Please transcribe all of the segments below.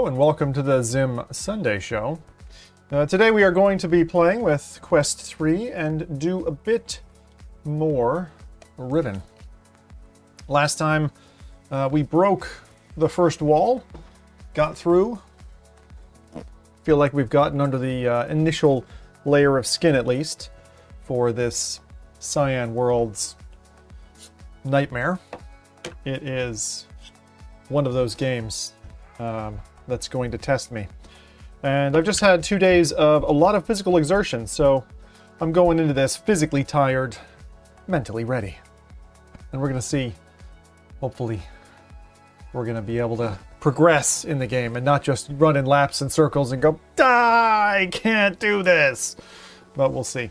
Hello and welcome to the Zim Sunday Show. Today we are going to be playing with Quest 3 and do a bit more Riven. Last time we broke the first wall, got through. Feel like we've gotten under the initial layer of skin at least for this Cyan World's nightmare. It is one of those games that's going to test me. And I've just had 2 days of a lot of physical exertion, so I'm going into this physically tired, mentally ready. And we're going to see, hopefully, we're going to be able to progress in the game and not just run in laps and circles and go, I can't do this. But we'll see.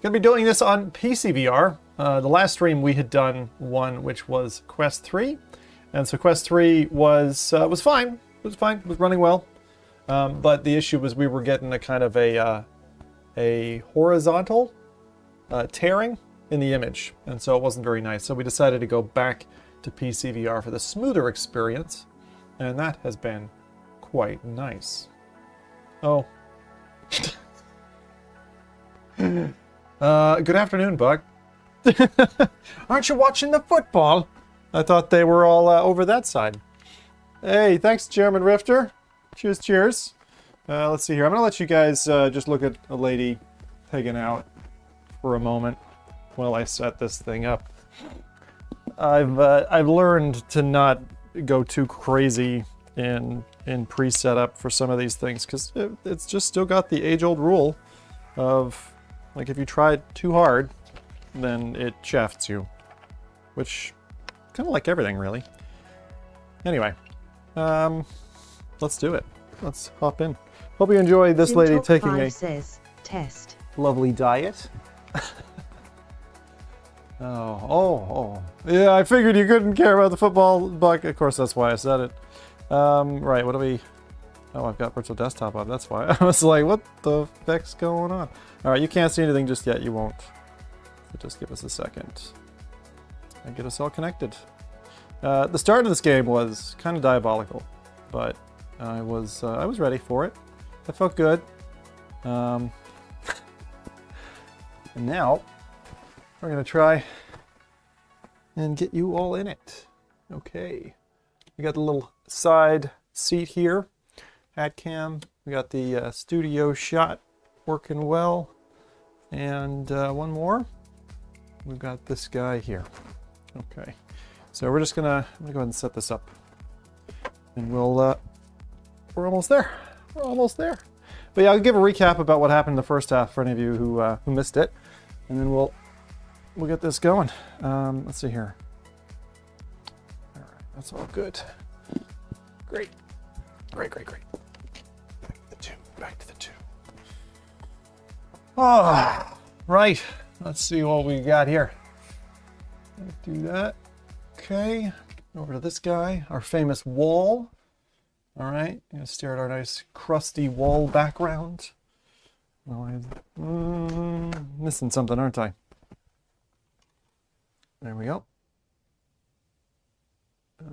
Going to be doing this on PC VR. The last stream we had done one which was Quest 3. And so Quest 3 was fine. It was fine. It was running well. But the issue was we were getting a kind of a horizontal tearing in the image. And so it wasn't very nice. So we decided to go back to PC VR for the smoother experience. And that has been quite nice. Oh. Good afternoon, Buck. Aren't you watching the football? I thought they were all over that side. Hey, thanks, Chairman Rifter. Cheers, cheers. Let's see here. I'm going to let you guys just look at a lady pigging out for a moment while I set this thing up. I've learned to not go too crazy in pre-setup for some of these things because it's just still got the age-old rule of, like, if you try too hard, then it shafts you, which kind of like everything, really. Anyway, let's do it. Let's hop in. Hope you enjoy this lady taking a test. Lovely diet. Oh. Yeah, I figured you couldn't care about the football, Buck. Of course, that's why I said it. Right, what do we... Oh, I've got virtual desktop up, that's why. I was like, what the heck's going on? Alright, you can't see anything just yet, you won't. So just give us a second. And get us all connected. The start of this game was kind of diabolical, but I was ready for it. I felt good. And now we're gonna try and get you all in it. Okay, we got the little side seat here, hat cam. We got the studio shot working well, and one more. We've got this guy here. Okay, so I'm gonna go ahead and set this up, and we're almost there. We're almost there. But yeah, I'll give a recap about what happened in the first half for any of you who missed it, and then we'll get this going. Let's see here. All right, that's all good. Great. Back to the two. Oh, right. Let's see what we got here. Let's do that. Okay. Over to this guy, our famous wall. All right. Gonna stare at our nice crusty wall background. Oh, I'm missing something, aren't I? There we go. That's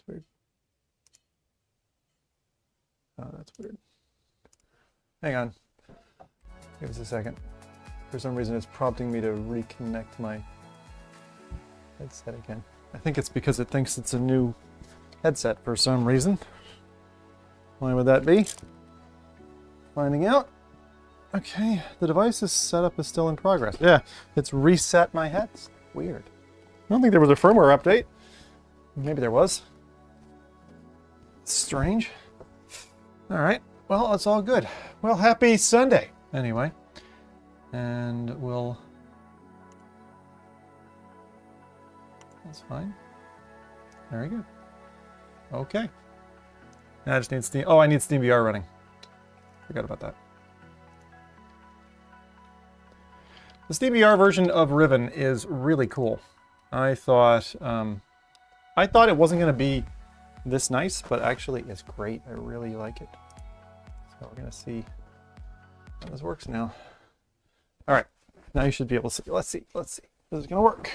weird. Oh, that's weird. Hang on. Give us a second. For some reason, it's prompting me to reconnect my headset again. I think it's because it thinks it's a new headset for some reason. Why would that be? Finding out. Okay, the device's setup is still in progress. Yeah, it's reset my heads. Weird. I don't think there was a firmware update. Maybe there was. Strange. All right, well, that's all good. Well, happy Sunday, anyway. And we'll... That's fine. Very good. Okay. Now I just need Steam... Oh, I need SteamVR running. Forgot about that. The SteamVR version of Riven is really cool. I thought it wasn't going to be this nice, but actually it's great. I really like it. So we're going to see how this works now. All right, now you should be able to see. Let's see. This is going to work.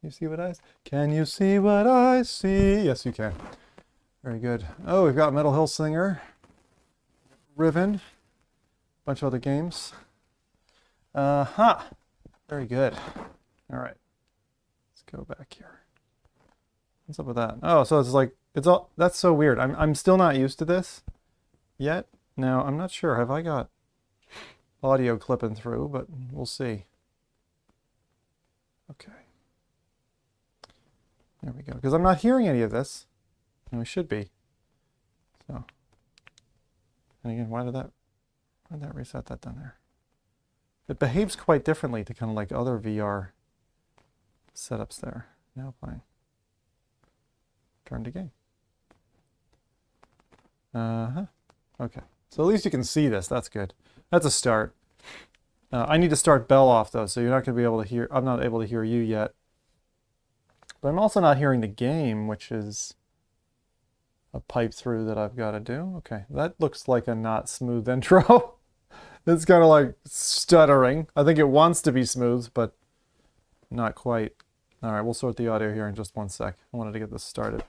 You see what I see? Can you see what I see? Yes, you can. Very good. Oh, we've got Metal Hill Singer, Riven, bunch of other games. Very good. All right. Let's go back here. What's up with that? Oh, so it's like, it's all, that's so weird. I'm still not used to this yet. Now, I'm not sure. Have I got audio clipping through, but we'll see. Okay. There we go. Because I'm not hearing any of this. And we should be. So. And again, why did that reset that down there? It behaves quite differently to kind of like other VR setups there. Now playing. Turn to game. Okay. So at least you can see this. That's good. That's a start. I need to start Bell off though, so you're not going to be able to hear. I'm not able to hear you yet. But I'm also not hearing the game, which is a pipe through that I've got to do. Okay, that looks like a not smooth intro. It's kind of like stuttering. I think it wants to be smooth, but not quite. All right, we'll sort the audio here in just one sec. I wanted to get this started.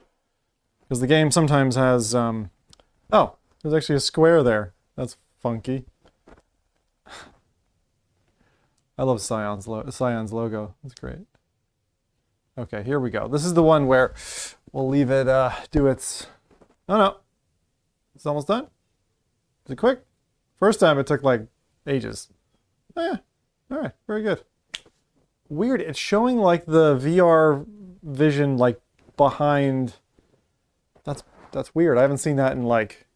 Because the game sometimes has, oh, there's actually a square there. That's funky. I love Scion's logo. That's great. Okay, here we go. This is the one where we'll leave it do its... Oh no. It's almost done. Is it quick? First time it took like ages. Oh yeah. Alright, very good. Weird, it's showing like the VR vision like behind... That's weird. I haven't seen that in like...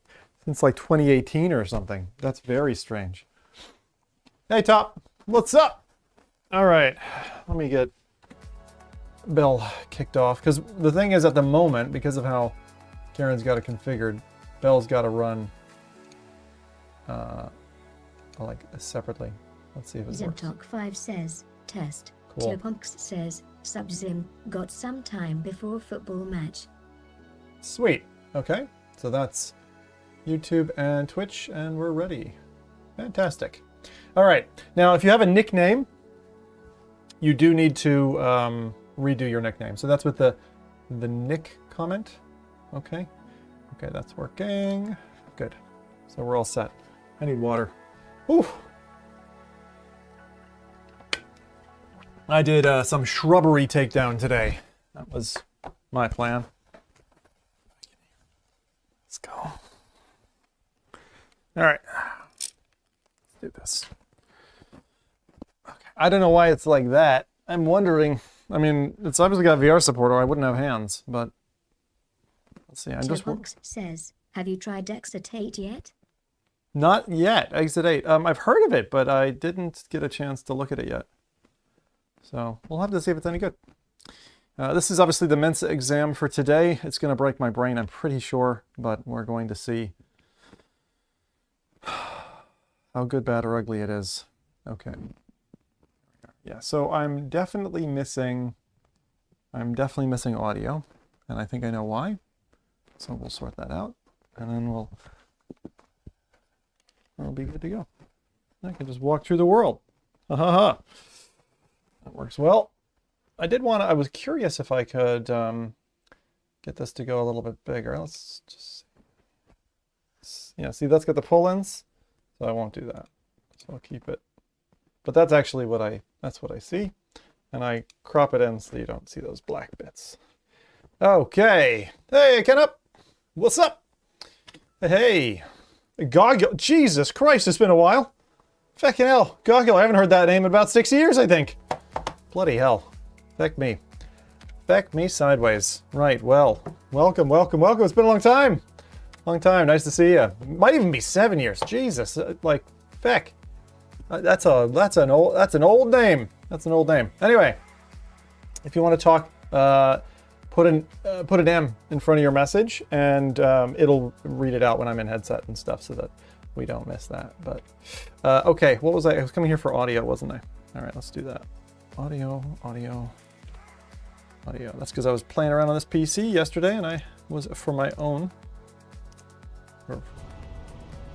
since like 2018 or something. That's very strange. Hey Top, what's up? Alright, let me get Bell kicked off. Because the thing is, at the moment, because of how Karen's got it configured, Bell's got to run like separately. Let's see if it works. Zimtalk5 says, test. Cool. Tiopunks says, Subzim, got some time before football match. Sweet. Okay, so that's YouTube and Twitch, and we're ready. Fantastic. All right, now if you have a nickname, you do need to redo your nickname. So that's with the nick comment. Okay. Okay, that's working. Good. So we're all set. I need water. Ooh. I did some shrubbery takedown today. That was my plan. Let's go. All right. Let's do this. Okay. I don't know why it's like that. I'm wondering. I mean, it's obviously got VR support, or I wouldn't have hands. But let's see. I'm just. Tiopunks says, have you tried Exit 8 yet? Not yet. Exit 8. I've heard of it, but I didn't get a chance to look at it yet. So we'll have to see if it's any good. This is obviously the Mensa exam for today. It's going to break my brain, I'm pretty sure, but we're going to see how good, bad, or ugly it is. Okay. Yeah, so I'm definitely missing audio, and I think I know why. So we'll sort that out, and then we'll be good to go. I can just walk through the world. Ha ha ha. That works well. I was curious if I could get this to go a little bit bigger. Let's just, yeah, see that's got the pull-ins, so I won't do that. So I'll keep it. But that's actually that's what I see. And I crop it in so you don't see those black bits. Okay. Hey, Ken up. What's up? Hey. Goggle. Jesus Christ, it's been a while. Fucking hell. Goggle, I haven't heard that name in about 6 years, I think. Bloody hell. Feck me. Feck me sideways. Right, well. Welcome, welcome, welcome. It's been a long time. Long time. Nice to see you. Might even be 7 years. Jesus. Like, feck. That's an old name. That's an old name. Anyway, if you want to talk, put an M in front of your message, and it'll read it out when I'm in headset and stuff, so that we don't miss that. But okay, what was I was coming here for audio, wasn't I? All right, let's do that. Audio. That's because I was playing around on this PC yesterday, and I was for my own.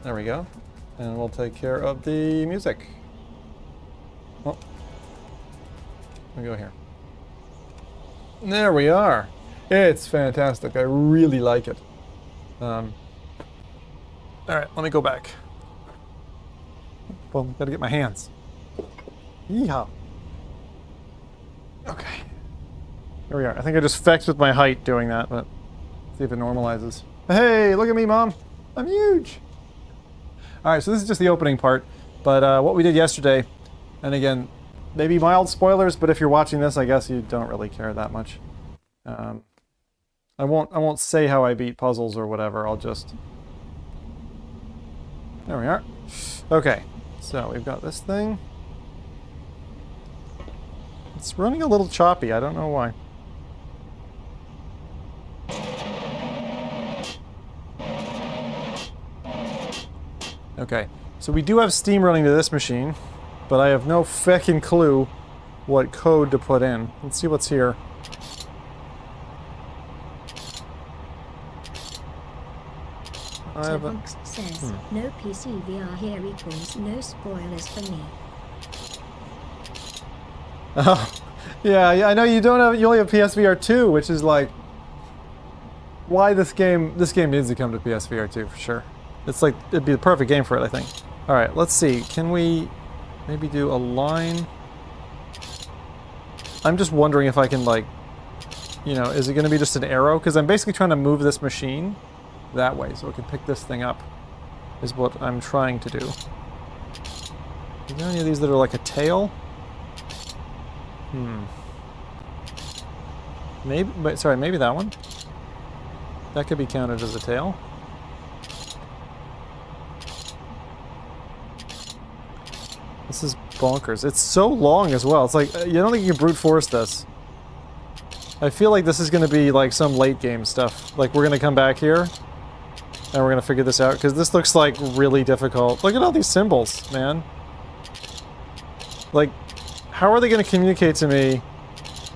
There we go. And we'll take care of the music. Oh. We go here. There we are. It's fantastic. I really like it. All right, let me go back. Well, gotta get my hands. Yeehaw. Okay. Here we are. I think I just fecked with my height doing that, but see if it normalizes. Hey, look at me, Mom. I'm huge. All right, so this is just the opening part, but what we did yesterday, and again, maybe mild spoilers, but if you're watching this, I guess you don't really care that much. I won't say how I beat puzzles or whatever. I'll just... There we are. Okay, so we've got this thing. It's running a little choppy. I don't know why. Okay, so we do have Steam running to this machine, but I have no feckin' clue what code to put in. Let's see what's here. Chipmunks says, no PC VR here equals no spoilers for me. Oh, yeah, I know you don't have, you only have PSVR 2, which is like, why this game needs to come to PSVR 2 for sure. It's like, it'd be the perfect game for it, I think. Alright, let's see, can we maybe do a line? I'm just wondering if I can like, you know, is it going to be just an arrow? Because I'm basically trying to move this machine that way so it can pick this thing up, is what I'm trying to do. Is there any of these that are like a tail? Maybe, but sorry, maybe that one? That could be counted as a tail. This is bonkers. It's so long as well. It's like, you don't think you can brute force this. I feel like this is going to be like some late game stuff. Like we're going to come back here and we're going to figure this out, because this looks like really difficult. Look at all these symbols, man. Like, how are they going to communicate to me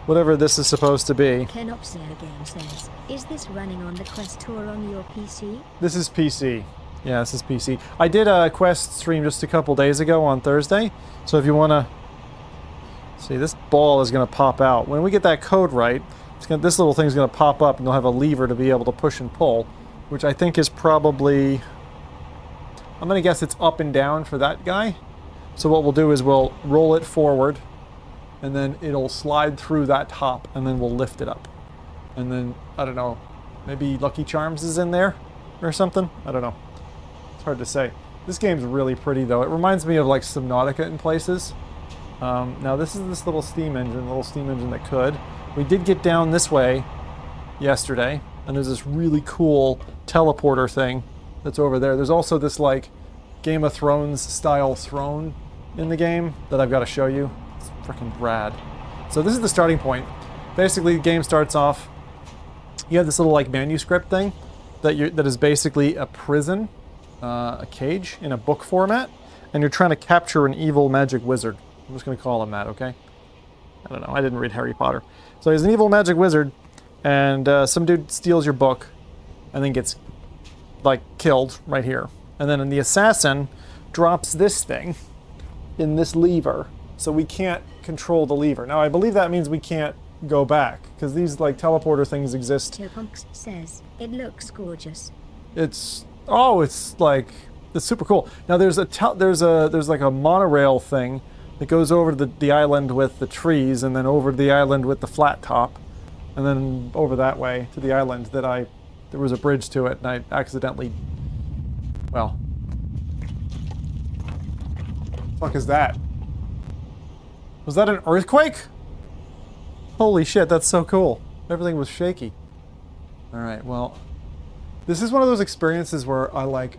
whatever this is supposed to be? Kenopsia Game says, is this running on the Quest Tour on your PC? This is PC. Yeah, this is PC. I did a Quest stream just a couple days ago on Thursday, so if you want to... See, this ball is going to pop out. When we get that code right, this little thing is going to pop up and you'll have a lever to be able to push and pull, which I think is probably... I'm going to guess it's up and down for that guy. So what we'll do is we'll roll it forward, and then it'll slide through that top, and then we'll lift it up. And then, I don't know, maybe Lucky Charms is in there or something? I don't know. It's hard to say. This game's really pretty, though. It reminds me of, like, Subnautica in places. Now, this is this little steam engine that could. We did get down this way yesterday, and there's this really cool teleporter thing that's over there. There's also this, like, Game of Thrones style throne in the game that I've got to show you. It's freaking rad. So this is the starting point. Basically, the game starts off, you have this little like manuscript thing that is basically a prison, a cage in a book format, and you're trying to capture an evil magic wizard. I'm just going to call him that, okay? I don't know, I didn't read Harry Potter. So he's an evil magic wizard, and some dude steals your book and then gets like killed right here. And then the assassin drops this thing in this lever, so we can't control the lever. Now, I believe that means we can't go back, because these like teleporter things exist. Chipmunks says, it looks gorgeous. It's like, it's super cool. Now there's like a monorail thing that goes over to the island with the trees, and then over to the island with the flat top, and then over that way to the island that there was a bridge to it, and I accidentally, well, fuck is that? Was that an earthquake? Holy shit, that's so cool. Everything was shaky. Alright, well, this is one of those experiences where I like,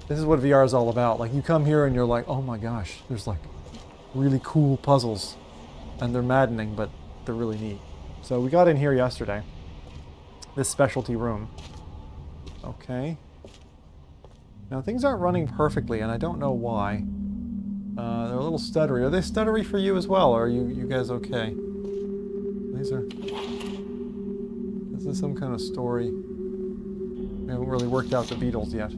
this is what VR is all about. Like, you come here and you're like, oh my gosh, there's like really cool puzzles. And they're maddening, but they're really neat. So we got in here yesterday. This specialty room. Okay. Now things aren't running perfectly, and I don't know why. They're a little stuttery. Are they stuttery for you as well, or are you guys okay? This is some kind of story. We haven't really worked out the Beatles yet.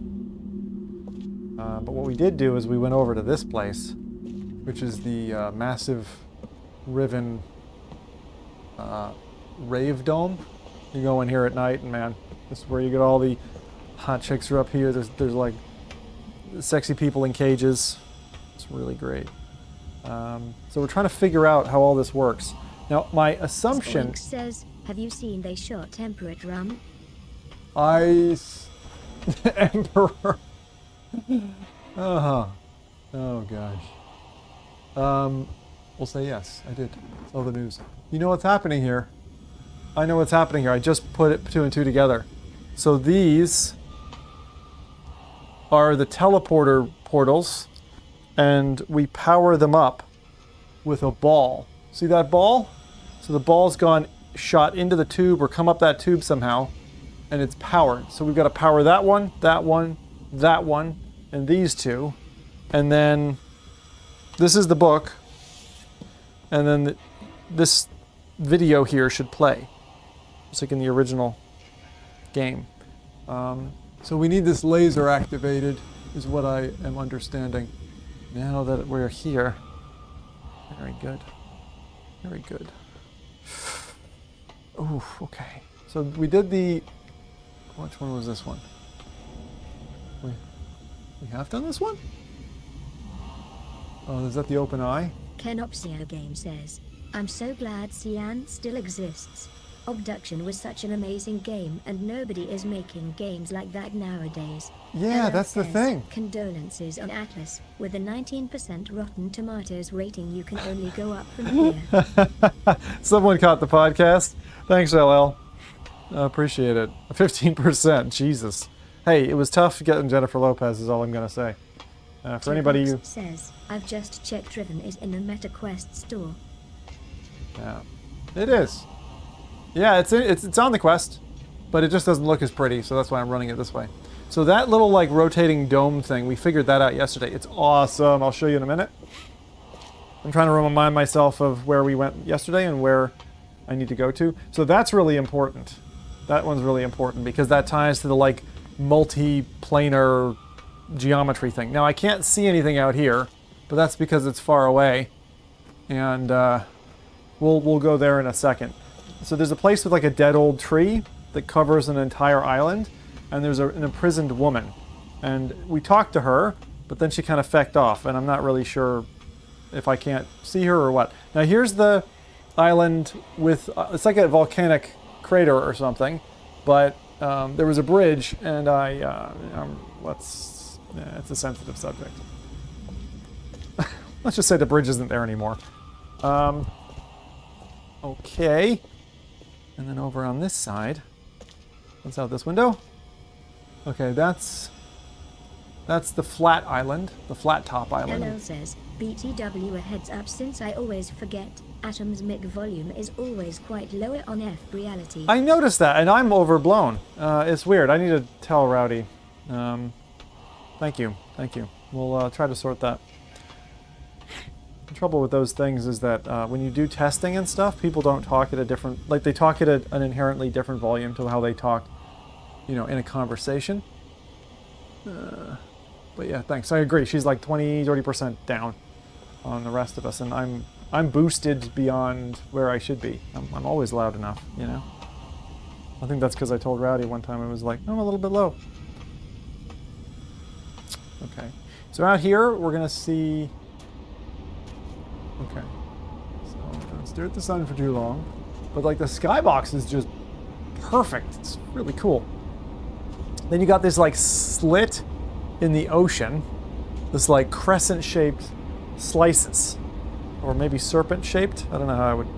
But what we did do is we went over to this place, which is the massive Riven rave dome. You go in here at night, and man, this is where you get all the hot chicks are up here. There's like sexy people in cages. It's really great. So we're trying to figure out how all this works. Now, my assumption... Spoink says, have you seen they shot temperate rum? Ice Emperor. Uh-huh. Oh, gosh. We'll say yes, I did. All the news. You know what's happening here? I know what's happening here. I just put it 2 and 2 together. So these are the teleporter portals, and we power them up with a ball. See that ball? So the ball's shot into the tube or come up that tube somehow, and it's powered. So we've got to power that one, that one, that one, and these two. And then this is the book, and then this video here should play. Just like in the original game. So we need this laser activated, is what I am understanding. Now that we're here. Very good. Very good. Oh, okay. So we did the... Which one was this one? We have done this one? Oh, is that the open eye? Kenopsio Game says, I'm so glad Cyan still exists. Obduction was such an amazing game, and nobody is making games like that nowadays. Yeah, Ella that's the says, thing. Condolences on Atlas. With a 19% Rotten Tomatoes rating, you can only go up from here. Someone caught the podcast. Thanks, LL. I appreciate it. 15%. Jesus. Hey, it was tough getting Jennifer Lopez, is all I'm going to say. For anybody who... says, I've just checked Riven is in the MetaQuest store. Yeah, it is. Yeah, it's on the Quest, but it just doesn't look as pretty, so that's why I'm running it this way. So that little like rotating dome thing, we figured that out yesterday. It's awesome. I'll show you in a minute. I'm trying to remind myself of where we went yesterday and where I need to go to. So that's really important. That one's really important because that ties to the like multi-planar geometry thing. Now I can't see anything out here, but that's because it's far away, and we'll go there in a second. So there's a place with like a dead old tree that covers an entire island, and there's an imprisoned woman. And we talked to her, but then she kind of fecked off, and I'm not really sure if I can't see her or what. Now here's the island with, it's like a volcanic crater or something, but there was a bridge, and it's a sensitive subject. Let's just say the bridge isn't there anymore. Okay. And then over on this side, what's out this window? Okay, that's the flat island, the flat top island. LL says, BTW a heads up since I always forget, Atom's mic volume is always quite lower on F reality. I noticed that, and I'm overblown. It's weird. I need to tell Rowdy. Thank you. We'll try to sort that. The trouble with those things is that when you do testing and stuff, people don't talk at a different, like they talk at an inherently different volume to how they talk, in a conversation. But yeah, thanks. I agree. She's like 20-30% down on the rest of us, and I'm boosted beyond where I should be. I'm always loud enough, I think that's because I told Rowdy one time I was like, I'm a little bit low. Okay. So out here, we're gonna see. Okay, so don't stare at the sun for too long. But like the skybox is just perfect. It's really cool. Then you got this like slit in the ocean. This like crescent-shaped slices. Or maybe serpent-shaped. I don't know how I would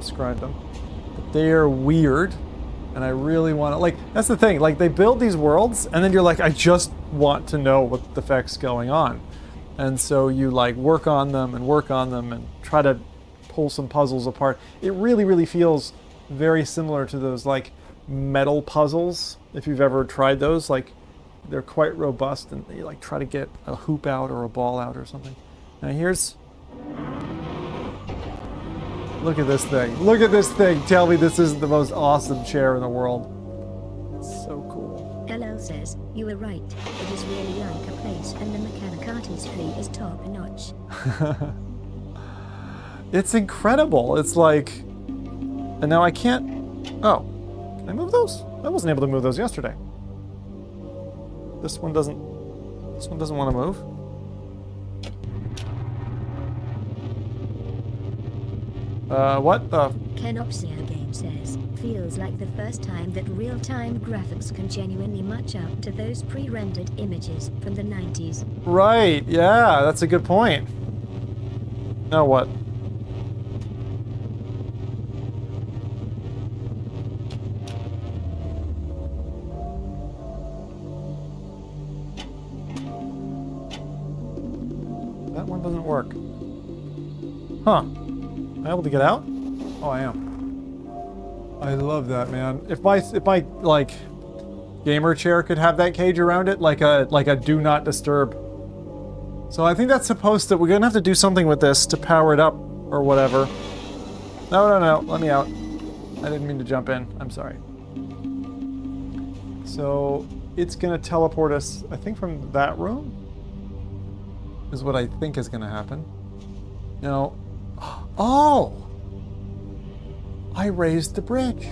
describe them. But they're weird. And I really want to, like, that's the thing. Like they build these worlds and then you're like, I just want to know what the heck's going on. And so you like work on them and try to pull some puzzles apart. It really, really feels very similar to those like metal puzzles. If you've ever tried those, like they're quite robust and you like try to get a hoop out or a ball out or something. Now here's, look at this thing. Look at this thing. Tell me this isn't the most awesome chair in the world. It's so cool. LL says, you were right. It is really like a place, and the mechanic artistry is top notch. It's incredible. It's like, And now I can't... Oh. Can I move those? I wasn't able to move those yesterday. This one doesn't want to move. What the... Kenopsia Game says, feels like the first time that real-time graphics can genuinely match up to those pre-rendered images from the 90s. Right, yeah, that's a good point. Now what? That one doesn't work. Huh. Am I able to get out? Oh, I am. I love that, man. If my like gamer chair could have that cage around it, like a do not disturb. So I think that's supposed to... We're gonna have to do something with this to power it up or whatever. No. Let me out. I didn't mean to jump in. I'm sorry. So it's gonna teleport us, I think, from that room? Is what I think is gonna happen. No. Oh! I raised the bridge.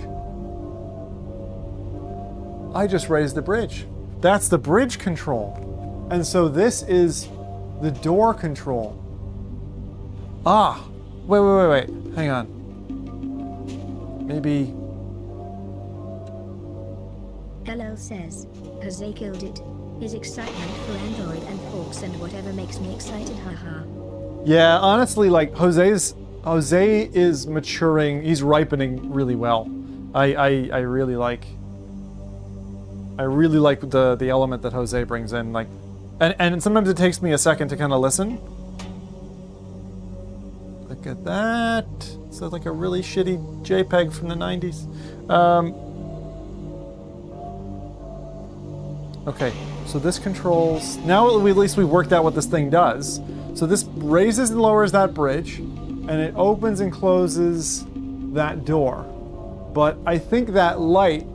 I just raised the bridge. That's the bridge control. And so this is the door control. Ah! Wait. Hang on. Maybe... LL says, Jose killed it. His excitement for Android and Forks and whatever makes me excited, haha. Yeah, honestly, like, Jose is maturing. He's ripening really well. I really like the element that Jose brings in. Like, and sometimes it takes me a second to kind of listen. Look at that. So like a really shitty JPEG from the 90s. Okay, so this controls... Now at least we've worked out what this thing does. So this raises and lowers that bridge, and it opens and closes that door. But I think that light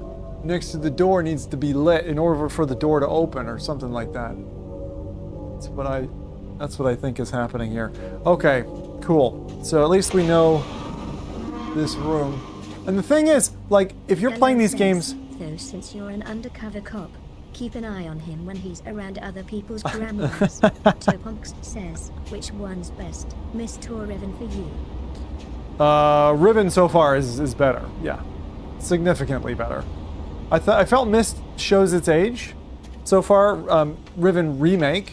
next to the door needs to be lit in order for the door to open or something like that. That's what I think is happening here. Okay, cool. So at least we know this room. And the thing is, like, if you're playing these games... Though since you're an undercover cop, keep an eye on him when he's around other people's grandmas. Topunks says, which one's best, Mist or Riven for you? Riven so far is better. Yeah, significantly better. I felt Mist shows its age. So far, Riven Remake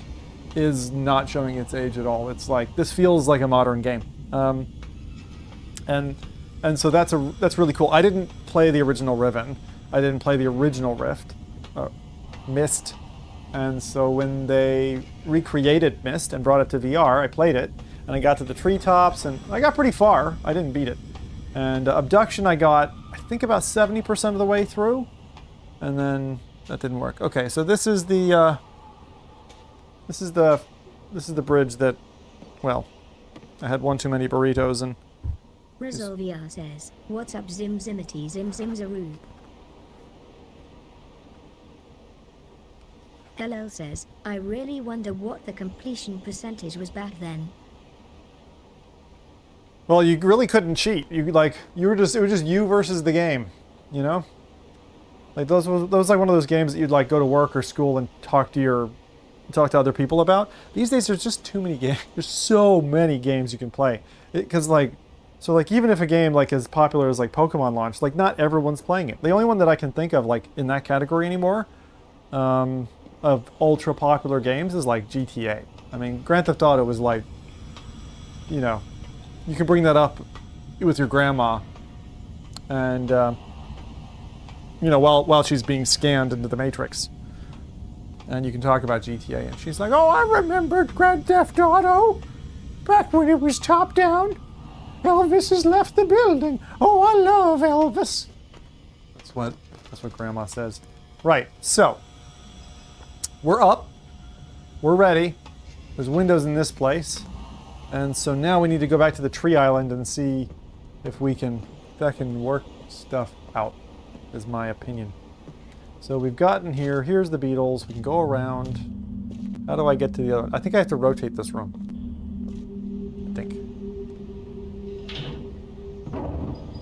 is not showing its age at all. It's like, this feels like a modern game. And so that's really cool. I didn't play the original Riven. I didn't play the original Rift. Mist, and so when they recreated Mist and brought it to VR, I played it, and I got to the treetops, and I got pretty far. I didn't beat it. And Abduction, I got, I think, about 70% of the way through, and then that didn't work. Okay, so this is the bridge that, well, I had one too many burritos and. Resolvia says, "What's up, Zimothy, Zimzaroo?" LL says, I really wonder what the completion percentage was back then. Well, you really couldn't cheat. It was just you versus the game, you know? Like those was like one of those games that you'd like go to work or school and talk to other people about. These days there's just too many games. There's so many games you can play. Even if a game like as popular as like Pokemon launched, like not everyone's playing it. The only one that I can think of like in that category anymore, of ultra popular games is like GTA. I mean, Grand Theft Auto was like, you know, you can bring that up with your grandma, and you know, while she's being scanned into the Matrix, and you can talk about GTA, and she's like, "Oh, I remembered Grand Theft Auto, back when it was top down. Elvis has left the building. Oh, I love Elvis." That's what Grandma says. Right. So. We're up, we're ready, there's windows in this place, and so now we need to go back to the tree island and see if that can work stuff out, is my opinion. So we've gotten here, here's the beetles, we can go around. How do I get to the other? I think I have to rotate this room. I think.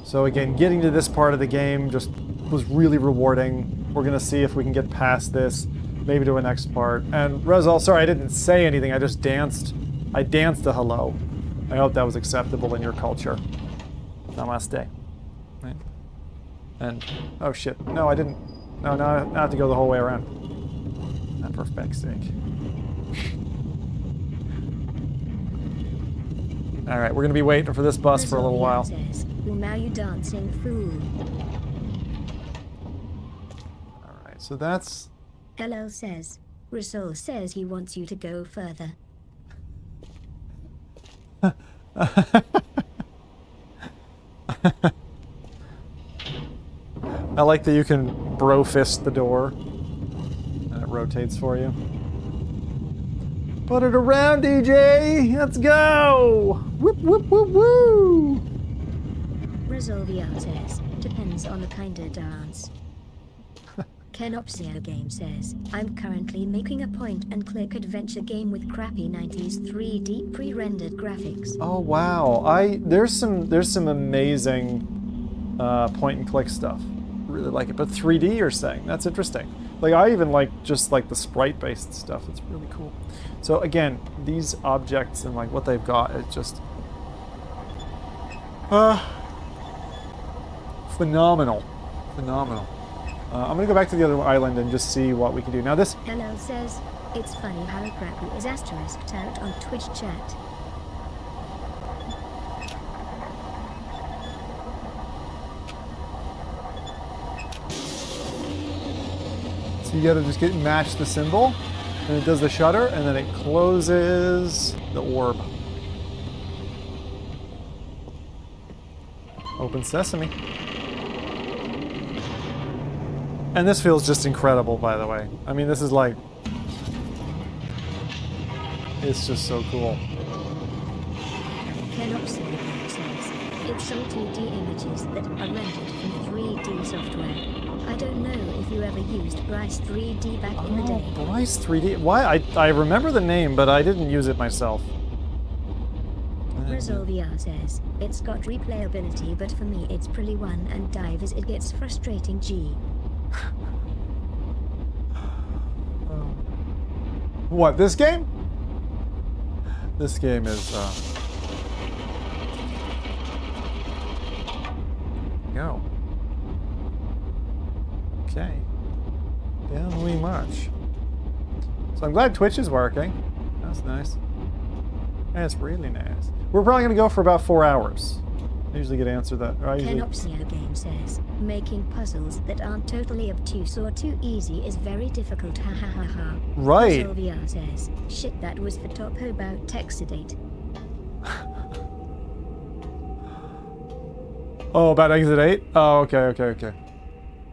So again, getting to this part of the game just was really rewarding. We're gonna see if we can get past this, maybe to a next part. And Rezal, sorry I didn't say anything, I just danced. I danced a hello. I hope that was acceptable in your culture. Namaste. Right? And, oh shit, no I didn't. No, I have to go the whole way around. Not for feck's sake. Alright, we're gonna be waiting for this bus for a little while. Says, well, now you dancing fool. Alright, so that's... Hello says, Rasul says he wants you to go further. I like that you can bro fist the door and it rotates for you. Put it around, DJ! Let's go! Whoop, whoop, whoop, woo! Resolvia says, depends on the kind of dance. Kenopsia game says, I'm currently making a point-and-click adventure game with crappy 90s 3D pre-rendered graphics. Oh wow, there's some amazing point-and-click stuff. Really like it, but 3D you're saying? That's interesting. Like I even like just like the sprite-based stuff. It's really cool. So again, these objects and like what they've got, it's just phenomenal. I'm gonna go back to the other island and just see what we can do. Now this... Hello says, it's funny how crappy is asterisked out on Twitch chat. So you gotta just match the symbol, and it does the shutter, and then it closes the orb. Open sesame. And this feels just incredible, by the way. I mean, this is like... It's just so cool. Kenopsia says, it's all 2D images that are rendered from 3D software. I don't know if you ever used Bryce 3D back in the day. Bryce 3D? Why? I remember the name, but I didn't use it myself. Resolvia says, it's got replayability, but for me it's pretty one and dive as it gets frustrating. G. What, this game? This game is, Go. Okay. Down we march. So I'm glad Twitch is working. That's nice. That's really nice. We're probably going to go for about 4 hours. I usually get answered that. Kenopsia game says, making puzzles that aren't totally obtuse or too easy is very difficult. Ha ha ha ha. Right. Sylvia says, shit, that was for Topo about Texidate. Oh, about exit 8? Oh, okay.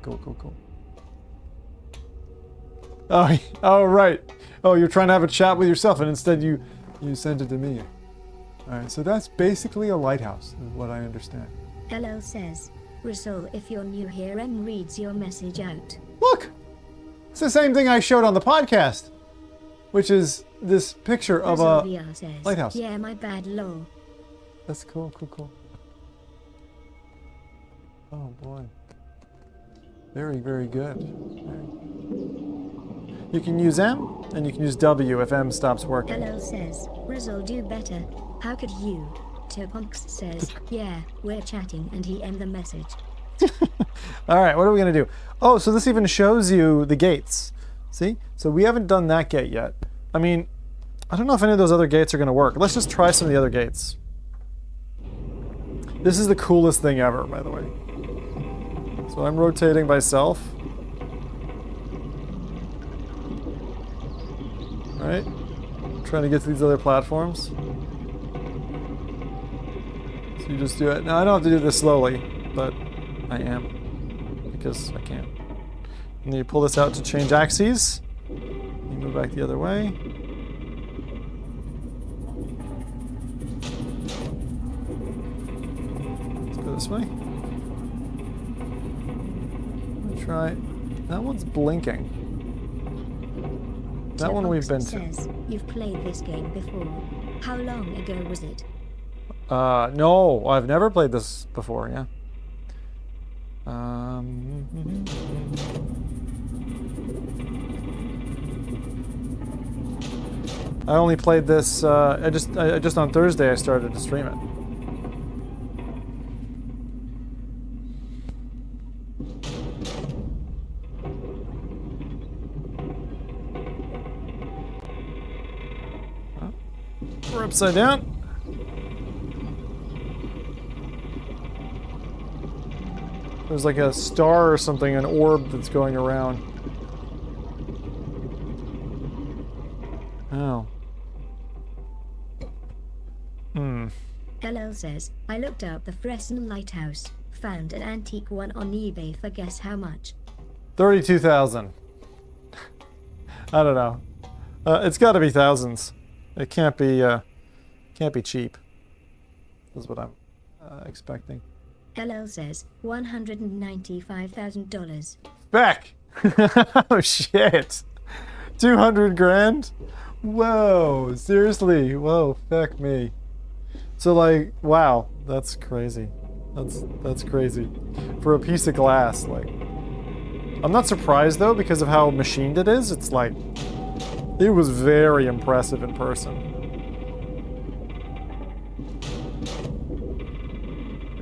Cool. Oh, right. Oh, you're trying to have a chat with yourself, and instead you sent it to me. Alright, so that's basically a lighthouse, is what I understand. Hello says, Rasul, if you're new here, M reads your message out. Look! It's the same thing I showed on the podcast, which is this picture of a lighthouse. Yeah, my bad, lol. That's cool. Oh boy. Very, very good. You can use M, and you can use W if M stops working. Hello says, Rasul, do better. How could you? Topunks says, yeah, we're chatting, and he end the message. Alright, what are we going to do? Oh, so this even shows you the gates. See? So we haven't done that gate yet. I mean, I don't know if any of those other gates are going to work. Let's just try some of the other gates. This is the coolest thing ever, by the way. So I'm rotating by self. Alright. Trying to get to these other platforms. So you just do it. Now I don't have to do this slowly, but I am. Because I can. And then you pull this out to change axes. You move back the other way. Let's go this way. Try. That one's blinking. That one we've been to. Says, you've played this game before. How long ago was it? No, I've never played this before, yeah. I only played this. I just on Thursday I started to stream it. We're upside down. There's like a star or something, an orb that's going around. Oh. LL says, I looked up the Fresno Lighthouse, found an antique one on eBay for guess how much? 32,000. I don't know. It's got to be thousands. It can't be cheap. That's what I'm expecting. LL says, $195,000. Back! Oh shit! 200 grand? Whoa, seriously? Whoa, fuck me. So like, wow, that's crazy. That's crazy. For a piece of glass, like. I'm not surprised though because of how machined it is. It's like, it was very impressive in person.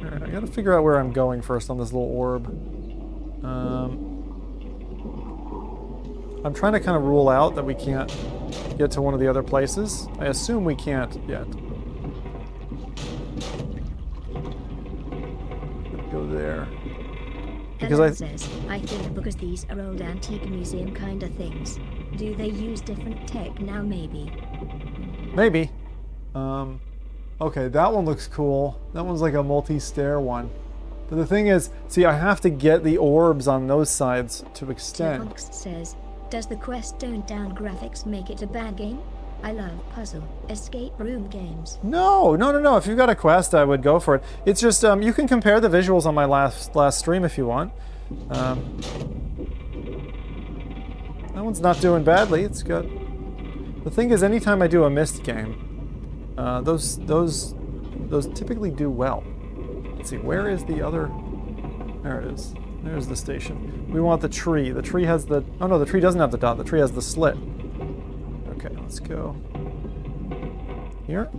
Alright, I gotta figure out where I'm going first on this little orb. I'm trying to kind of rule out that we can't get to one of the other places. I assume we can't yet. Go there. Because I think because these are old antique museum kind of things. Do they use different tech now maybe? Maybe. Okay, that one looks cool. That one's like a multi-stair one. But the thing is, see, I have to get the orbs on those sides to extend. Punks says, does the Quest toned down graphics make it a bad game? I love puzzle, escape room games. No. If you've got a Quest, I would go for it. It's just, you can compare the visuals on my last stream if you want. That one's not doing badly. It's good. The thing is, anytime I do a Myst game, those typically do well. Let's see, where is the other? There it is. There's the station. We want the tree. The tree has the... Oh no, the tree doesn't have the dot. The tree has the slit. Okay, let's go here.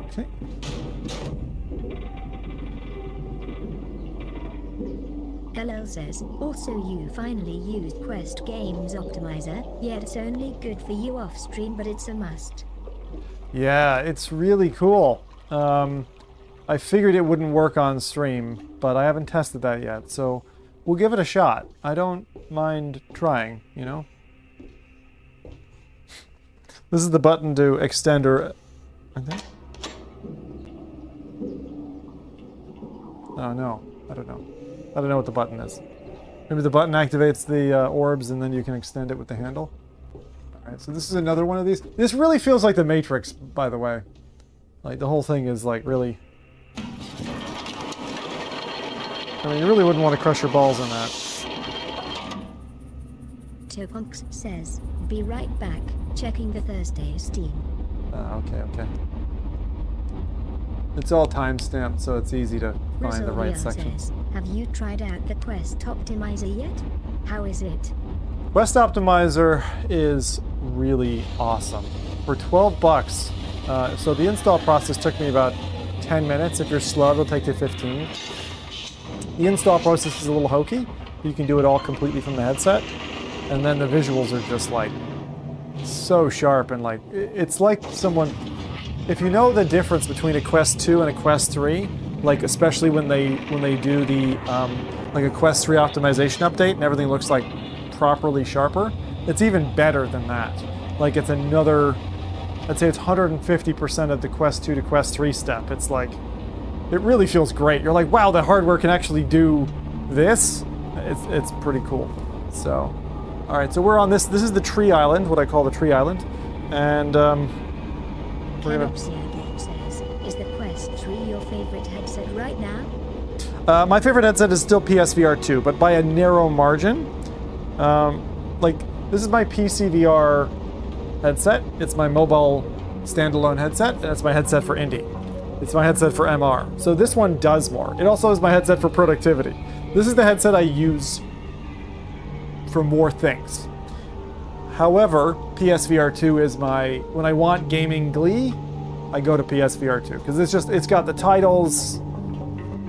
Okay. LL says, also you finally used Quest Games Optimizer, yet it's only good for you off stream, but it's a must. Yeah, it's really cool. I figured it wouldn't work on stream, but I haven't tested that yet, so we'll give it a shot. I don't mind trying, you know? This is the button to extend or... I think? Oh no, I don't know. I don't know what the button is. Maybe the button activates the orbs and then you can extend it with the handle. Alright, so this is another one of these. This really feels like the Matrix, by the way. Like, the whole thing is, like, really... I mean, you really wouldn't want to crush your balls in that. Topunks says, be right back, checking the Thursday Steam. Okay. It's all time-stamped, so it's easy to find the right section. Says, have you tried out the Quest Optimizer yet? How is it? Quest Optimizer is really awesome. For 12 bucks, so the install process took me about 10 minutes. If you're slow, it'll take you 15. The install process is a little hokey. You can do it all completely from the headset. And then the visuals are just like so sharp and like, it's like someone, if you know the difference between a Quest 2 and a Quest 3, like especially when they do the, like a Quest 3 optimization update and everything looks like properly sharper, it's even better than that. Like it's another, I'd say it's 150% of the Quest 2 to Quest 3 step. It's like, it really feels great. You're like, wow, the hardware can actually do this. It's pretty cool. So, all right, so we're on this. This is the tree island, what I call the tree island. And we're gonna... says, is the Quest 3 your favorite headset right now? My favorite headset is still PSVR 2, but by a narrow margin. Like, this is my PCVR headset. It's my mobile standalone headset, and it's my headset for indie. It's my headset for MR. So this one does more. It also is my headset for productivity. This is the headset I use for more things. However, PSVR 2 is my, when I want gaming glee, I go to PSVR 2 because it's got the titles.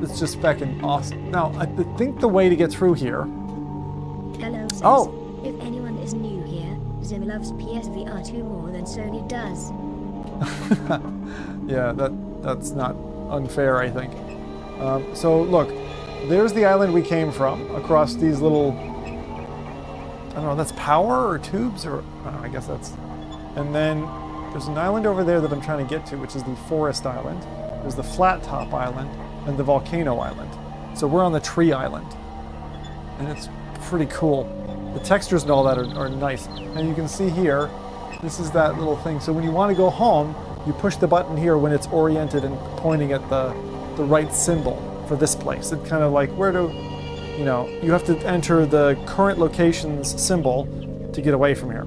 It's just fucking awesome. Now, I think the way to get through here. Hello says, oh, if anyone is new here, Zim loves PSVR 2 more than Sony does. yeah, that's not unfair, I think. So look, there's the island we came from, across these little, I don't know, that's power or tubes, or I guess that's, and then there's an island over there that I'm trying to get to, which is the forest island. There's the flat top island and the volcano island. So we're on the tree island, and it's pretty cool. The textures and all that are nice. And you can see here, this is that little thing. So when you want to go home, you push the button here when it's oriented and pointing at the right symbol for this place. It's kind of like where to, you know, you have to enter the current location's symbol to get away from here.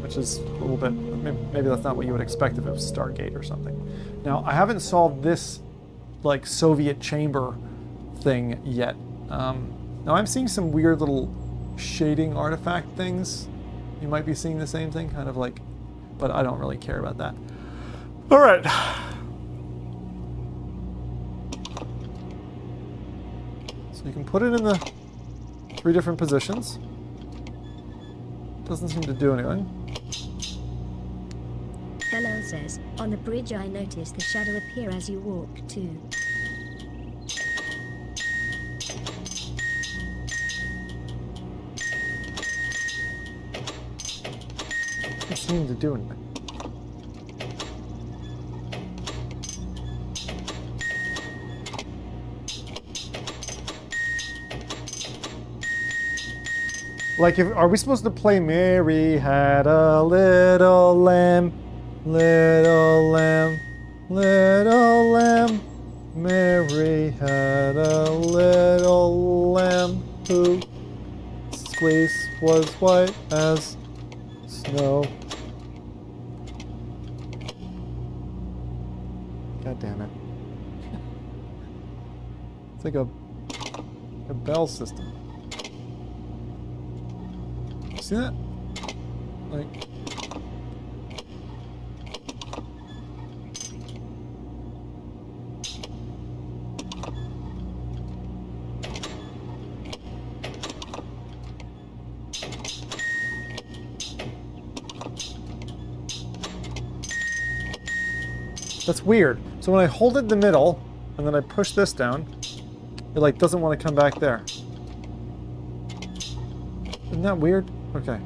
Which is a little bit, maybe that's not what you would expect if it was Stargate or something. Now, I haven't solved this, like, Soviet chamber thing yet. Now, I'm seeing some weird little shading artifact things. You might be seeing the same thing, kind of like, but I don't really care about that. All right. So you can put it in the 3 different positions. Doesn't seem to do anything. Hello says, on the bridge I noticed the shadow appear as you walk too. Doesn't seem to do anything. Like, are we supposed to play Mary Had a Little Lamb, Little Lamb, Little Lamb? Mary had a little lamb whose fleece was white as snow. God damn it. It's like a bell system. See that? Like, that's weird. So when I hold it in the middle and then I push this down, it like doesn't want to come back there. Isn't that weird? Okay.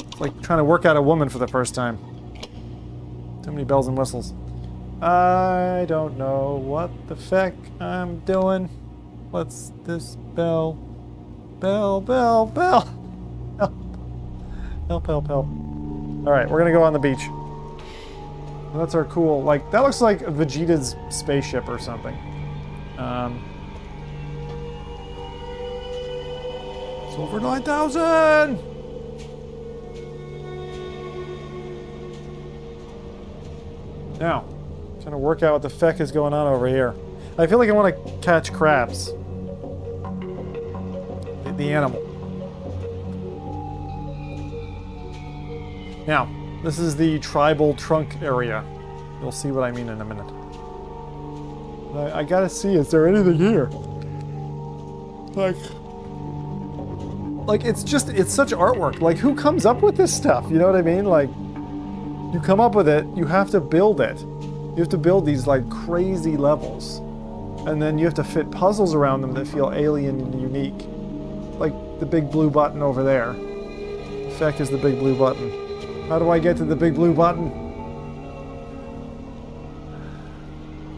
It's like trying to work out a woman for the first time. Too many bells and whistles. I don't know what the feck I'm doing. What's this bell? Bell, bell, bell. Help. Help, help, help. Alright, we're gonna go on the beach. That's our cool, like, that looks like Vegeta's spaceship or something. It's over 9,000! Now, trying to work out what the feck is going on over here. I feel like I want to catch crabs. The animal. Now, this is the tribal trunk area. You'll see what I mean in a minute. I gotta see, is there anything here? Like it's such artwork. Like, who comes up with this stuff? You know what I mean? Like, you come up with it, you have to build it. You have to build these, like, crazy levels. And then you have to fit puzzles around them that feel alien and unique. Like the big blue button over there. The feck is the big blue button. How do I get to the big blue button?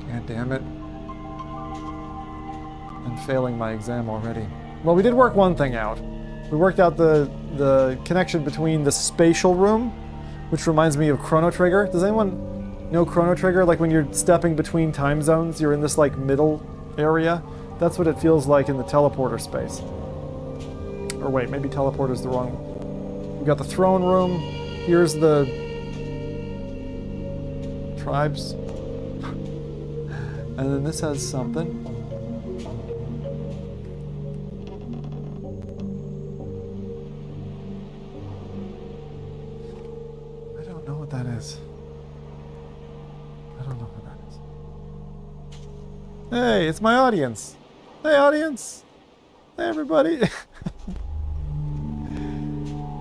God damn it. I'm failing my exam already. Well, we did work one thing out. We worked out the connection between the spatial room, which reminds me of Chrono Trigger. Does anyone know Chrono Trigger? Like when you're stepping between time zones, you're in this like middle area. That's what it feels like in the teleporter space. Or wait, maybe teleporter's the wrong one. We got the throne room. Here's the tribes. And then this has something. I don't know what that is. I don't know what that is. Hey, it's my audience. Hey, audience. Hey, everybody.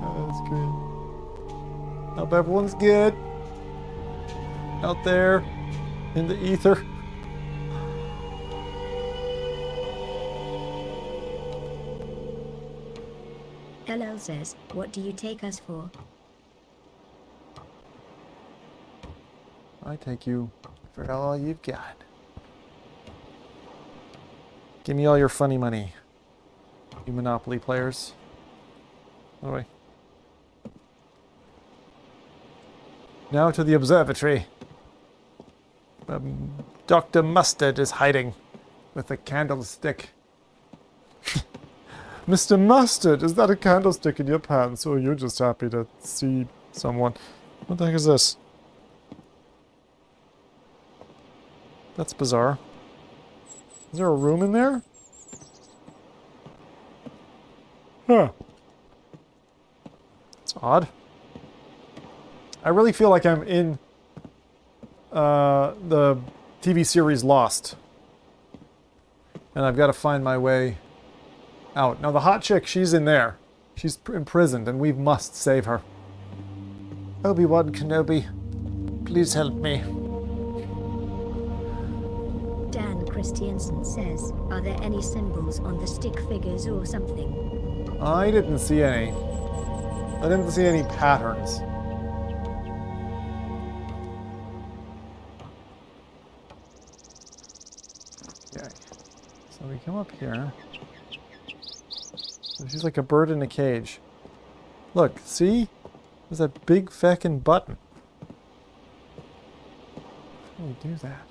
Oh, that's great. Hope everyone's good out there in the ether. LL says, what do you take us for? I take you for all you've got. Give me all your funny money, you Monopoly players. Anyway. Now to the observatory. Dr. Mustard is hiding with a candlestick. Mr. Mustard, is that a candlestick in your pants, or you're just happy to see someone? What the heck is this? That's bizarre. Is there a room in there? Huh. It's odd. I really feel like I'm in the TV series Lost. And I've got to find my way out. Now the hot chick, she's in there. She's imprisoned and we must save her. Obi-Wan Kenobi, please help me. Dan Christiansen says, are there any symbols on the stick figures or something? I didn't see any. I didn't see any patterns. Okay. So we come up here. She's like a bird in a cage. Look, see? There's that big feckin' button. How do we do that?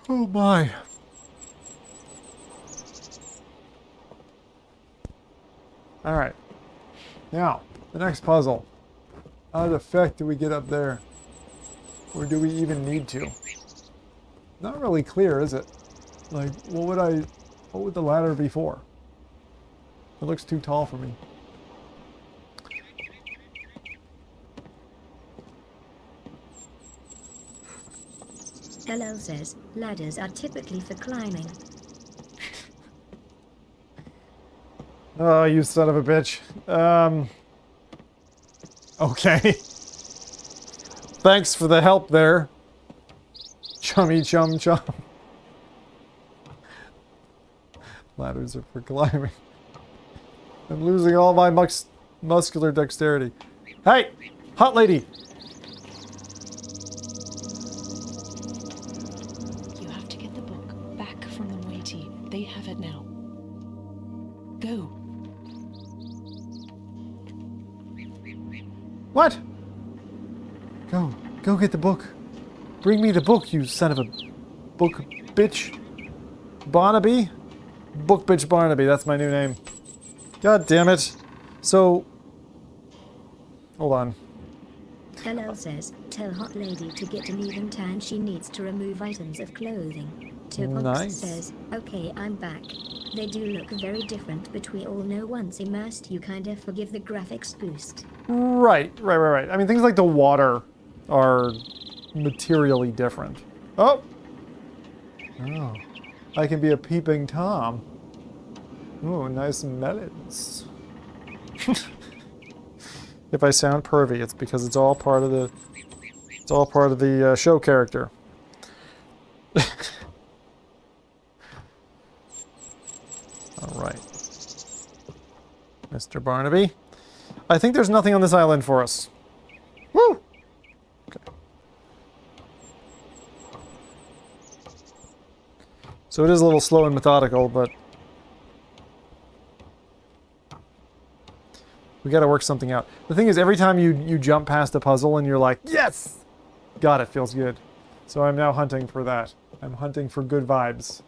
Oh my. Alright. Now, the next puzzle. How the feck do we get up there? Or do we even need to? Not really clear, is it? Like, what would the ladder be for? It looks too tall for me. LL says, ladders are typically for climbing. Oh, you son of a bitch. Okay. Thanks for the help there. Chummy chum chum. Ladders are for climbing. I'm losing all my muscular dexterity. Hey! Hot lady! You have to get the book back from the moiety. They have it now. Go. What? Go get the book. Bring me the book, you son of a book bitch. Barnaby? Book bitch Barnaby, that's my new name. God damn it. So, hold on. LL says, tell hot lady to get an even tan, she needs to remove items of clothing. Topox Nice. says, okay, I'm back. They do look very different, but we all know once immersed you kinda forgive the graphics boost. Right. I mean, things like the water are materially different. Oh! Oh. I can be a peeping Tom. Ooh, nice melons. If I sound pervy, it's because it's all part of the show character. All right, Mr. Barnaby. I think there's nothing on this island for us. Woo! Okay. So it is a little slow and methodical, but we got to work something out. The thing is, every time you jump past a puzzle and you're like, yes! Got it, feels good. So I'm now hunting for that. I'm hunting for good vibes.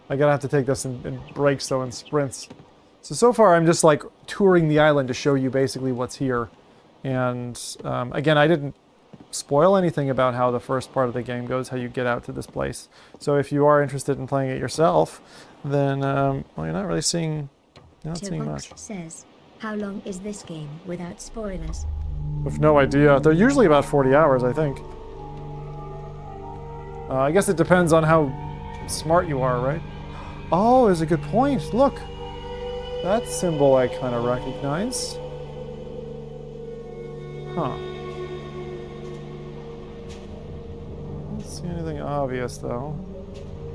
I gotta have to take this in breaks, though, and sprints. So far I'm just like touring the island to show you basically what's here. And again, I didn't spoil anything about how the first part of the game goes, how you get out to this place. So if you are interested in playing it yourself, then well, you're not really seeing, much. Says, how long is this game without spoilers? With no idea. They're usually about 40 hours, I think. I guess it depends on how smart you are, right? Oh, there's a good point. Look. That symbol I kind of recognize. Huh. Don't see anything obvious, though.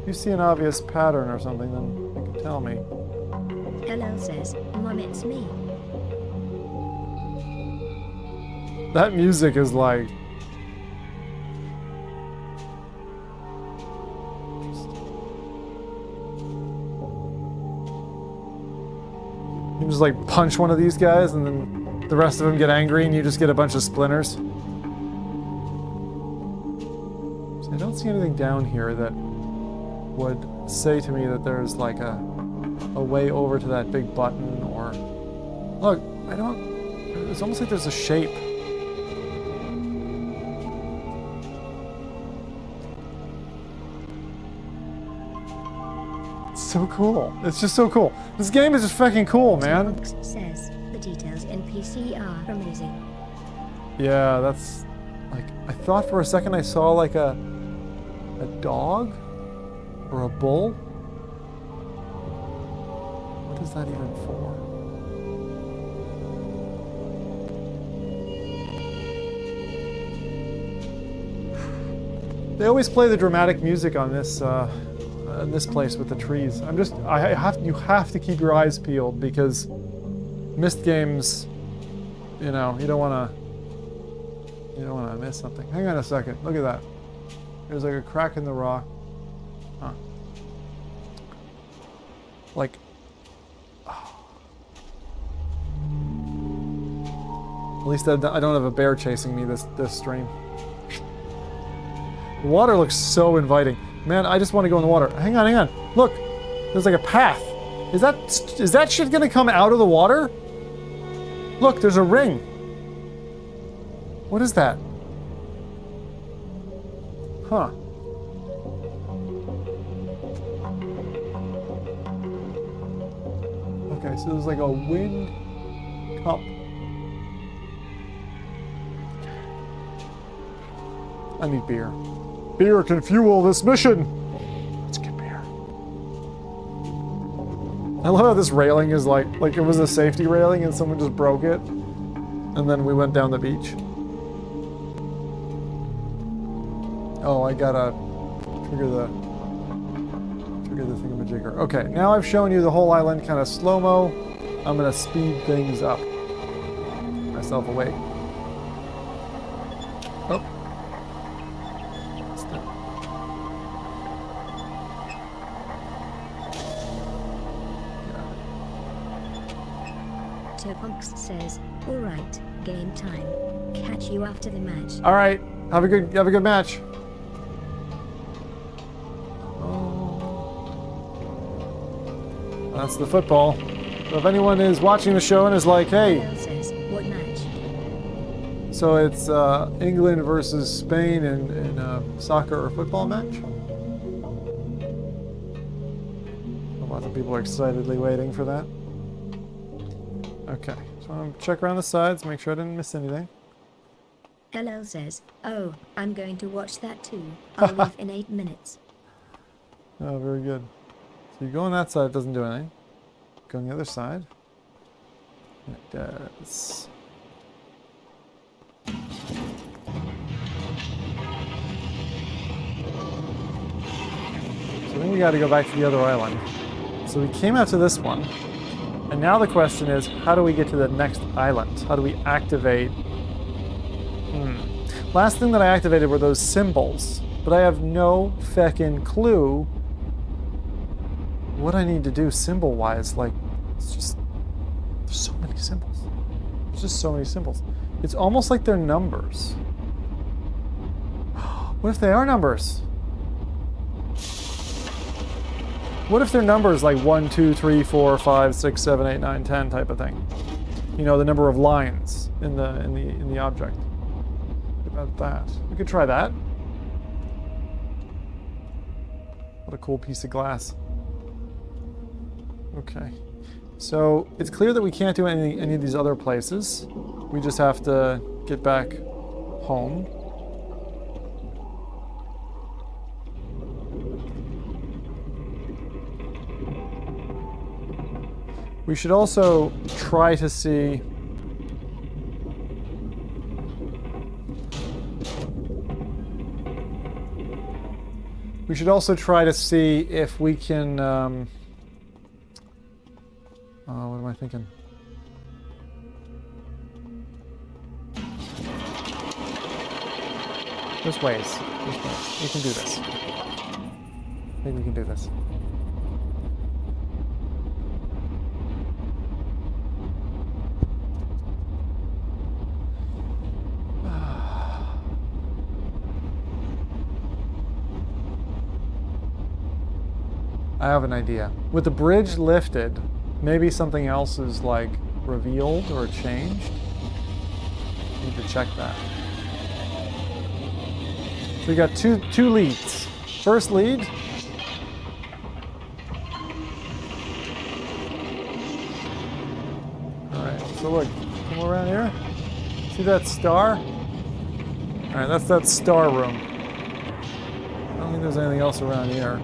If you see an obvious pattern or something, then you can tell me. LL says, Mom, it's me. That music is like... You can just like punch one of these guys and then the rest of them get angry and you just get a bunch of splinters. So I don't see anything down here that would say to me that there's like a way over to that big button or... Look, I don't... It's almost like there's a shape. So cool. It's just so cool. This game is just fucking cool, man. Zimothy says the details in PC are amazing. Yeah, that's like I thought for a second I saw like a dog or a bull. What is that even for? They always play the dramatic music on this in this place with the trees. You have to keep your eyes peeled because Myst games, you know, you don't want to miss something. Hang on a second. Look at that. There's like a crack in the rock. Huh. Like at least I don't have a bear chasing me this stream. The water looks so inviting. Man, I just want to go in the water. Hang on. Look, there's like a path. Is that shit gonna come out of the water? Look, there's a ring. What is that? Huh. Okay, so there's like a wind cup. I need beer. Beer can fuel this mission. Let's get beer. I love how this railing is like it was a safety railing and someone just broke it. And then we went down the beach. Oh, I gotta trigger the thingamajigger. Okay, now I've shown you the whole island kind of slow-mo. I'm gonna speed things up. Myself awake. Oh. Punks says, all right, game time. Catch you after the match. All right, have a good match. That's the football. So if anyone is watching the show and is like, hey, Says, what match? so it's England versus Spain in a soccer or football match. Lots of people are excitedly waiting for that. Okay, so I'm gonna check around the sides, make sure I didn't miss anything. LL says, oh, I'm going to watch that too. I'll leave in 8 minutes. Oh, very good. So you go on that side, it doesn't do anything. Go on the other side. It does. So then we gotta go back to the other island. So we came out to this one. And now the question is, how do we get to the next island? How do we activate? Last thing that I activated were those symbols, but I have no feckin' clue what I need to do symbol-wise. Like, it's just, there's so many symbols. There's just so many symbols. It's almost like they're numbers. What if they are numbers? What if they're numbers like 1, 2, 3, 4, 5, 6, 7, 8, 9, 10 type of thing? You know, the number of lines in the object. What about that? We could try that. What a cool piece of glass. Okay. So it's clear that we can't do any of these other places. We just have to get back home. We should also try to see... We should also try to see if we can... what am I thinking? There's ways. There's ways. We can do this. I think we can do this. I have an idea. With the bridge lifted, maybe something else is like revealed or changed. Need to check that. So we got two leads. First lead. Alright, so look, come around here. See that star? Alright, that's that star room. I don't think there's anything else around here.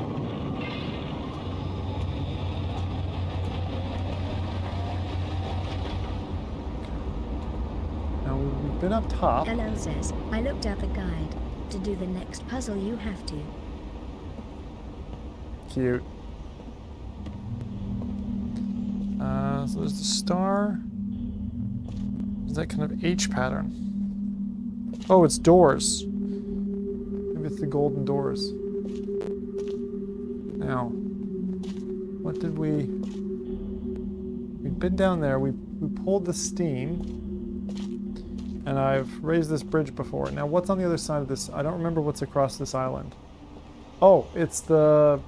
Been up top. Hello says, I looked up a guide. To do the next puzzle you have to. Cute. So there's the star. Is that kind of H pattern? Oh, it's doors. Maybe it's the golden doors. Now, what did we... We've been down there, we pulled the steam. And I've raised this bridge before. Now, what's on the other side of this? I don't remember what's across this island. Oh, it's the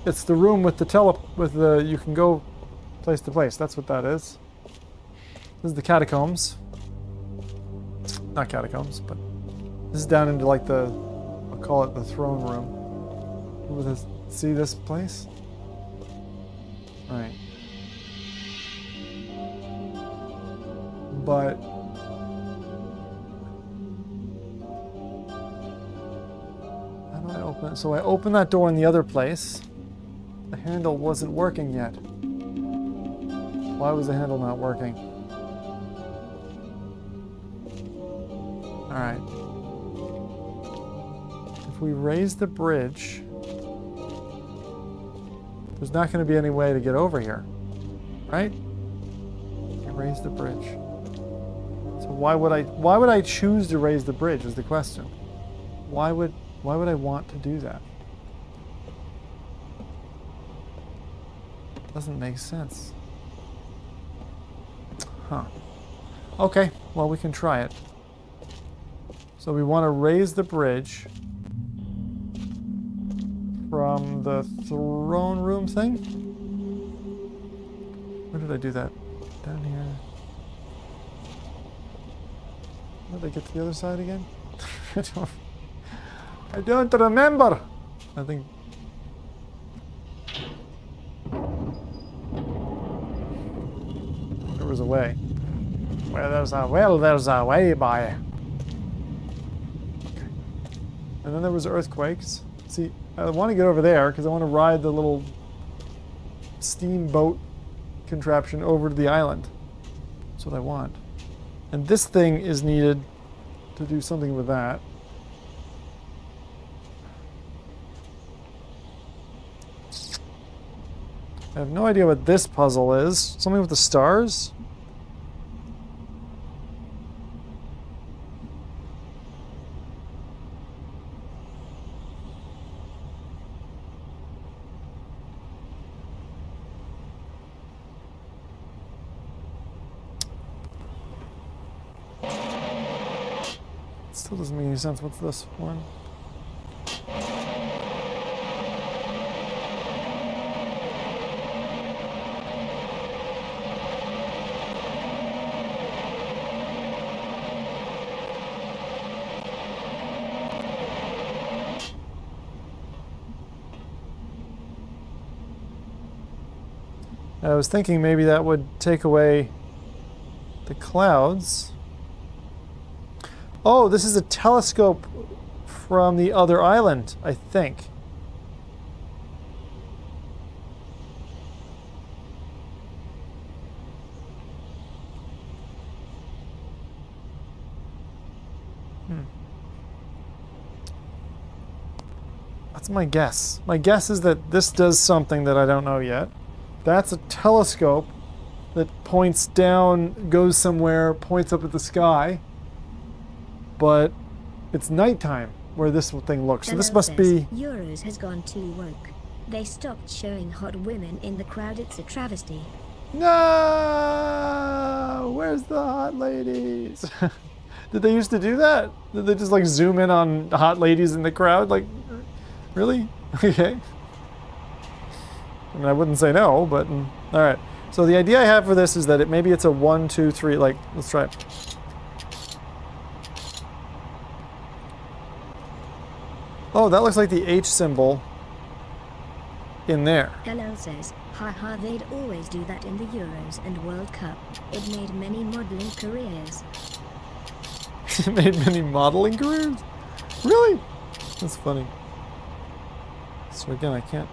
room with the you can go place to place. That's what that is. This is the catacombs. Not catacombs, but this is down into like the, I'll call it the throne room. See this place? Right. But how do I open it? So I opened that door in the other place. The handle wasn't working yet. Why was the handle not working? Alright. If we raise the bridge, there's not going to be any way to get over here. Right? Raise the bridge. So why would I choose to raise the bridge is the question. Why would I want to do that? Doesn't make sense. Huh. Okay, well we can try it. So we want to raise the bridge from the throne room thing? Where did I do that? Down here. How did I get to the other side again? I don't remember. I think. There was a way. Where there's a will, there's a way, boy. Okay. And then there was earthquakes. See, I want to get over there because I want to ride the little steamboat contraption over to the island. That's what I want. And this thing is needed to do something with that. I have no idea what this puzzle is. Something with the stars? Still doesn't make any sense. What's this one? I was thinking maybe that would take away the clouds. Oh, this is a telescope from the other island, I think. That's my guess. My guess is that this does something that I don't know yet. That's a telescope that points down, goes somewhere, points up at the sky. But it's nighttime where this thing looks. So this must be... Euros has gone too woke. They stopped showing hot women in the crowd. It's a travesty. No! Where's the hot ladies? Did they used to do that? Did they just like zoom in on hot ladies in the crowd? Like, really? Okay. I mean, I wouldn't say no, but all right. So the idea I have for this is that maybe it's a 1, 2, 3. Like, let's try it. Oh, that looks like the H symbol in there. Hello says, haha, they'd always do that in the Euros and World Cup. It made many modeling careers. It made many modeling careers? Really? That's funny. So again, I can't...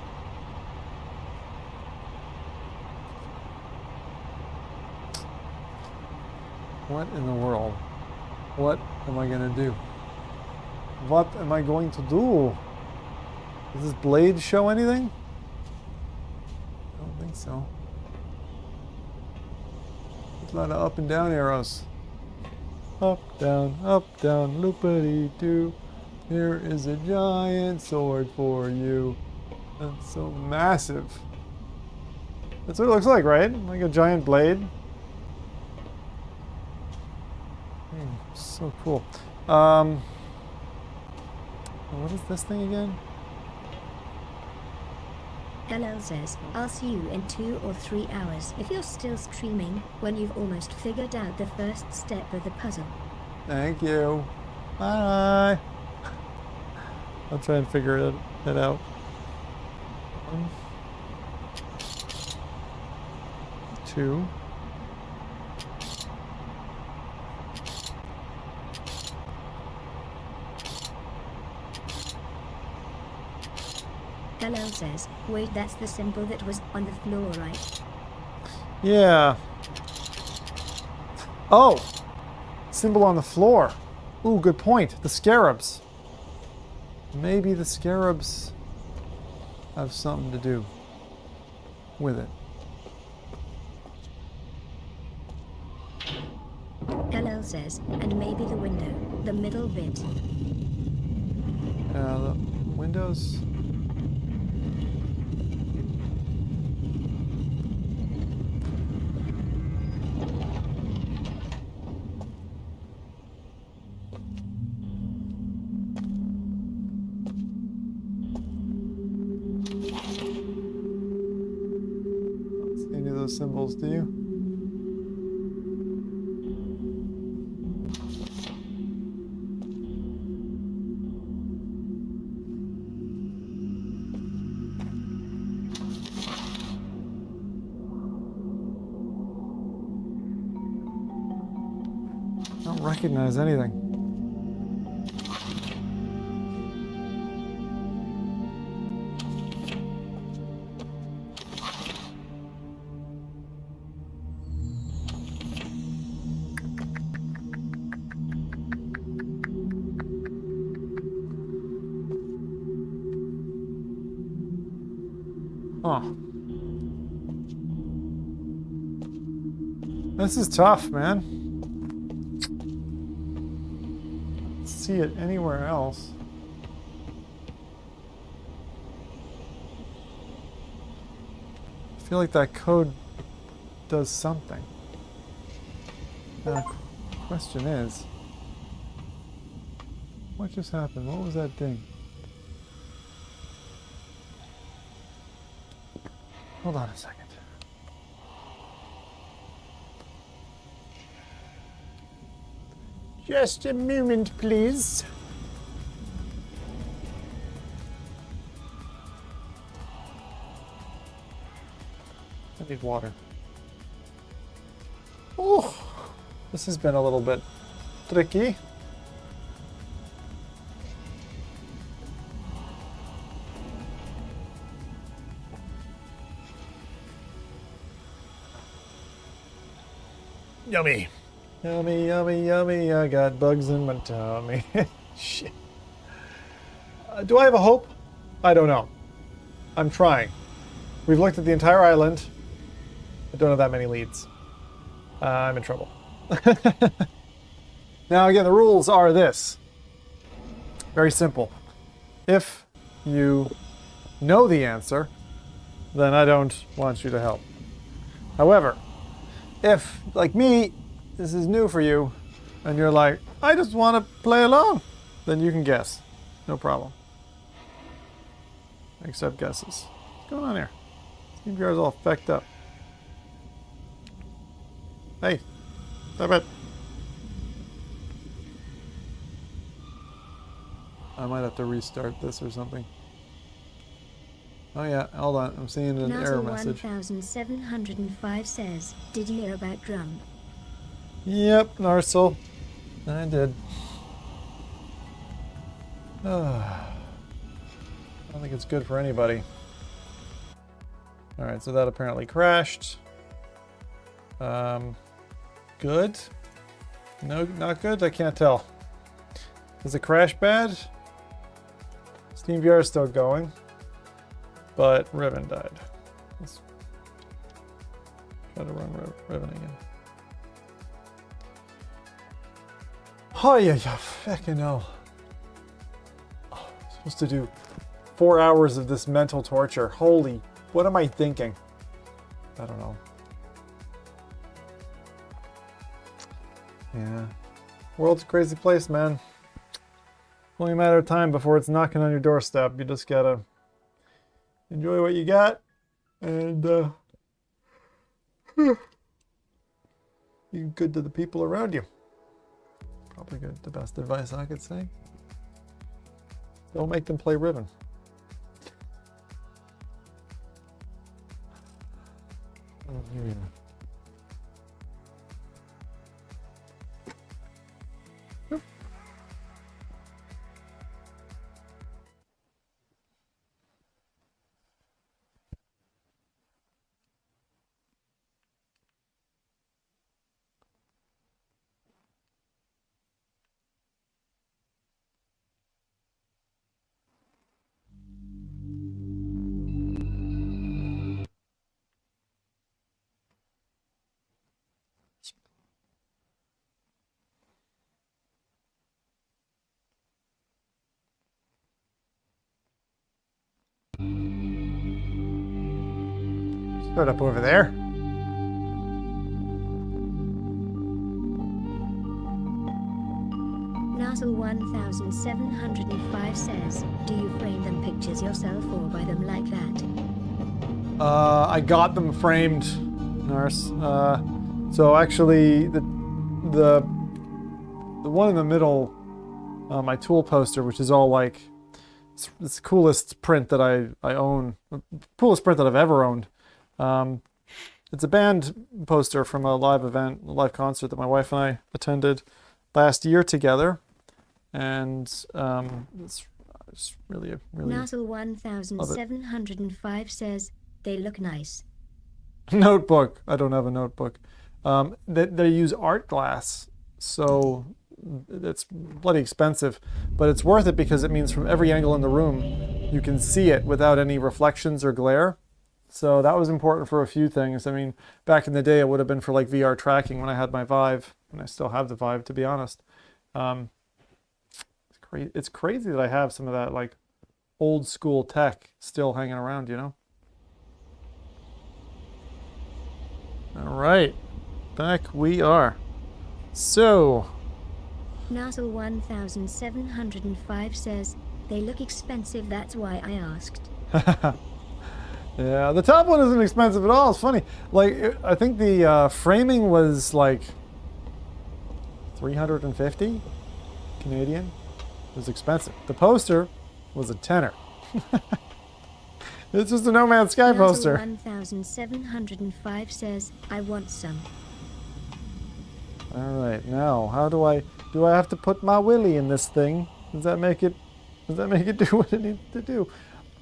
What in the world? What am I gonna do? What am I going to do? Does this blade show anything? I don't think so. There's a lot of up and down arrows. Up, down, loopity-doo. Here is a giant sword for you. That's so massive. That's what it looks like, right? Like a giant blade. So cool. What is this thing again? Hello says, I'll see you in 2 or 3 hours if you're still streaming, when you've almost figured out the first step of the puzzle. Thank you. Bye. I'll try and figure it out. 1, 2. Hello says, wait, that's the symbol that was on the floor, right? Yeah. Oh! Symbol on the floor. Ooh, good point. The scarabs. Maybe the scarabs have something to do with it. Hello says, and maybe the window, the middle bit. The windows. Symbols, do you? I don't recognize anything. Oh. This is tough, man. Let's see it anywhere else. I feel like that code does something. Now, the question is... What just happened? What was that thing? Hold on a second. Just a moment, please. I need water. Oh, this has been a little bit tricky. Yummy. Yummy, yummy, yummy. I got bugs in my tummy. Shit. Do I have a hope? I don't know. I'm trying. We've looked at the entire island. I don't have that many leads. I'm in trouble. Now, again, the rules are this. Very simple. If you know the answer, then I don't want you to help. However, if, like me, this is new for you, and you're like, I just want to play along, then you can guess. No problem. Accept guesses. What's going on here? TeamVR's all fecked up. Hey, stop it. I might have to restart this or something. Oh yeah, hold on. I'm seeing an error message. 1705 says, did you hear about Drum? Yep, Narsel. I did. I don't think it's good for anybody. Alright, so that apparently crashed. Good? No, not good? I can't tell. Is the crash bad? SteamVR is still going. But Riven died. Let's try to run Riven again. Oh yeah, fucking hell. Oh, I'm supposed to do 4 hours of this mental torture. Holy, what am I thinking? I don't know. Yeah. World's a crazy place, man. Only a matter of time before it's knocking on your doorstep. You just gotta enjoy what you got and be good to the people around you. Probably good. The best advice I could say. Don't make them play Riven. Oh, here we are. Start up over there. Nazzle 1705 says, do you frame them pictures yourself or buy them like that? I got them framed, Nurse. So actually, the one in the middle, my tool poster, which is all like, it's the coolest print that I own, the coolest print that I've ever owned. It's a band poster from a live event, a live concert that my wife and I attended last year together, and it's really Nazzle 1705 says, they look nice. Notebook. I don't have a notebook. They use art glass, so it's bloody expensive, but it's worth it because it means from every angle in the room you can see it without any reflections or glare. So that was important for a few things. I mean, back in the day, it would have been for like VR tracking when I had my Vive, and I still have the Vive, to be honest. It's crazy that I have some of that like old school tech still hanging around, you know? All right, back we are. So, Nassel 1705 says, they look expensive, that's why I asked. Yeah, the top one isn't expensive at all. It's funny. Like, I think the framing was like 350 Canadian. It was expensive. The poster was a tenner. It's just a No Man's Sky poster. 1705 says, I want some. All right, now how do I have to put my willy in this thing? Does that make it do what it needs to do?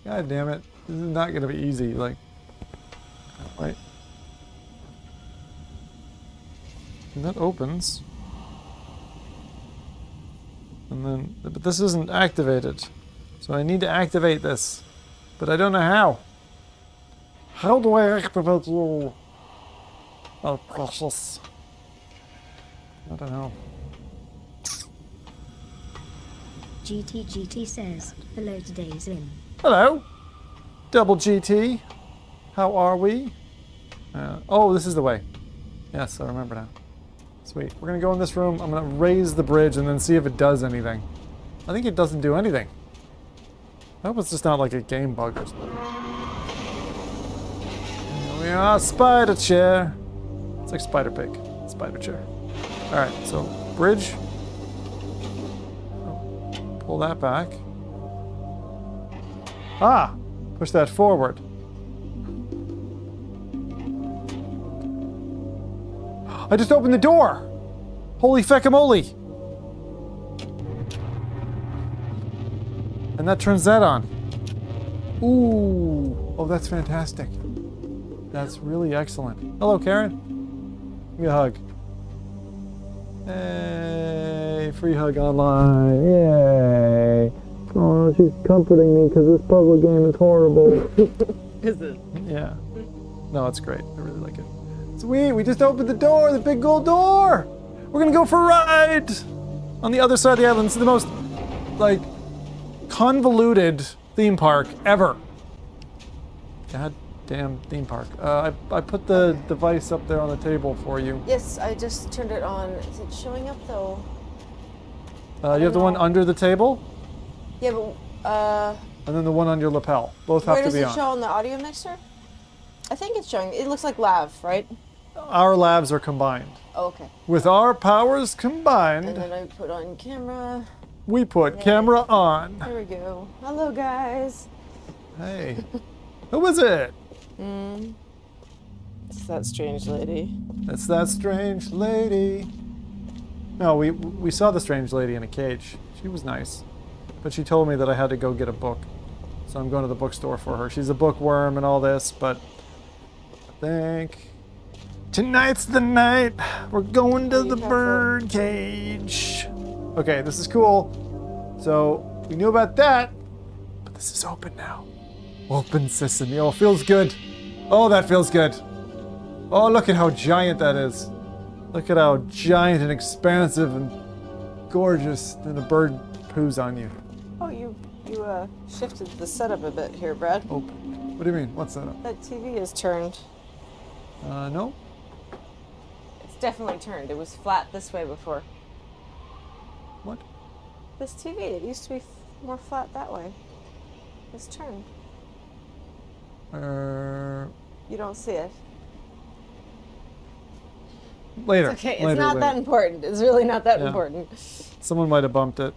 God damn it! This is not gonna be easy. Like, right? And that opens, and then but this isn't activated, so I need to activate this, but I don't know how. How do I activate you? Oh, precious. I don't know. GT says, hello, today's in. Hello, Double GT. How are we? Oh, this is the way. Yes, I remember now. Sweet. We're gonna go in this room. I'm gonna raise the bridge and then see if it does anything. I think it doesn't do anything. I hope it's just not like a game bug or something. Here we are, spider chair. It's like Spider Pig, spider chair. All right, so bridge. Oh, pull that back. Ah, push that forward. I just opened the door. Holy feckamole. And that turns that on. Ooh, oh, that's fantastic. That's really excellent. Hello, Karen. Give me a hug. Hey, free hug online. Yay. Oh, she's comforting me because this puzzle game is horrible. Is it? Yeah. No, it's great. I really like it. Sweet, we just opened the door, the big gold door. We're gonna go for a ride on the other side of the island. It's the most, like, convoluted theme park ever. God damn theme park. I put the device up there on the table for you. Yes, I just turned it on. Is it showing up though? You have the one under the table, Yeah, but and then the one on your lapel. Both have where to does be it on. show on the audio mixer? I think it's showing. It looks like lav, right? Our labs are combined. Oh, okay. With our powers And combined, then I put on camera. we put camera on. There we go. Hello, guys. Hey, who is it? It's that strange lady. It's that strange lady. No, we saw the strange lady in a cage. She was nice. But she told me that I had to go get a book. So I'm going to the bookstore for her. She's a bookworm and all this, but I think tonight's the night. We're going to the bird cage. Okay, this is cool. So we knew about that, but this is open now. Open sesame. Oh, feels good. Oh, that feels good. Oh, look at how giant that is. Look at how giant and expansive and gorgeous that a bird poos on you. Oh, you shifted the setup a bit here, Brad. Open. What do you mean? What's that up? That TV is turned. No. It's definitely turned. It was flat this way before. What? This TV, it used to be more flat that way. It's turned. You don't see it. Later. Okay, it's Later, not that later. important. It's really not that Yeah. important. Someone might have bumped it.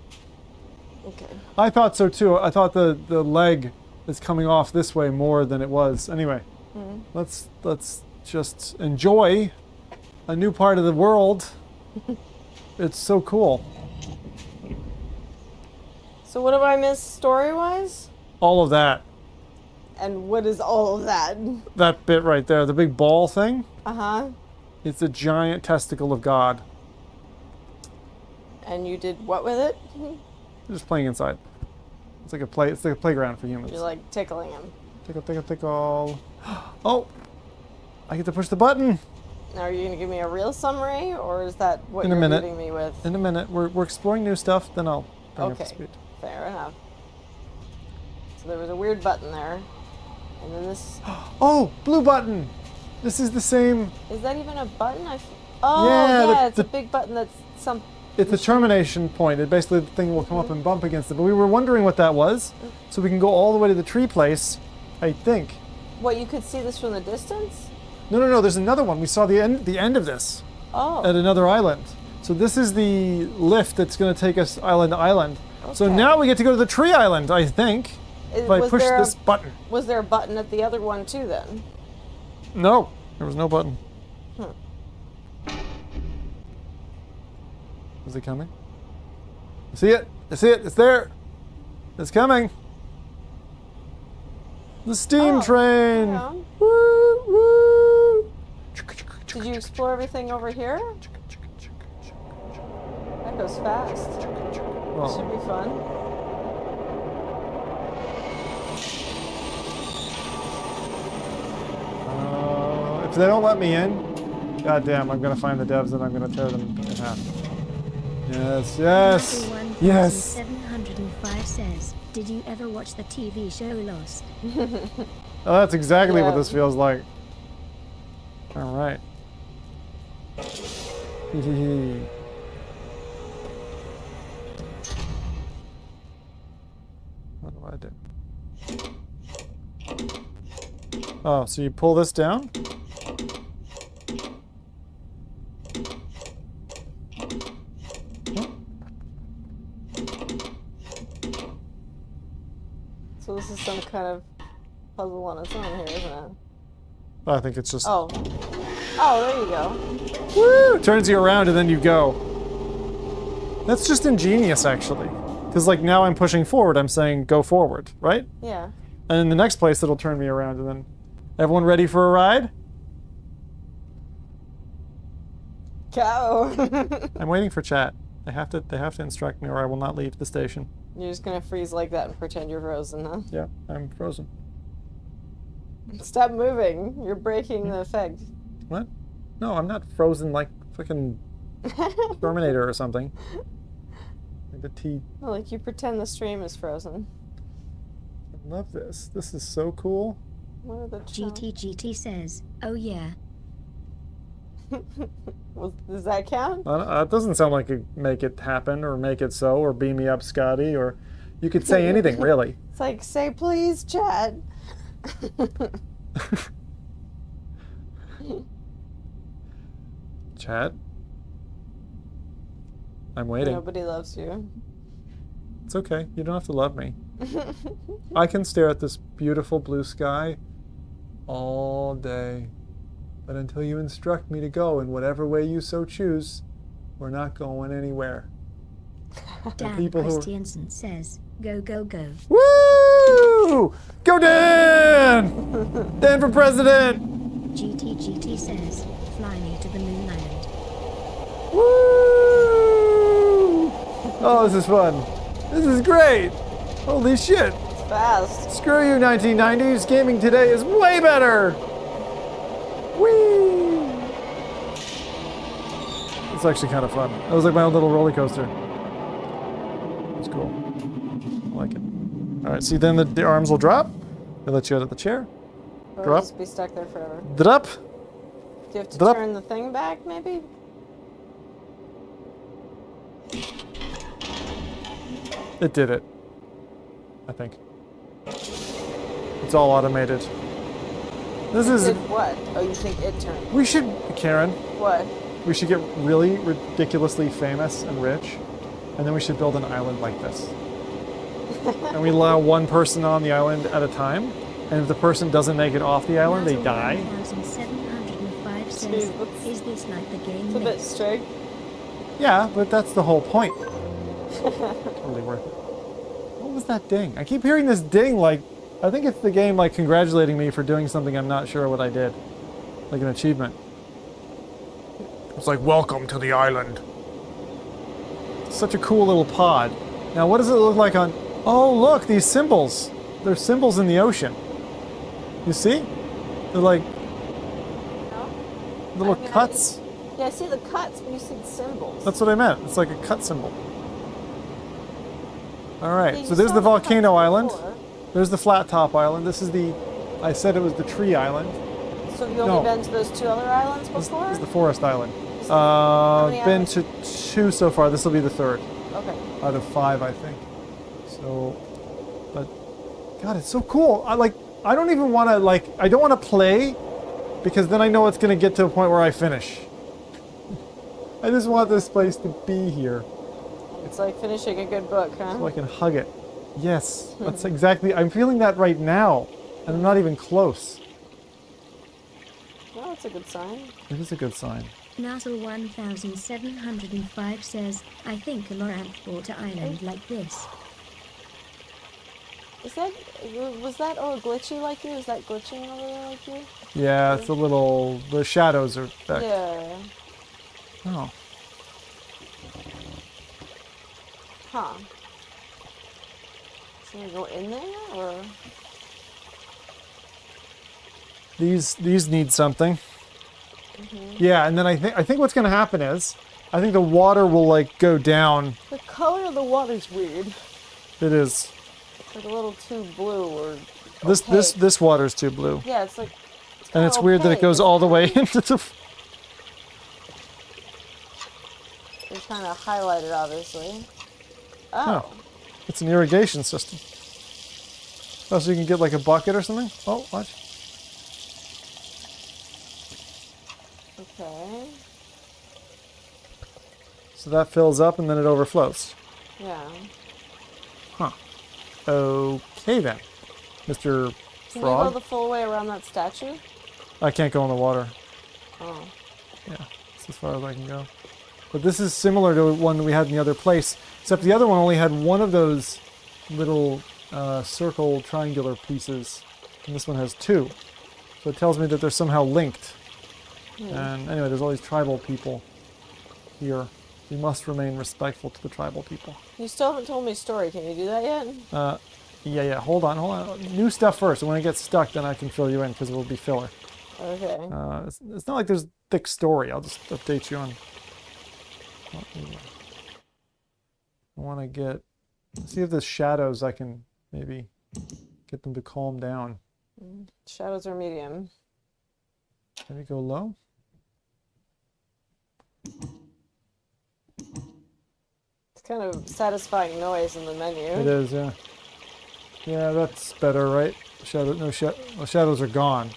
Okay. I thought so too. I thought the leg is coming off this way more than it was. Anyway, let's just enjoy a new part of the world. It's so cool. So what have I missed story-wise? All of that. And what is all of that? That bit right there, the big ball thing. Uh-huh. It's a giant testicle of God. And you did what with it? Just playing inside. It's like a playground for humans. You're like tickling him. Tickle, tickle, tickle. Oh! I get to push the button. Now, are you going to give me a real summary, or is that what In a you're minute. leaving me with? In a minute. We're exploring new stuff, then I'll bring up Okay. to speed. Fair enough. So there was a weird button there. And then this... Oh! Blue button! This is the same... Is that even a button? Oh, Yeah, yeah, the- it's a big button that's It's a termination point. It basically, the thing will come up and bump against it. But we were wondering what that was. So we can go all the way to the tree place, I think. What, you could see this from the distance? No. There's another one. We saw the end of this Oh. at another island. So this is the lift that's going to take us island to island. So Okay. now we get to go to the tree island, I think. If I Was push there this button. Was there a button at the other one too then? No, there was no button. Is it coming? I see it. I see it. It's there. It's coming. The steam train. Yeah. Woo, woo. Did you explore everything over here? That goes fast. Well, Should be fun. if they don't let me in, goddamn, I'm gonna find the devs and I'm gonna tear them in half. Yes, yes, yes. 705 says, did you ever watch the TV show Lost? Oh, that's exactly what Yeah. this feels like. All right. What do I do? Oh, so you pull this down? So this is some kind of puzzle on its own here, isn't it? I think it's just... Oh. Oh, there you go. Woo! Turns you around and then you go. That's just ingenious, actually. Because, like, now I'm pushing forward, I'm saying go forward, right? Yeah. And in the next place, it'll turn me around and then... Everyone ready for a ride? Go. I'm waiting for chat. They have to instruct me or I will not leave the station. You're just gonna freeze like that and pretend you're frozen, huh? Yeah, I'm frozen. Stop moving. You're breaking the effect. What? No, I'm not frozen like fucking Terminator or something. Like the T. No, like you pretend the stream is frozen. I love this. This is so cool. What are the GT says, oh yeah. Well, does that count? It doesn't sound like it make it happen or make it so or beam me up, Scotty, or you could say anything really. It's like, say please, Chad. Chat. I'm waiting. Nobody loves you. It's okay. You don't have to love me. I can stare at this beautiful blue sky all day. But until you instruct me to go in whatever way you so choose, we're not going anywhere. Dan people who are- Christiansen says, go, go, go. Woo! Go Dan! Dan for president! GT says, fly me to the moon island. Woo! Oh, this is fun. This is great. Holy shit. It's fast. Screw you, 1990s. Gaming today is way better. Whee! It's actually kind of fun. It was like my own little roller coaster. It's cool. I like it. All right, see, then the arms will drop. They let you out of the chair. Or Drop. just be stuck there forever. Drop. Do you have to Drop. turn the thing back, maybe? It did it. I think. It's all automated. This is... Did what? Oh, you think it turned? We should, Karen, What? we should get really ridiculously famous and rich, and then we should build an island like this. And we allow one person on the island at a time, and if the person doesn't make it off the island, they die. 1705 says, Jeez, that's- is this like the game It's a bit Myst? strict. Yeah, but that's the whole point. Totally worth it. What was that ding? I keep hearing this ding like, I think it's the game like congratulating me for doing something I'm not sure what I did. Like an achievement. It's like, welcome to the island. It's such a cool little pod. Now what does it look like on... Oh look, these symbols. They're symbols in the ocean. You see? They're like No? little I mean, cuts. Yeah, I see the cuts, but you said symbols. That's what I meant. It's like a cut symbol. Yeah, Alright, you so there's saw the the cuts volcano island. before. There's the flat top island. This is the... I said it was the tree island. So have you only No. been to those two other islands This before? is the forest island. this thing? How many Been out to 2 so far. This will be the 3rd Okay. out of 5, I think. So, but God, it's so cool. I don't even want to I don't want to play because then I know it's going to get to a point where I finish. I just want this place to be here It's like finishing a good book, huh? so I can hug it. Yes, that's exactly. I'm feeling that right now, and I'm not even close. Well, that's a good sign. It is a good sign. Nassau 1705 says, I think Amaranth bought an island like this. Was that all glitchy like you? Is that glitching over there like you? Yeah, it's a little. The shadows are back. Yeah. Oh, Huh. Should we go in there or? these need something. Yeah, and then I think what's gonna happen is, I think the water will go down. The color of the water's weird. It is. It's like a little too blue or. This water's too blue, Yeah, it's like. and it's weird that it goes all the way into the. They're trying to highlight it, obviously. Oh. Oh. It's an irrigation system. Oh, so you can get a bucket or something? Oh, watch. Okay. So that fills up and then it overflows. Yeah. Huh. Okay then, Mr. Can you go Frog. the full way around that statue? I can't go in the water. Oh. Yeah, that's as far as I can go. But this is similar to one we had in the other place, except the other one only had one of those little circle triangular pieces, and this one has 2. So it tells me that they're somehow linked. And anyway, there's all these tribal people here. We must remain respectful to the tribal people. You still haven't told me a story. Can you do that yet? Yeah. Hold on. New stuff first, and when it gets stuck, then I can fill you in because it will be filler. Okay. It's not like there's thick story. I'll just update you on. I want to see if the shadows I can maybe get them to calm down. Shadows are medium. Maybe go low. It's kind of satisfying noise in the menu. It is, yeah. Yeah, that's better, right? The shadows are gone.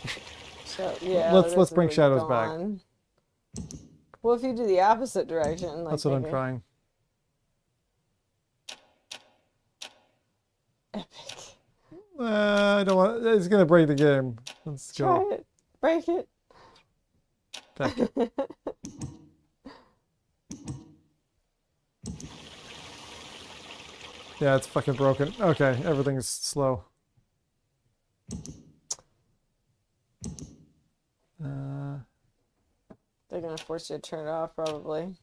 So, yeah. Let's bring shadows back. Well, if you do the opposite direction, That's what I'm trying. Epic. I don't want. It's gonna break the game. Let's go. Try it. Break it. Back. Yeah, it's fucking broken. Okay, everything's slow. They're gonna force you to turn it off, probably.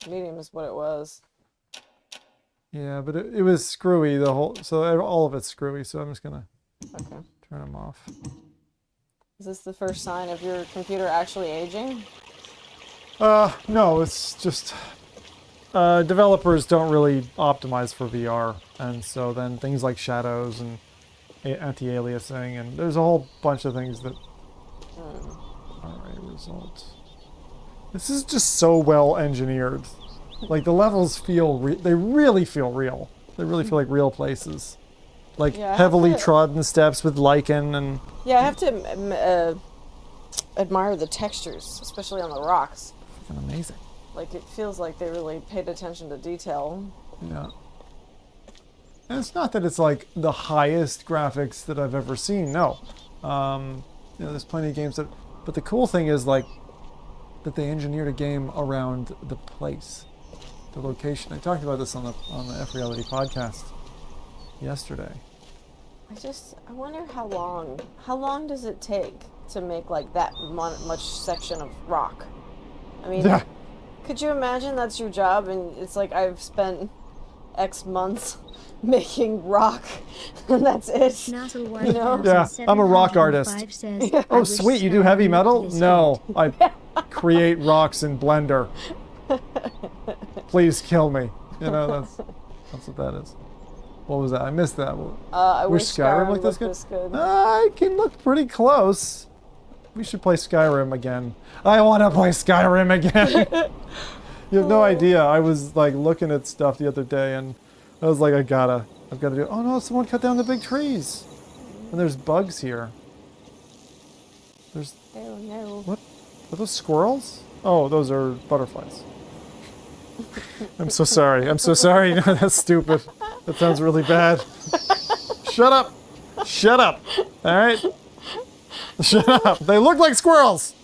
Medium is what it was. Yeah, but it was screwy the whole. So all of it's screwy. So I'm just gonna Okay. turn them off. Is this the first sign of your computer actually aging? No, it's just developers don't really optimize for VR, and so then things like shadows and anti-aliasing, and there's a whole bunch of things that. Alright, results. This is just so well engineered. Like the levels feel, they really feel real. They really feel like real places, like Yeah, I have heavily to- trodden steps with lichen and. Yeah, I have to admire the textures, especially on the rocks. Fucking amazing. Like, it feels like they really paid attention to detail. Yeah. And it's not that it's like the highest graphics that I've ever seen. No. There's plenty of games that. But the cool thing is like that they engineered a game around the place, the location. I talked about this on the F Reality podcast yesterday. I wonder how long does it take to make like that much section of rock? I mean, Yeah. could you imagine that's your job and it's like I've spent X months making rock and that's it? Nassau Yeah, I'm a rock artist. 1705 says, I Oh, wish sweet, you do Sky heavy looked metal? this No, good. I create rocks in Blender. Please kill me. That's what that is. What was that? I missed that. I Wish wish Skyrim Skyrim looked looked this this good. I can look pretty close. We should play Skyrim again. I want to play Skyrim again. You have no idea. I was like looking at stuff the other day, and I was like, I've got to do it. Oh no! Someone cut down the big trees, and there's bugs here. There's Oh no. what? Are those squirrels? Oh, those are butterflies. I'm so sorry. I'm so sorry. That's stupid. That sounds really bad. Shut up. Shut up. All right. Shut up. They look like squirrels.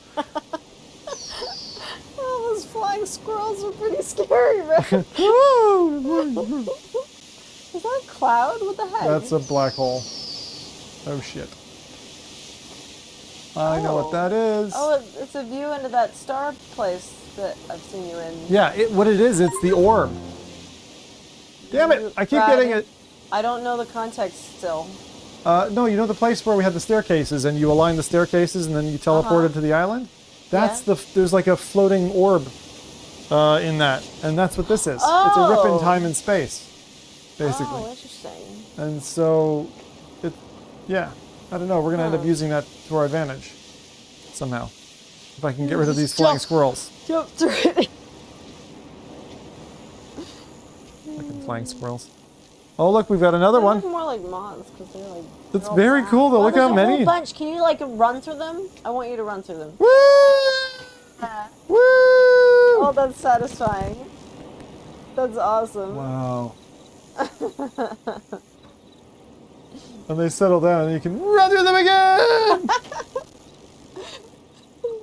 Oh, those flying squirrels are pretty scary, man. Is that a cloud? What the heck? That's a black hole. Oh shit. I know what that is. Oh, it's a view into that star place that I've seen you in. Yeah, what it is, it's the orb. Damn it! I keep getting it. I don't know the context still. No, you know the place where we had the staircases, and you align the staircases, and then you teleported to the island? That's there's like a floating orb in that, and that's what this is. Oh. It's a rip in time and space, basically. Oh, interesting. And so, yeah, I don't know. We're gonna end up using that to our advantage somehow. If I can get rid of these flying squirrels. Jump through it. Fucking flying squirrels. Oh look, we've got another They one. look more like moths because they're like. That's they're all very black. cool though. Oh, Look there's how a many. whole bunch. Can you like run through them? I want you to run through them. Woo! Woo! Oh, that's satisfying. That's awesome. Wow. And they settle down and you can run through them again!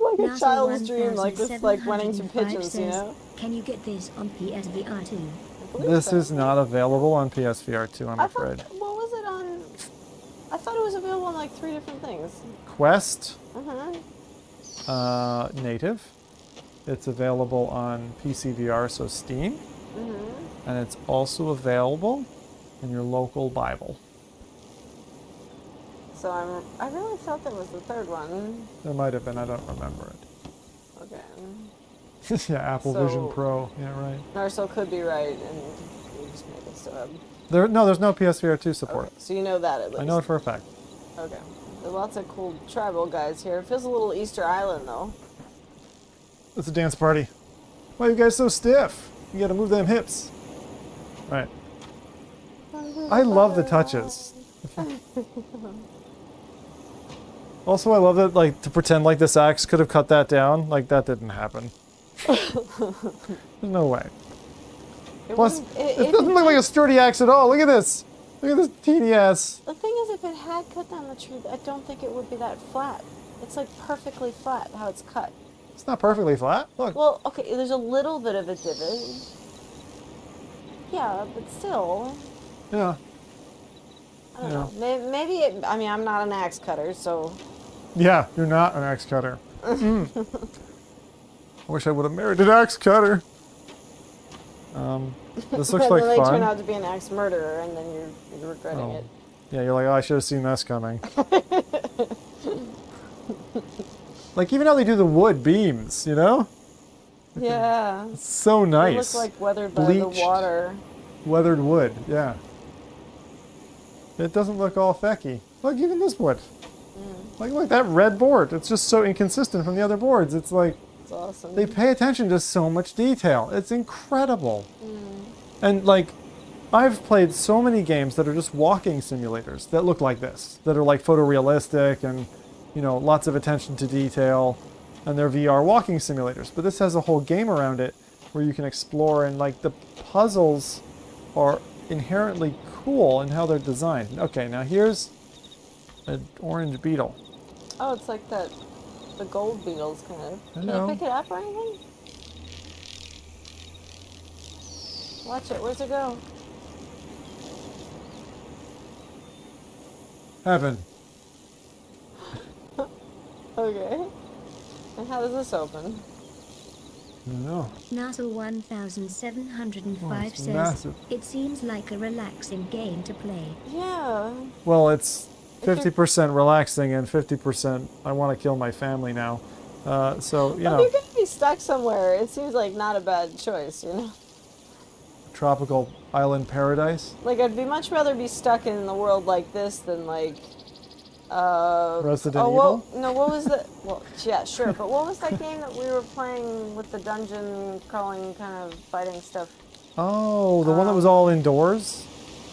Like a NASA child's dream, like this, like 1705 running through pigeons, you says, know? Can you get this on PSVR 2? I believe This so. is not available on PSVR 2, I'm I afraid. thought, what was it on? I thought it was available on like 3 different things. Quest, Mm-hmm. native. It's available on PCVR, so Steam. Mm-hmm. And it's also available in your local Bible. So I really thought that was the third one. There might have been, I don't remember it. Okay. Yeah, Apple So- Vision Pro. Yeah, right. Narso could be right, and we just made it so up. There's no PSVR 2 support. Okay, so you know that at least. I know it for a fact. Okay. There's lots of cool tribal guys here. It feels a little Easter Island though. It's a dance party. Why are you guys so stiff? You gotta move them hips. Right. I love the touches. Also, I love that, like, to pretend like this axe could have cut that down. Like, that didn't happen. There's no way. Plus, it doesn't look like a sturdy axe at all. Look at this. Look at this teeny ass. The thing is, if it had cut down the tree, I don't think it would be that flat. It's like perfectly flat how it's cut. It's not perfectly flat. Look. Well, okay, there's a little bit of a divot. Yeah, but still, Yeah. I don't know. Maybe it, I mean, I'm not an axe cutter, so. Yeah, you're not an axe cutter. I wish I would have married an axe cutter. This looks and like then they fun. turn out to be an axe murderer, and then you're regretting Oh. it. Yeah, you're like, oh, I should have seen this coming. Like, even how they do the wood beams, you know? Yeah. It's so They nice. look like weathered by the Bleached. water. Weathered wood, yeah. It doesn't look all fecky. Look, even this wood. Like that red board. It's just so inconsistent from the other boards. It's like, It's awesome. they pay attention to so much detail. It's incredible. And like, I've played so many games that are just walking simulators that look like this, that are like photorealistic and, you know, lots of attention to detail, and they're VR walking simulators. But this has a whole game around it where you can explore, and like the puzzles are inherently cool in how they're designed. Okay, now here's an orange beetle. Oh, it's like that, the gold beetles kind of. Can Hello. you pick it up or anything? Watch it. Where's it go? Heaven. Okay. And how does this open? I don't know. NASA 1705 it's says, massive. it seems like a relaxing game to play. Yeah. Well, it's If you're- 50% relaxing and 50% I want to kill my family now. So, you Well, know, you're gonna be stuck somewhere. It seems like not a bad choice, you know? tropical island paradise. Like, I'd be much rather be stuck in a world like this than, like, Resident oh, Evil? well, no, what was the... Well, yeah, sure, but what was that game that we were playing with the dungeon crawling kind of fighting stuff? Oh, the one that was all indoors?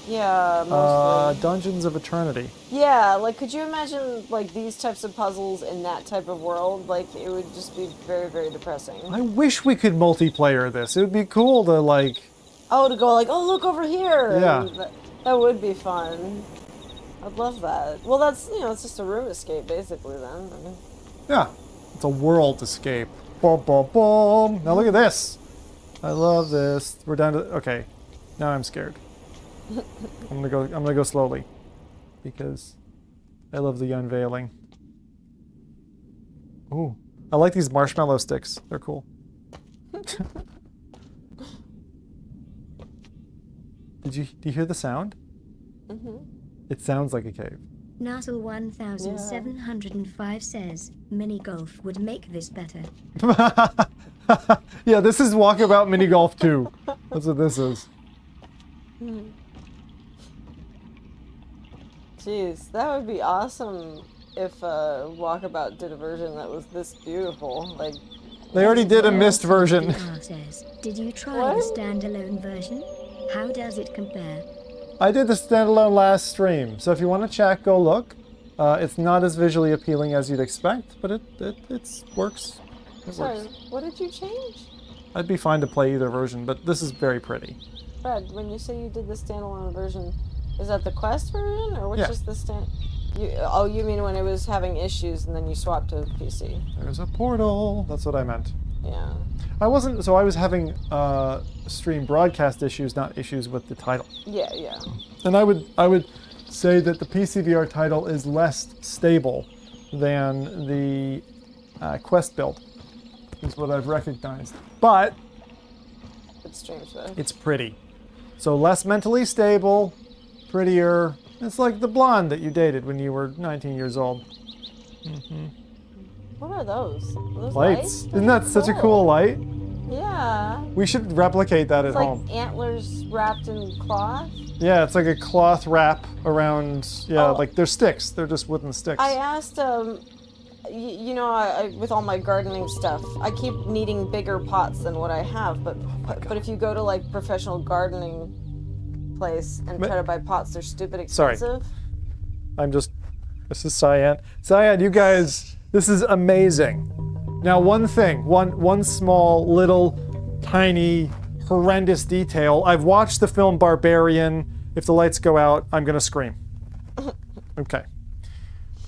Yeah, mostly. Dungeons of Eternity. Yeah, like, could you imagine, like, these types of puzzles in that type of world? Like, it would just be very, very depressing. I wish we could multiplayer this. It would be cool to, like... Oh, to go like, oh, look over here! Yeah. That would be fun. I'd love that. Well, that's, you know, it's just a room escape, basically, then. I mean, Yeah. It's a world escape. Boom, boom, boom. Now look at this. I love this. We're down to... Okay. Now I'm scared. I'm gonna go slowly. Because I love the unveiling. Ooh. I like these marshmallow sticks. They're cool. Do you hear the sound? mm-hmm. It sounds like a cave. Nassel 1705 says, mini golf would make this better. Yeah, this is Walkabout Mini Golf 2. That's what this is. Jeez, that would be awesome if Walkabout did a version that was this beautiful. Like, They already did a mist version. R says, did you try What? the standalone version? How does it compare? I did the standalone last stream, so if you want to check, go look. It's not as visually appealing as you'd expect, but it works. It sorry, works. what did you change? I'd be fine to play either version, but this is very pretty. Fred, when you say you did the standalone version, is that the Quest version, or which Yeah. is the stand? You mean when it was having issues and then you swapped to PC? There's a portal. That's what I meant. Yeah. I was having stream broadcast issues, not issues with the title. Yeah, yeah. And I would say that the PCVR title is less stable than the Quest build, is what I've recognized. But It streams better. it's pretty. So less mentally stable, prettier. It's like the blonde that you dated when you were 19 years old. What are those? Are those Lights. Those Isn't that are such a cool light? Yeah. We should replicate that It's at like home. antlers wrapped in cloth. Yeah, it's like a cloth wrap around, yeah, Oh. like they're sticks. They're just wooden sticks. I asked, you know, I with all my gardening stuff, I keep needing bigger pots than what I have. But if you go to like professional gardening place and But- try to buy pots, they're stupid Sorry. expensive. This is Cyan. Cyan, you guys, this is amazing. Now, one thing, one small, little, tiny, horrendous detail. I've watched the film Barbarian. If the lights go out, I'm gonna scream. Okay.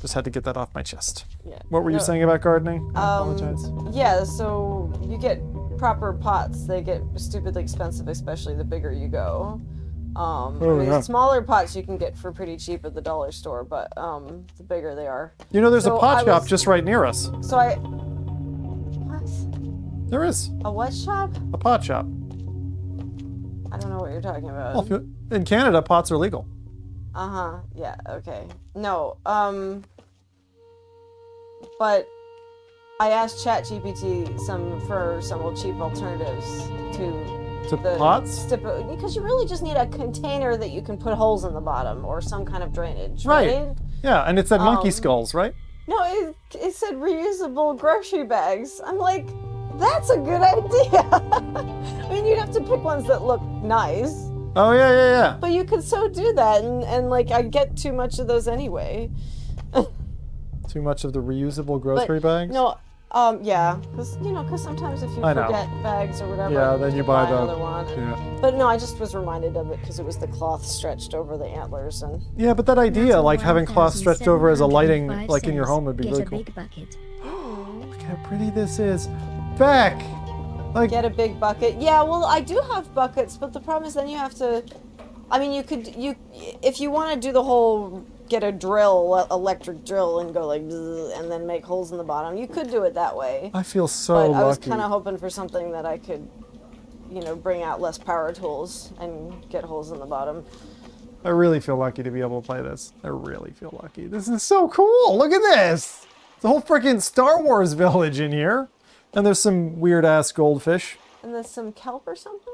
Just had to get that off my chest. Yeah. What were you No, saying about gardening? I apologize. Yeah, so you get proper pots. They get stupidly expensive, especially the bigger you go. I mean, yeah. smaller pots you can get for pretty cheap at the dollar store, but the bigger they are. You know, there's So a pot I shop was- just right near us. So what? There is A what shop? a pot shop. I don't know what you're talking about. Well, in Canada, pots are legal. Uh-huh. Yeah, okay. No, but I asked ChatGPT for some cheap alternatives to To the pots? because you really just need a container that you can put holes in the bottom or some kind of drainage, Right. right? Yeah, and it said monkey skulls, right? No, it said reusable grocery bags. I'm like, that's a good idea. I mean, you'd have to pick ones that look nice. Oh, yeah. But you could so do that, and like I get too much of those anyway. Too much of the reusable grocery bags? No, yeah, because sometimes if you I know. forget bags or whatever, Yeah, then you buy the- another one. Yeah. But no, I just was reminded of it because it was the cloth stretched over the antlers, and Yeah, but that idea, Nassel like having cloth stretched over as a lighting, 1705 like in your says, home, would be get really a cool. big bucket. Look how pretty this is. Beck! Like, get a big bucket. Yeah, well, I do have buckets, but the problem is then you have to. I mean, if you want to do the whole get a drill, electric drill, and go like, bzz, and then make holes in the bottom, you could do it that way. I feel so But I was lucky. kind of hoping for something that I could, bring out less power tools and get holes in the bottom. I really feel lucky to be able to play this. I really feel lucky. This is so cool. Look at this. The whole freaking Star Wars village in here. And there's some weird ass goldfish. And then some kelp or something?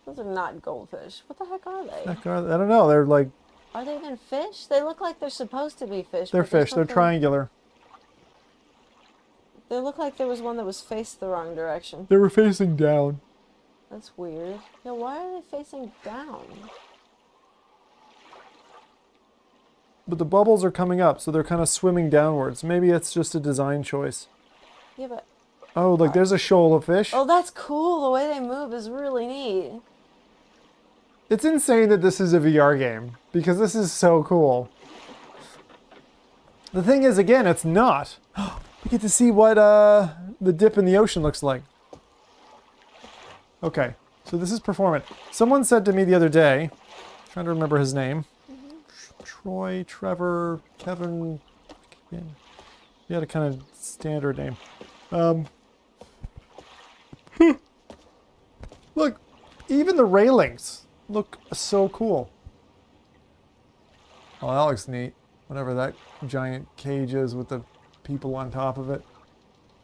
Those are not goldfish. What the heck are they? I don't know. They're like Are they even fish? They look like they're supposed to be fish. They're but there's fish. They're something- triangular. They look like there was one that was faced the wrong direction. They were facing down. That's weird. Yeah, why are they facing down? But the bubbles are coming up, so they're kind of swimming downwards. Maybe it's just a design choice. Yeah, but... Oh, look, there's a shoal of fish. Oh, that's cool. The way they move is really neat. It's insane that this is a VR game, because this is so cool. The thing is, again, it's not. We get to see what the dip in the ocean looks like. Okay, so this is performant. Someone said to me the other day, trying to remember his name, Troy, Trevor, Kevin, he had a kind of standard name. Look, even the railings look so cool. Oh, that looks neat. Whatever that giant cage is with the people on top of it.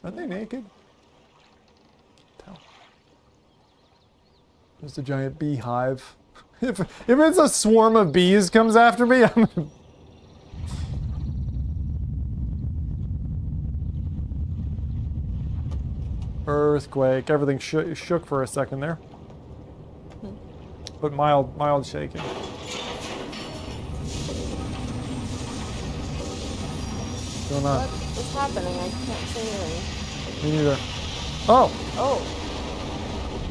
Are they naked? Can't tell. There's a giant beehive. If it's a swarm of bees comes after me, I'm gonna... Earthquake. Everything shook for a second there. But mild shaking. Still not. What is happening? I can't see anything. Me neither. Oh! Oh.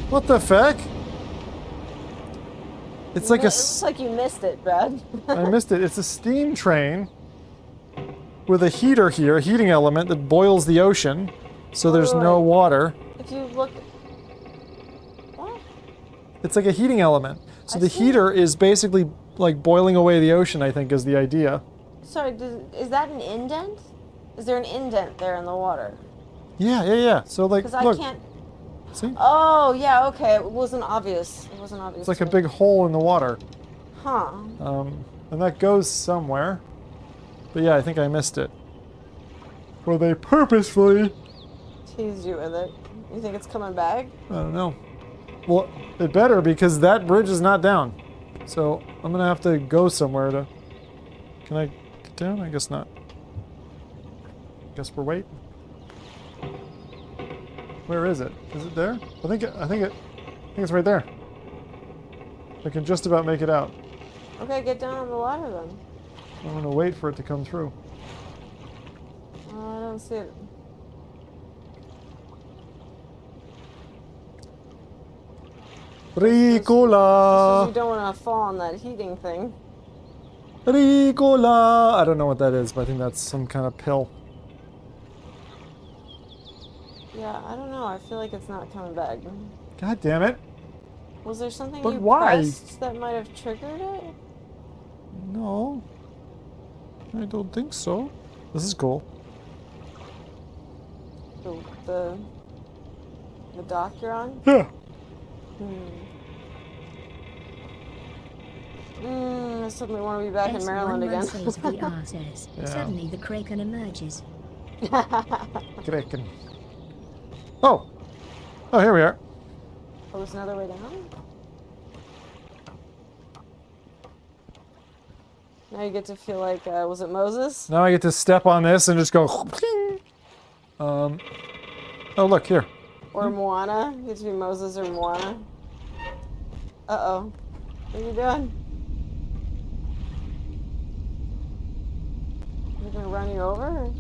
What the feck? It's like It looks like you missed it, Brad. I missed it. It's a steam train with a heater here, a heating element that boils the ocean, so there's no water. If you look... What? It's like a heating element. So I the see. heater is basically like boiling away the ocean, I think, is the idea. Sorry, is that an indent? Is there an indent there in the water? Yeah. So like, Because I look, can't... see? Oh, yeah, okay. It wasn't obvious. It wasn't obvious. It's like a to me. big hole in the water. Huh. And that goes somewhere. But yeah, I think I missed it. Or they purposefully... Teased you with it. You think it's coming back? I don't know. Well, it better, because that bridge is not down. So I'm gonna have to go somewhere to... Can I get down? I guess not. Guess we're waiting. Where is it? Is it there? I think it's right there. I can just about make it out. Okay, get down on the ladder then. I'm gonna wait for it to come through. I don't see it. Ricola! You don't want to fall on that heating thing. Ricola! I don't know what that is, but I think that's some kind of pill. Yeah, I don't know. I feel like it's not coming back. God damn it. Was there something But you why? pressed that might have triggered it? No. I don't think so. This is cool. The dock you're on? Yeah. I suddenly want to be back in Maryland again. S1 VR says. Yeah. Suddenly the Kraken emerges. Kraken. Oh! Oh, here we are. Oh, there's another way down? Now you get to feel like, was it Moses? Now I get to step on this and just go... Oh, look, here. Or Moana? You get to be Moses or Moana? Uh-oh. What are you doing? Is it gonna run you over?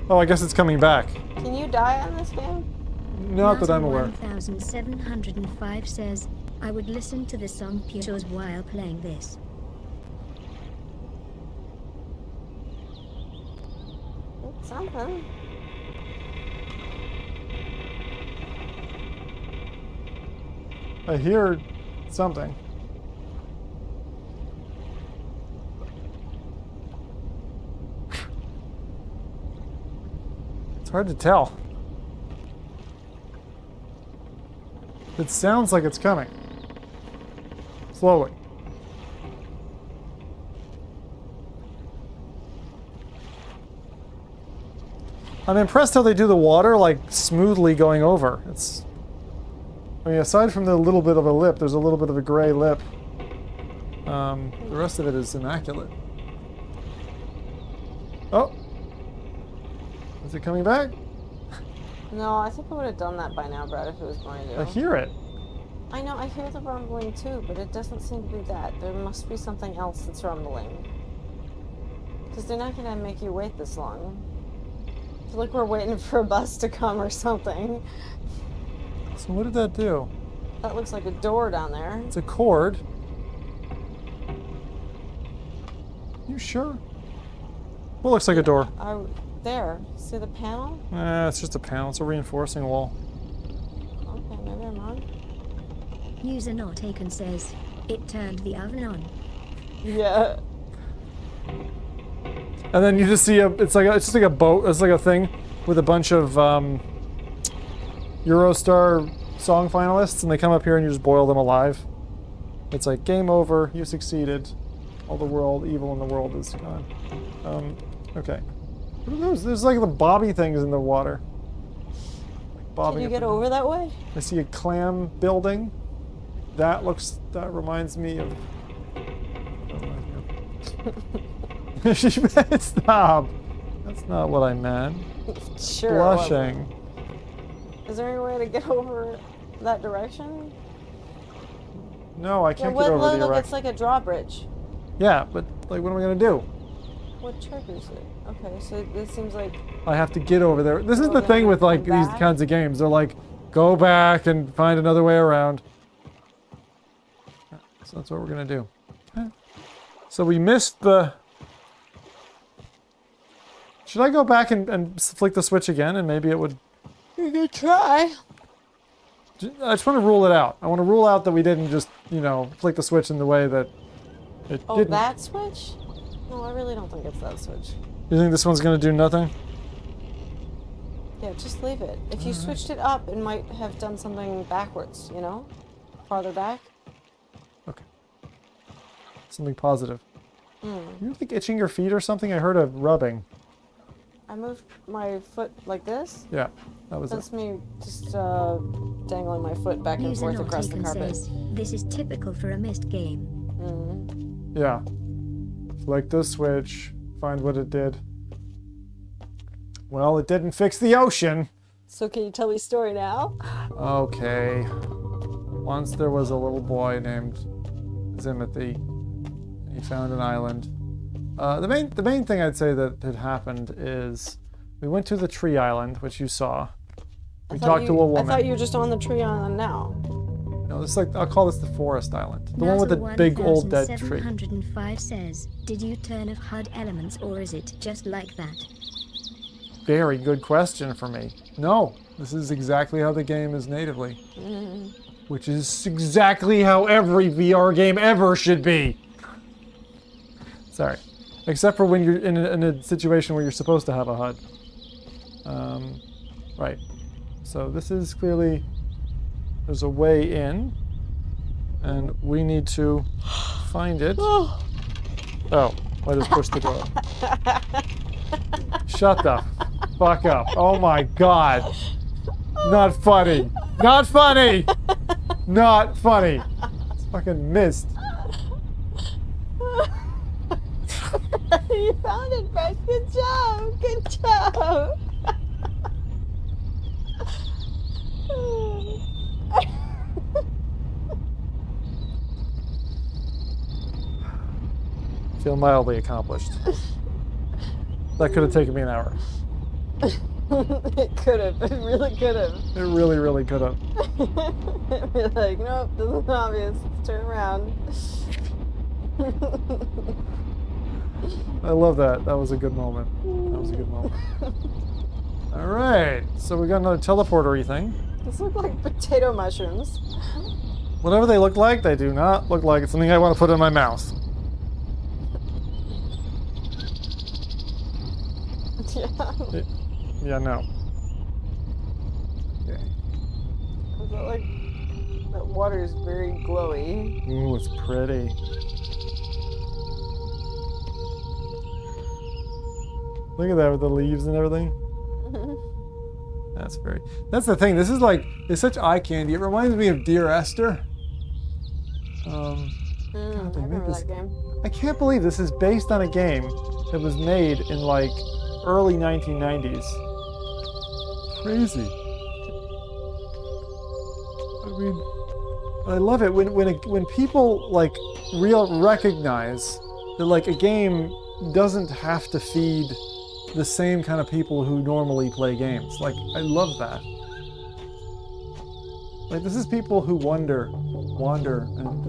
Oh, I guess it's coming back. Can you die on this game? Not that I'm aware. 1705 says, I would listen to the song Pures while playing this. It's something. I hear something. It's hard to tell. It sounds like it's coming. Slowly. I'm impressed how they do the water, like, smoothly going over. I mean, aside from the little bit of a lip, there's a little bit of a gray lip. The rest of it is immaculate. Oh! Is it coming back? No, I think I would have done that by now, Brad, if it was going to. I hear it. I know, I hear the rumbling too, but it doesn't seem to be that. There must be something else that's rumbling. Because they're not going to make you wait this long. I feel like we're waiting for a bus to come or something. So what did that do? That looks like a door down there. It's a cord. You sure? Well, looks like a door. There. See the panel? It's just a panel. It's a reinforcing wall. Okay, maybe I'm wrong. User not taken says, it turned the oven on. Yeah. And then you just see it's just like a boat. It's like a thing with a bunch of Eurostar song finalists, and they come up here and you just boil them alive. It's like game over. You succeeded. All the evil in the world is gone. Okay. What are those? There's like the bobby things in the water. Like bobbing. Did you up get and over that way? I see a clam building. That reminds me of. Stop. That's not what I meant. Sure. Blushing. Is there any way to get over that direction? No, I can't Yeah, get over the look, erect. it's like a drawbridge. Yeah, but like, what am I gonna do? What triggers it? Okay, so this seems like... I have to get over there. This is Go the down thing with and like come these back? kinds of games. They're like, go back and find another way around. So that's what we're gonna do. Okay. So we missed the. Should I go back and flick the switch again, and maybe it would? You could try. I just want to rule it out. I want to rule out that we didn't just, flick the switch in the way that it Oh, didn't. that switch? No, I really don't think it's that switch. You think this one's gonna do nothing? Yeah, just leave it. If you switched it up, it might have done something backwards, Farther back. Okay. Something positive. You think itching your feet or something? I heard a rubbing. I moved my foot like this. Yeah, that was it. That's me just dangling my foot back and User forth not across the taken carpet. says, this is typical for a missed game. Yeah. Flick the switch. Find what it did. Well, it didn't fix the ocean. So can you tell me a story now? Okay. Once there was a little boy named Zimothy. He found an island. The main thing I'd say that had happened is we went to the tree island, which you saw. We talked to a woman. I thought you were just on the tree island now. No, this is like, I'll call this the forest island. The one with the big old dead tree. 705 says, did you turn off HUD elements or is it just like that? Very good question for me. No, this is exactly how the game is natively. Which is exactly how every VR game ever should be. Sorry. Except for when you're in a situation where you're supposed to have a HUD. Right. So this is clearly... There's a way in. And we need to find it. Oh, I just pushed the door. Shut the fuck up. Oh my god. Not funny. Not funny! Not funny. It's fucking missed. You found it, Brett. Good job. Good job. Feel mildly accomplished. That could have taken me an hour. It could have. It really could have. It really, really could have. Be like, nope, this is obvious. Let's turn around. I love that. That was a good moment. That was a good moment. Alright, so we got another teleporter-y thing. These look like potato mushrooms. Whatever they look like, they do not look like it's something I want to put in my mouth. Yeah. Yeah, no. Okay. Is that like... That water is very glowy. Ooh, it's pretty. Look at that with the leaves and everything. That's the thing. This is like, it's such eye candy. It reminds me of Dear Esther. God, they I made remember this. that game. I can't believe this is based on a game that was made in like early 1990s. Crazy. I mean, I love it when people like recognize that like a game doesn't have to feed the same kind of people who normally play games. Like, I love that. Like, this is people who wander, and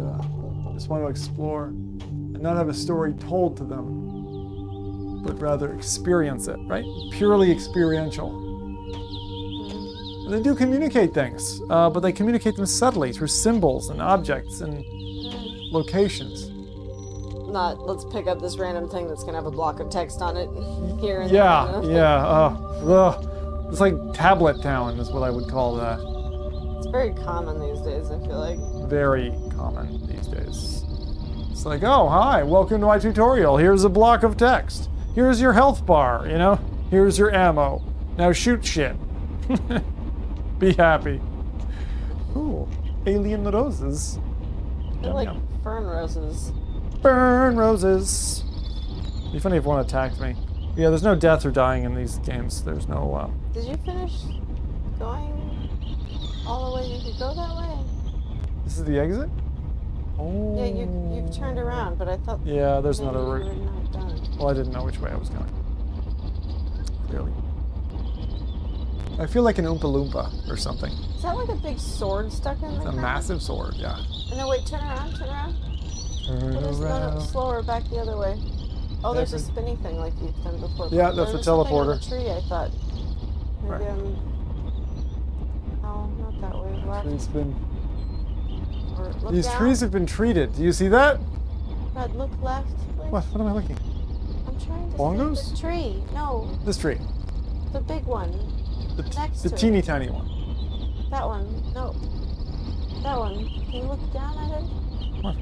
just want to explore and not have a story told to them, but rather experience it, right? Purely experiential. And they do communicate things, but they communicate them subtly through symbols and objects and locations. Not, let's pick up this random thing that's gonna have a block of text on it here and Yeah, there. yeah. It's like Tablet Town is what I would call that. It's very common these days, I feel like. Very common these days. It's like, oh, hi, welcome to my tutorial. Here's a block of text. Here's your health bar, you know? Here's your ammo. Now shoot shit. Be happy. Ooh, alien roses. They're Yum, like yum. fern roses. Burn roses. It'd be funny if one attacked me. Yeah, there's no death or dying in these games. There's no, Did you finish going all the way you could go that way? This is the exit? Oh. Yeah, you've turned around, but I thought Yeah, there's maybe another you route. were not done. Well, I didn't know which way I was going. Clearly. I feel like an Oompa Loompa or something. Is that like a big sword stuck in the It's a ground? massive sword, yeah. No, wait, turn around. Turn What is no, around. slower, back the other way. Oh, there's a Every- spinny thing like you've done before. Yeah, But that's a there was something on teleporter. the tree, I thought. Maybe Right. Oh, not that way. Left. Trees been, Or look these down. trees have been treated. Do you see that? Brad, look left. Please. What am I looking? I'm trying to Bongos? see the tree. No, This tree. the big one. Next The to it. teeny tiny one. That one. No. That one. Can you look down at it? What?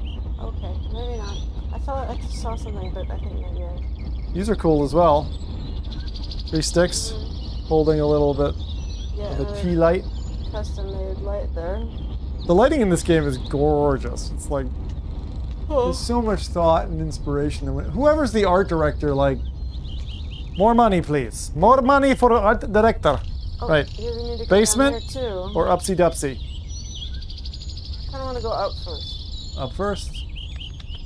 Okay, maybe not. I felt like I saw something, but I think maybe I... These are cool as well. 3 sticks, holding a little bit Yeah, of a another tea light. custom-made light there. The lighting in this game is gorgeous. It's like, Oh. there's so much thought and inspiration. And whoever's the art director, like, more money, please. More money for the art director. Oh, Right. You need to go Basement down here too. or upsy dupsy? I kind of want to go up first. Up first.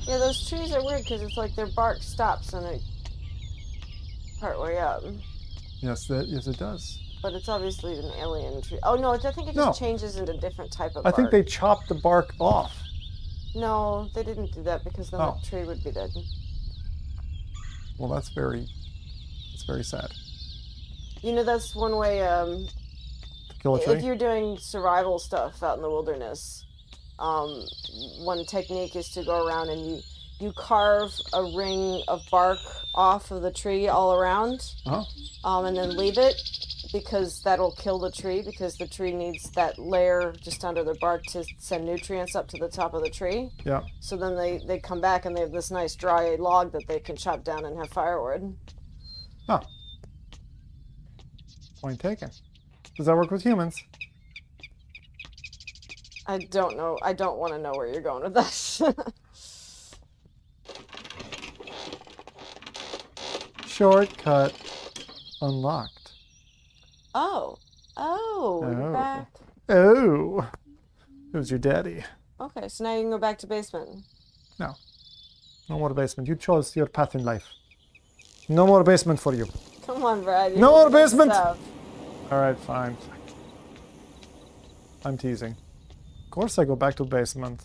Yeah, those trees are weird because it's like their bark stops and it part way up. Yes, it does. But it's obviously an alien tree. Oh no, I think it just No. changes into different type of I bark. think they chopped the bark off. No, they didn't do that because then Oh. the tree would be dead. Well, that's very sad. You know, that's one way. To kill a tree. If you're doing survival stuff out in the wilderness, one technique is to go around and you carve a ring of bark off of the tree all around, Uh-huh. and then leave it because that'll kill the tree because the tree needs that layer just under the bark to send nutrients up to the top of the tree. Yeah. So then they come back and they have this nice dry log that they can chop down and have firewood. Oh. Point taken. Does that work with humans? I don't know. I don't want to know where you're going with that. Shortcut unlocked. Oh, you're Oh. back. Oh. It was your daddy. Okay, so now you can go back to basement. No. No more basement. You chose your path in life. No more basement for you. Come on, Brad. you're No more doing basement! stuff. Alright, fine. I'm teasing. Of course I go back to basement.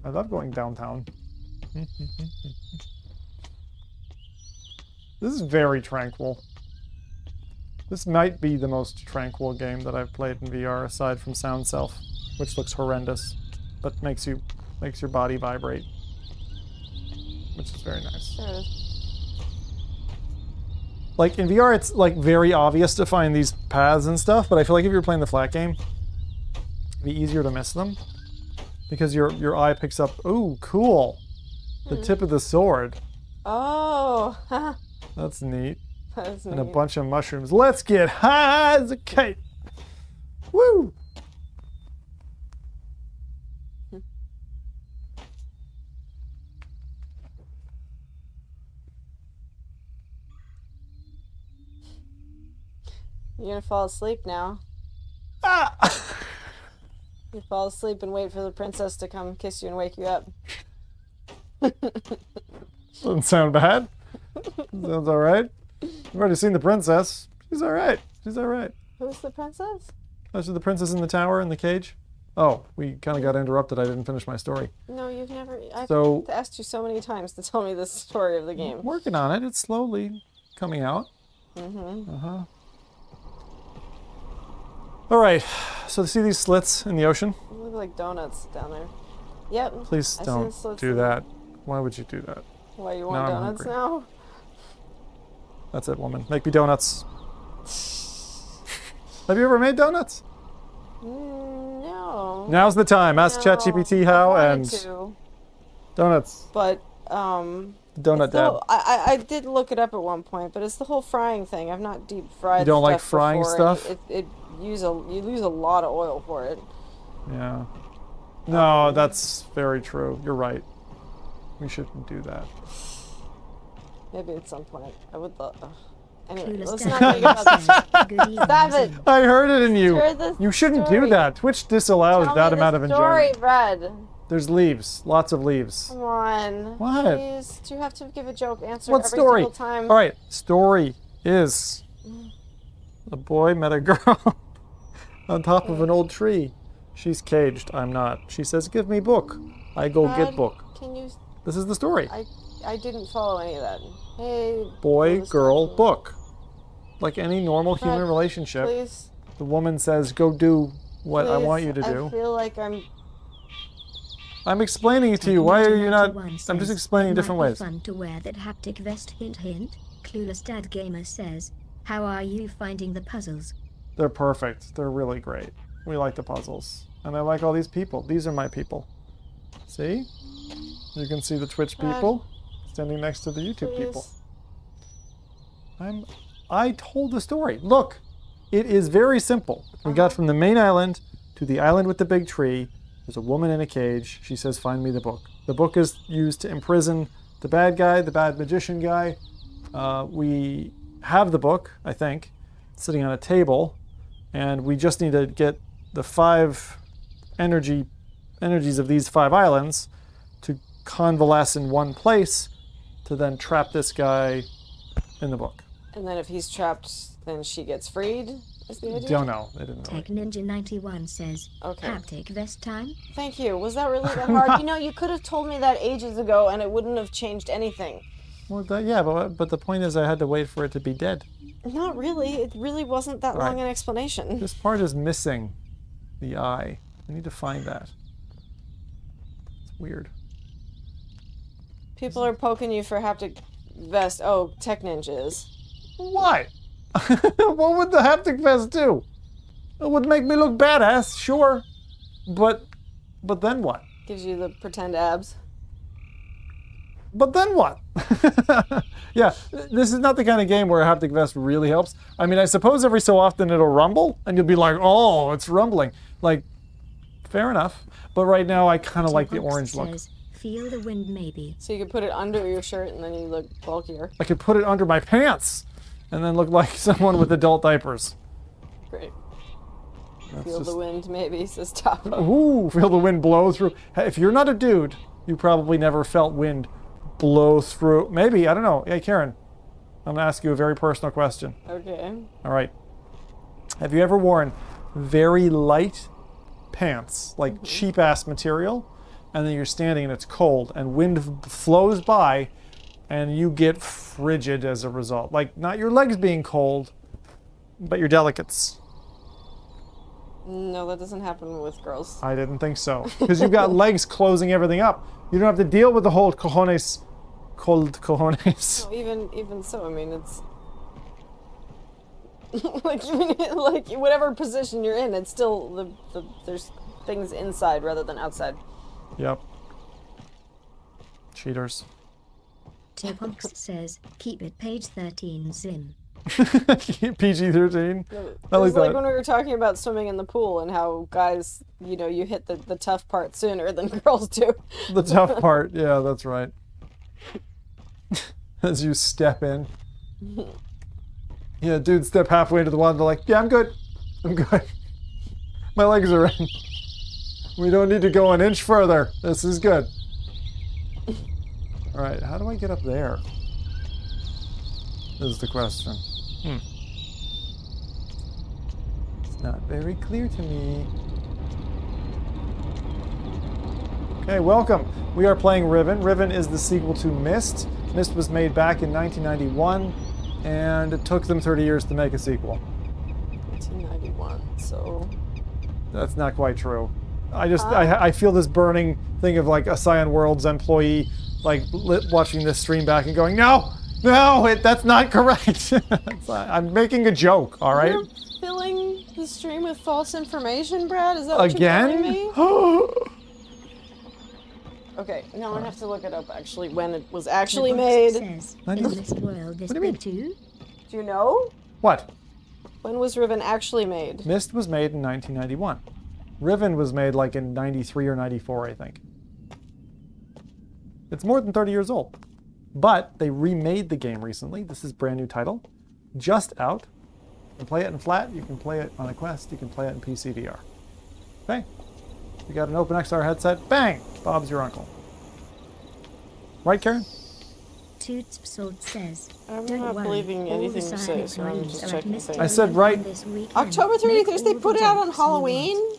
I love going downtown. This is very tranquil. This might be the most tranquil game that I've played in VR aside from Sound Self, which looks horrendous, but makes your body vibrate, which is very nice. Sure. Like in VR, it's like very obvious to find these paths and stuff, but I feel like if you're playing the flat game, it'd be easier to miss them because your eye picks up. Ooh, cool! The tip of the sword. Oh, That's neat. that's And a neat. bunch of mushrooms. Let's get high as a kite. Woo! You're gonna fall asleep now. Ah! You fall asleep and wait for the princess to come kiss you and wake you up. Doesn't sound bad. Sounds alright. I've already seen the princess. She's alright. She's alright. Who's the princess? Oh, so the princess in the tower in the cage? Oh, we kind of got interrupted. I didn't finish my story. No, you've never. I've So- asked you so many times to tell me the story of the game. Working on it. It's slowly coming out. Mm-hmm. Uh-huh. Alright. So see these slits in the ocean? They look like donuts down there. Yep. Please I see don't the slits do in- that. Why would you do that? Why, you Now want I'm donuts hungry. now? That's it, woman. Make me donuts. Have you ever made donuts? No. Now's the time. Ask No, ChatGPT how I and wanted to, donuts. but Donut it's the dab. whole- I did look it up at one point, but it's the whole frying thing. I've not deep fried. You don't like stuff frying before, stuff? and you lose a lot of oil for it. Yeah. No, that's very true. You're right. We shouldn't do that. Maybe at some point I would love. Anyway, Clueless let's Dad not think about this. says, "Good evening, Stop it. Zim." I heard it in you. Hear the You shouldn't do story. that. Twitch disallows Tell that me amount the of story, enjoyment. Red. There's leaves. Lots of leaves. Come on. What? Please. Do you have to give a joke answer What every story? single time? All right. Story is a boy met a girl on top of an old tree. She's caged. I'm not. She says, "Give me book." I go get Red, book. Can you? This is the story. I didn't follow any of that. Hey. Boy, Clueless girl, Dad, book. Like any normal human Red, relationship, Please. the woman says, "Go do what I Please, want you to I do." feel like I'm. I'm explaining it to you. Why are you not? 91 I'm just says, explaining "It different might be ways. Fun to wear that haptic vest. Hint, hint. Clueless Dad Gamer says, "How are you finding the puzzles?" They're perfect. They're really great. We like the puzzles. And I like all these people. These are my people. See? You can see the Twitch people standing next to the YouTube people. Please. I told the story. Look, it is very simple. We got from the main island to the island with the big tree. There's a woman in a cage. She says, "Find me the book." The book is used to imprison the bad guy, the bad magician guy. We have the book, I think, sitting on a table, and we just need to get the 5 energies of these 5 islands to convalesce in one place to then trap this guy in the book. And then if he's trapped, then she gets freed. Is the idea? Don't know. They didn't really. Tech Ninja 91 says, Okay. "Haptic vest time." Thank you. Was that really that hard? You know, you could have told me that ages ago, and it wouldn't have changed anything. Well, yeah, but the point is I had to wait for it to be dead. Not really. It really wasn't that long Right. an explanation. This part is missing the eye. I need to find that. It's weird. People are poking you for haptic vest. Oh, Tech Ninja is. Why? What would the haptic vest do? It would make me look badass, sure. But then what? Gives you the pretend abs. But then what? Yeah, this is not the kind of game where a haptic vest really helps. I mean, I suppose every so often it'll rumble, and you'll be like, "Oh, it's rumbling." Like, fair enough. But right now, I kind of like the T-Punks orange look. says, "Feel the wind maybe." So you could put it under your shirt, and then you look bulkier. I could put it under my pants, and then look like someone with adult diapers. Great. That's Feel just- the wind, maybe, says Taco. Ooh, feel the wind blow through. Hey, if you're not a dude, you probably never felt wind blow through. Maybe, I don't know. Hey, Karen, I'm going to ask you a very personal question. Okay. All right. Have you ever worn very light pants, like cheap-ass material, and then you're standing and it's cold, and wind flows by, and you get frigid as a result? Like, not your legs being cold, but your delicates. No, that doesn't happen with girls. I didn't think so. Because you've got legs closing everything up. You don't have to deal with the whole cold cojones. No, even so, I mean, it's like whatever position you're in, it's still there's things inside rather than outside. Yep. Cheaters. T-Punks says, "Keep it page 13 Zim." PG-13. It I like was like that. when we were talking about swimming in the pool and how guys, you hit the tough part sooner than girls do. The tough part. Yeah, that's right. As you step in. Yeah, dude, step halfway into the water. They're like, yeah, I'm good. I'm good. My legs are in. We don't need to go an inch further. This is good. All right, how do I get up there? Is the question. It's not very clear to me. Okay, welcome. We are playing Riven. Riven is the sequel to Myst. Myst was made back in 1991, and it took them 30 years to make a sequel. 1991, so... That's not quite true. I feel this burning thing of like a Scion Worlds employee like watching this stream back and going, no, that's not correct. I'm making a joke, all right? You're filling the stream with false information, Brad? Is that what Again? you're telling me? Okay, now I have to look it up actually when it was actually made. Says, is this world this What do you mean? big too? Do you know? What? When was Riven actually made? Myst was made in 1991. Riven was made like in 93 or 94, I think. It's more than 30 years old. But they remade the game recently. This is a brand new title. Just out. You can play it in flat, you can play it on a Quest, you can play it in PC VR. Okay? You got an open XR headset, bang! Bob's your uncle. Right, Karen? Toots Sword says, I'm don't not worry, believing all the anything you say, Scion so I'm employees just are at checking Mr. things. I said right. this weekend. October Make 31st, they all put the it out on jokes you want. Halloween?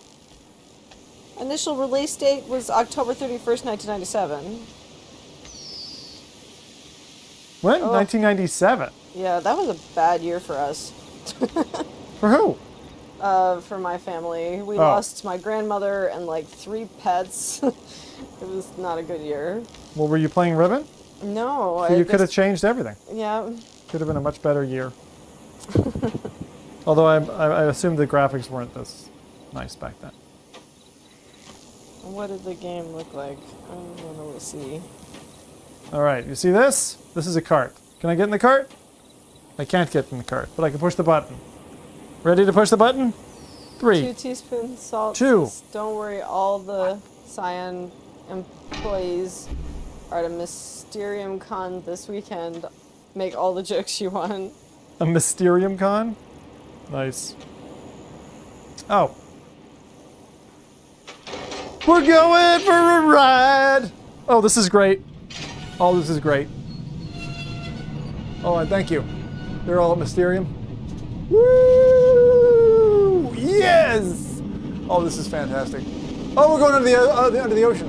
Initial release date was October 31st, 1997. When? Oh. 1997. Yeah, that was a bad year for us. For who? For my family. We Oh. lost my grandmother and like 3 pets. It was not a good year. Well, were you playing Riven? No, So you could have changed everything. Yeah. Could have been a much better year. Although I assume the graphics weren't this nice back then. What did the game look like? I don't know. Let's see. All right, you see this? This is a cart. Can I get in the cart? I can't get in the cart, but I can push the button. Ready to push the button? 3. 2 teaspoons salt. 2. Don't worry, all the Scion employees are at a Mysterium Con this weekend. Make all the jokes you want. A Mysterium Con? Nice. Oh. We're going for a ride! Oh, this is great. Oh, this is great. Oh, and thank you. They're all at Mysterium. Woo! Yes! Oh, this is fantastic. Oh, we're going under the ocean,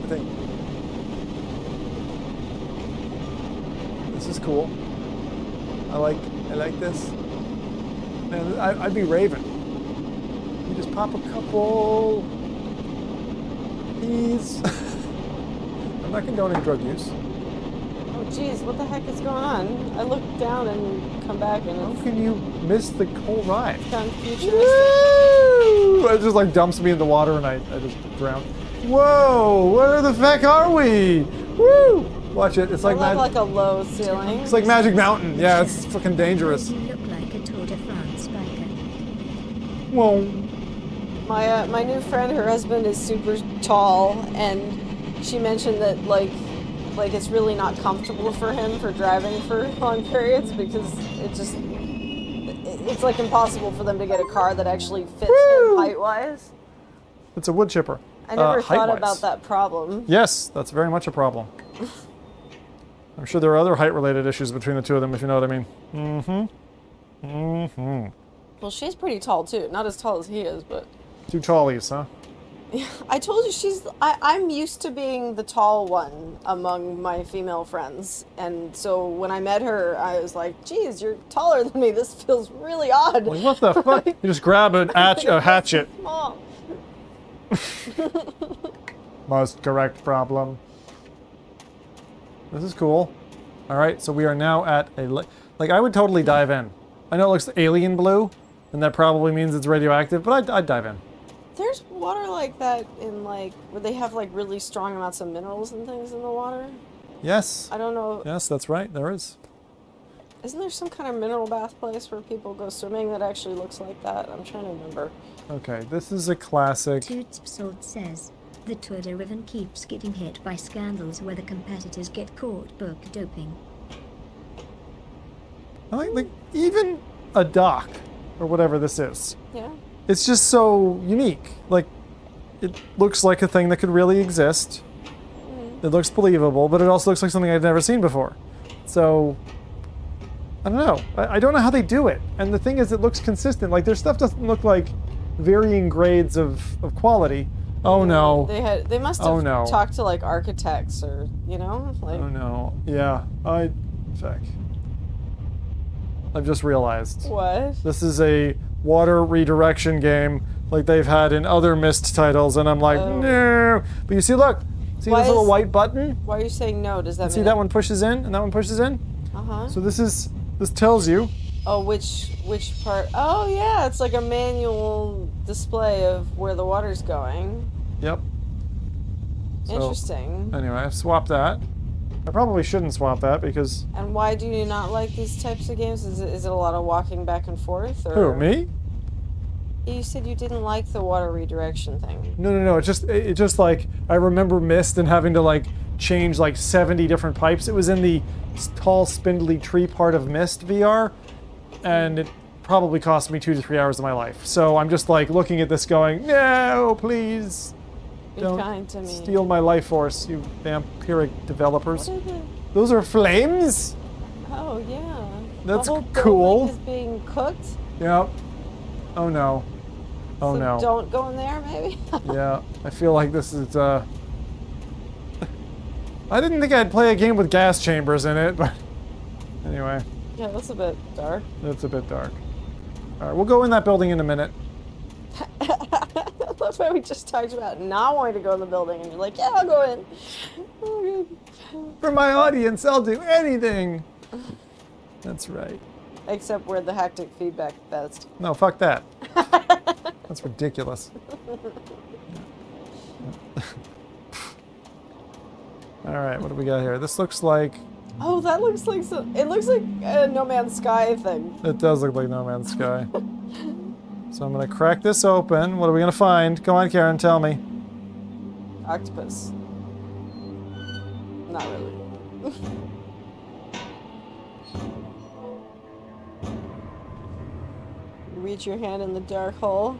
I think. This is cool. I like this. Man, I'd be Raven. You just pop a couple peas. I'm not condoning drug use. Oh, jeez, what the heck is going on? I look down and come back and How it's can you miss the whole ride? kind of futuristic. Woo! It just like dumps me in the water and I just drown. Whoa! Where the feck are we? Woo! Watch it. It's I like love like a low ceiling. it's like Magic Mountain. Yeah, it's fucking dangerous. You look like a Tour de France biker. Whoa! My new friend, her husband is super tall, and she mentioned that like it's really not comfortable for him for driving for long periods because it's like impossible for them to get a car that actually fits him height wise. It's a wood chipper. I never thought height-wise. about that problem. Yes, that's very much a problem. I'm sure there are other height-related issues between the two of them, if you know what I mean. Mm-hmm. Mm-hmm. Well, she's pretty tall too. Not as tall as he is, but Two tallies, huh? I told you I'm used to being the tall one among my female friends, and so when I met her, I was like, "Geez, you're taller than me. This feels really odd." Like, what the fuck? You just grab a hatchet. Mom. Most correct problem. This is cool. All right, so we are now at a like I would totally dive in. I know it looks alien blue, and that probably means it's radioactive, but I'd dive in. There's water like that in like where they have like really strong amounts of minerals and things in the water. Yes. I don't know. Yes, that's right. There is. Isn't there some kind of mineral bath place where people go swimming that actually looks like that? I'm trying to remember. Okay, this is a classic. Toots Sword says, the Tour de Riven keeps getting hit by scandals where the competitors get caught book doping. I like even a dock, or whatever this is, Yeah. it's just so unique. Like, it looks like a thing that could really exist. It looks believable, but it also looks like something I've never seen before. So, I don't know. I don't know how they do it. And the thing is, it looks consistent. Like, their stuff doesn't look like varying grades of quality. Oh no. They must have talked to like architects or, you know, like. Oh no. Yeah. Fuck. I've just realized. What? This is a water redirection game like they've had in other Myst titles, and I'm like, no. But you see, look. See this little white button? Why are you saying no? Does that mean? See that one pushes in and that one pushes in? Uh-huh. So this tells you. Oh, which part? Oh yeah, it's like a manual display of where the water's going. Yep. So, interesting. Anyway, I've swapped that. I probably shouldn't swap that because... And why do you not like these types of games? Is it a lot of walking back and forth? Or... Who, me? You said you didn't like the water redirection thing. No. It just like, I remember Myst and having to like change like 70 different pipes. It was in the tall, spindly tree part of Myst VR, and it probably cost me 2 to 3 hours of my life. So I'm just like looking at this going, no, please. Don't kind to me. Steal my life force, you vampiric developers. What are the... Those are flames? Oh, yeah. That's the whole cool. building is being cooked? Yep. Oh, no. Oh, so no. Don't go in there, maybe? Yeah, I feel like this is, I didn't think I'd play a game with gas chambers in it, but anyway. Yeah, that's a bit dark. That's a bit dark. All right, we'll go in that building in a minute. That's why we just talked about not wanting to go in the building, and you're like, yeah, I'll go in. Oh, good. For my audience, I'll do anything. That's right. Except we're the hectic feedback fest. No, fuck that. That's ridiculous. All right, what do we got here? This looks like... Oh, that looks like it looks like a No Man's Sky thing. It does look like No Man's Sky. So I'm gonna crack this open. What are we gonna find? Come on, Karen, tell me. Octopus. Not really. Reach your hand in the dark hole.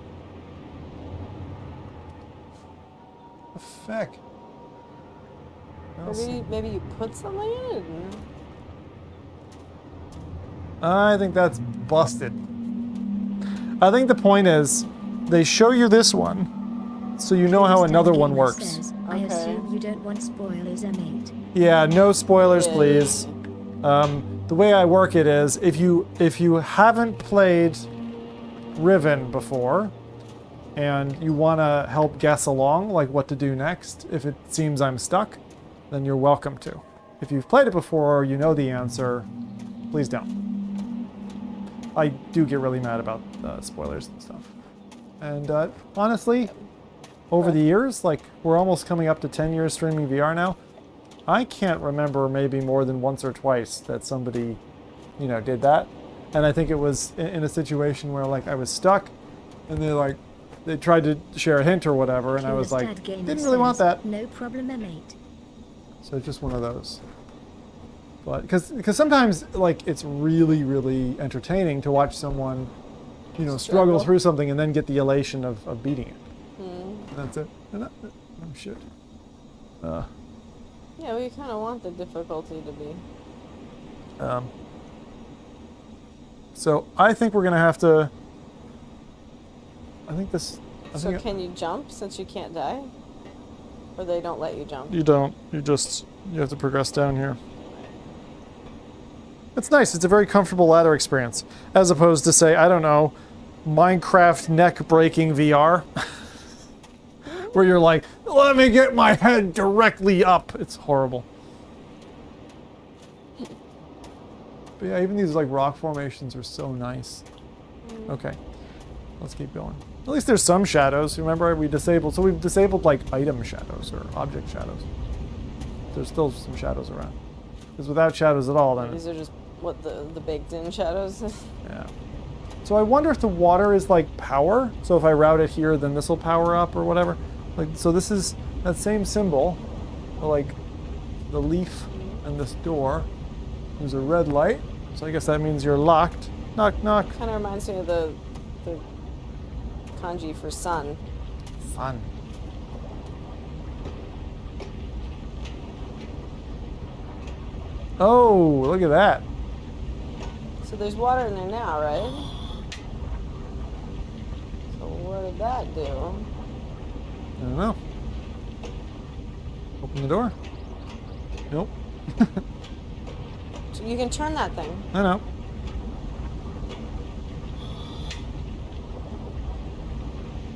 The feck? Maybe you put something in it. I think that's busted. I think the point is, they show you this one, so you know how another one works. I assume you don't want spoilers, mate. Yeah, no spoilers, please. The way I work it is, if you haven't played Riven before, and you want to help guess along, like what to do next, if it seems I'm stuck, then you're welcome to. If you've played it before or you know the answer, please don't. I do get really mad about spoilers and stuff. And honestly, over the years, like we're almost coming up to 10 years streaming VR now, I can't remember maybe more than once or twice that somebody, you know, did that. And I think it was in a situation where like I was stuck and they tried to share a hint or whatever, and I was like, didn't really want that. No problem, mate. So it's just one of those. But because sometimes like it's really, really entertaining to watch someone, you know, struggle through something and then get the elation of beating it. And that's it. Oh shit. Yeah, well, you kind of want the difficulty to be. So I think we're gonna have to. I think this. So can you jump since you can't die? Or they don't let you jump? You don't. You have to progress down here. It's nice. It's a very comfortable ladder experience. As opposed to, say, I don't know, Minecraft neck-breaking VR. Where you're like, let me get my head directly up. It's horrible. But yeah, even these like rock formations are so nice. Okay. Let's keep going. At least there's some shadows. Remember, we've disabled like item shadows or object shadows. There's still some shadows around. Because without shadows at all, then these are just what the baked-in shadows. Yeah. So I wonder if the water is like power. So if I route it here, then this will power up or whatever. Like, so this is that same symbol, like the leaf and this door. There's a red light, so I guess that means you're locked. Knock, knock. Kind of reminds me of the kanji for sun. Fun. Oh, look at that. So there's water in there now, right? So what did that do? I don't know. Open the door. Nope. So you can turn that thing. I know.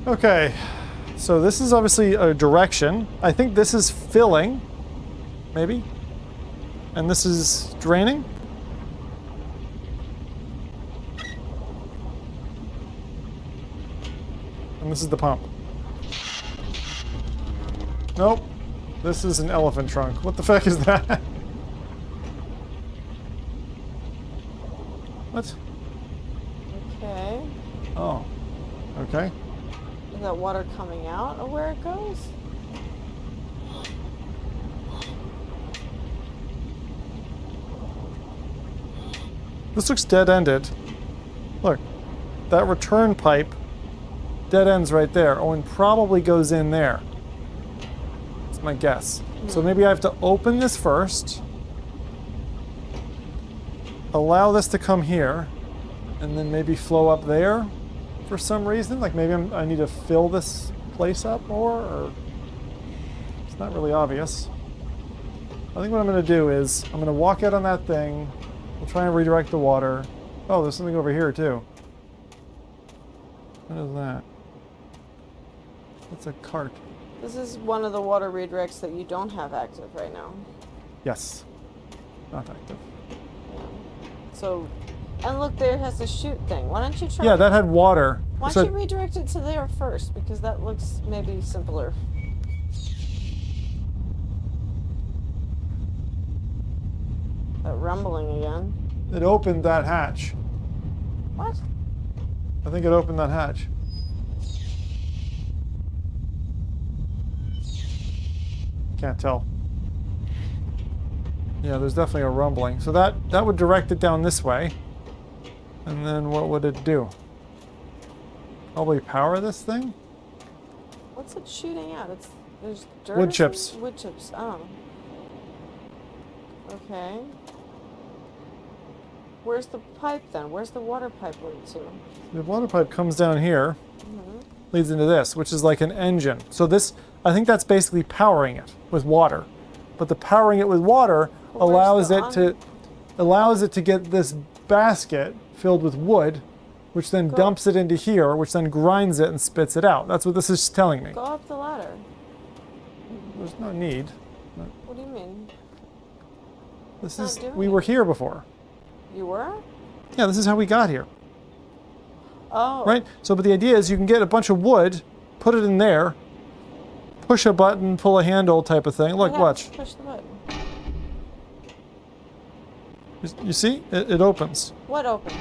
Okay, so this is obviously a direction. I think this is filling, maybe. And this is draining. And this is the pump. Nope. This is an elephant trunk. What the fuck is that? What? Okay. Oh. Okay. Is that water coming out or where it goes? This looks dead-ended. Look. That return pipe dead ends right there. Oh, and probably goes in there. That's my guess. So maybe I have to open this first. Allow this to come here. And then maybe flow up there for some reason. Like maybe I need to fill this place up more, or it's not really obvious. I think what I'm going to do is I'm going to walk out on that thing. We'll try and redirect the water. Oh, there's something over here too. What is that? It's a cart. This is one of the water redirects that you don't have active right now. Yes. Not active. Yeah. So, and look, there has a shoot thing. Why don't you try? Yeah, that had water. Why So- don't you redirect it to there first? Because that looks maybe simpler. That rumbling again. It opened that hatch. What? I think it opened that hatch. Can't tell. Yeah, there's definitely a rumbling. So that would direct it down this way. And then what would it do? Probably power this thing? What's it shooting at? There's dirt. Wood or chips. something? Wood chips. Oh. Okay. Where's the pipe then? Where's the water pipe lead to? The water pipe comes down here, Mm-hmm. leads into this, which is like an engine. So this, I think that's basically powering it with water. But the powering it with water Well, where's allows it to get this basket filled with wood, which then Go- dumps it into here, which then grinds it and spits it out. That's what this is telling me. Go up the ladder. There's no need. What do you mean? This Not is doing we it. were here before. You were? Yeah, this is how we got here. Oh. Right? So but the idea is you can get a bunch of wood, put it in there, push a button, pull a handle type of thing. Look, Yeah, watch. Push the button. You see? It opens. What open?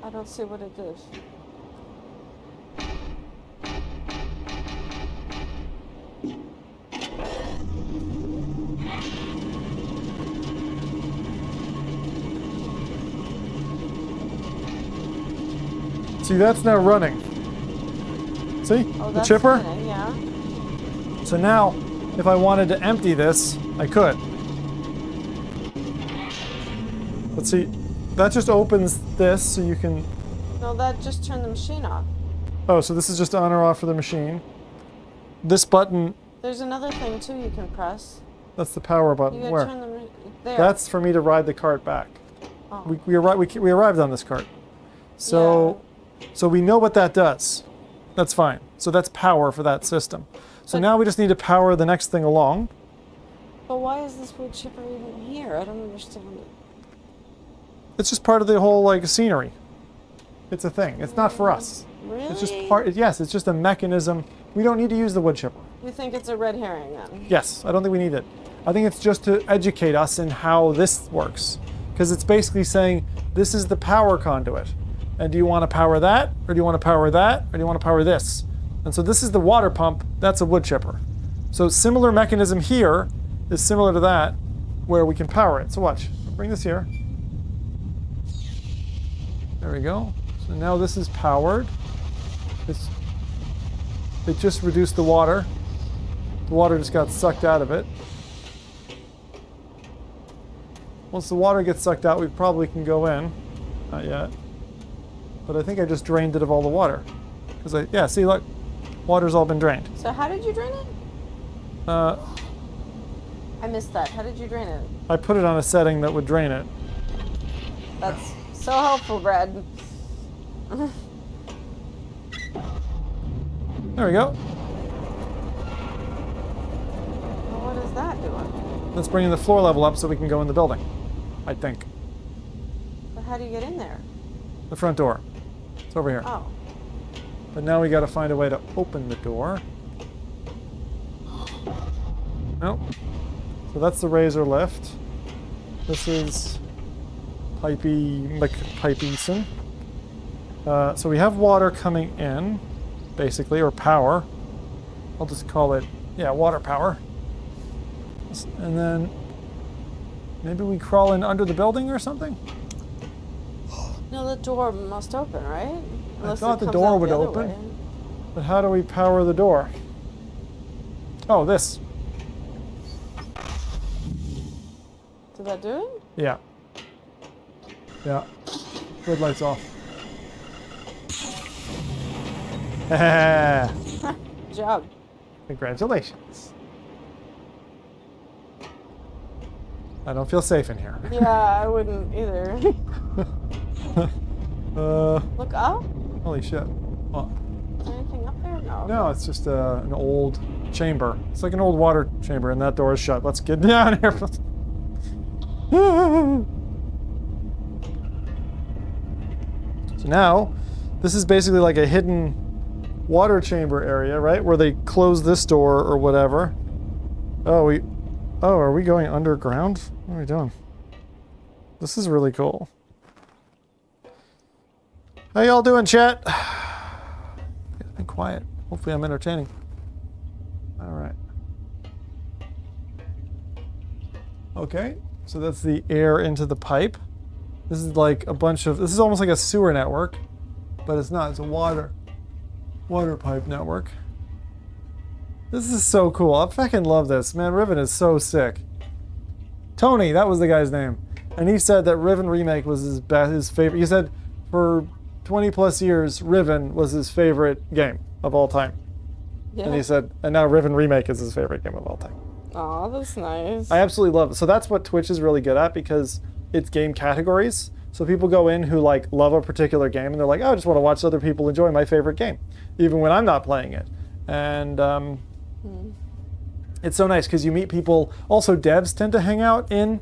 I don't see what it does. See, that's now running. See? Oh, The that's chipper? spinning, yeah. So now, if I wanted to empty this, I could. But see, that just opens this so you can... No, that just turned the machine off. Oh, so this is just on or off for the machine. This button, There's another thing too you can press. that's the power You button. gotta Where? turn the there. That's for me to ride the cart back. Oh. We arrived on this cart. So we know what that does. That's fine. So that's power for that system. So But- now we just need to power the next thing along. But why is this wood chipper even here? I don't understand it. It's just part of the whole like scenery. It's a thing. It's not for us. Really? It's just part. Yes, it's just a mechanism. We don't need to use the wood chipper. You think it's a red herring then? Yes, I don't think we need it. I think it's just to educate us in how this works, because it's basically saying this is the power conduit, and do you want to power that, or do you want to power that, or do you want to power this? And so this is the water pump. That's a wood chipper. So similar mechanism here is similar to that, where we can power it. So watch. Bring this here. There we go. So now this is powered. It just reduced the water. The water just got sucked out of it. Once the water gets sucked out, we probably can go in. Not yet. But I think I just drained it of all the water. Yeah, see, look. Water's all been drained. So how did you drain it? I missed that. How did you drain it? I put it on a setting that would drain it. That's so helpful, Brad. There we go. Well, what is that doing? Let's bring the floor level up so we can go in the building. I think. But how do you get in there? The front door. It's over here. Oh. But now we gotta find a way to open the door. Nope. So that's the razor lift. This is Pipeyson. So we have water coming in, basically, or power. I'll just call it, yeah, water power. And then maybe we crawl in under the building or something? No, the door must open, right? I thought the door would open. But how do we power the door? Oh, this. Did that do it? Yeah. Yeah. Red light's off. Good job. Congratulations. I don't feel safe in here. Yeah, I wouldn't either. Look up? Holy shit. Oh. Is there anything up there? No. No, it's just an old chamber. It's like an old water chamber, and that door is shut. Let's get down here. So now, this is basically like a hidden water chamber area, right? Where they close this door or whatever. Oh, are we going underground? What are we doing? This is really cool. How y'all doing, chat? It's been quiet. Hopefully I'm entertaining. All right. Okay, so that's the air into the pipe. This is like a bunch of, this is almost like a sewer network, but it's not, it's a water pipe network. This is so cool. I fucking love this. Man, Riven is so sick. Tony, that was the guy's name. And he said that Riven Remake was his favorite. He said for 20 plus years, Riven was his favorite game of all time. Yeah. And he said, and now Riven Remake is his favorite game of all time. Aw, that's nice. I absolutely love it. So that's what Twitch is really good at, because it's game categories. So people go in who like love a particular game and they're like, oh, I just want to watch other people enjoy my favorite game, even when I'm not playing it. And it's so nice because you meet people. Also, devs tend to hang out in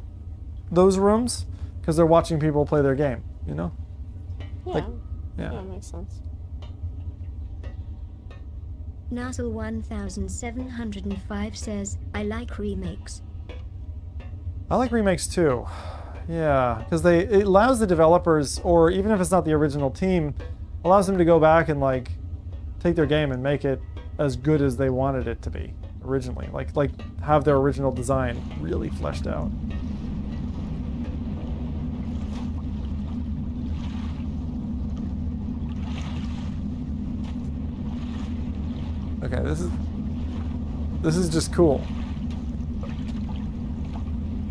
those rooms because they're watching people play their game, you know? Yeah. Yeah. Yeah, makes sense. Nassel 1705 says, I like remakes. I like remakes too. Yeah, because it allows the developers, or even if it's not the original team, allows them to go back and like take their game and make it as good as they wanted it to be originally. Like have their original design really fleshed out. Okay, this is just cool.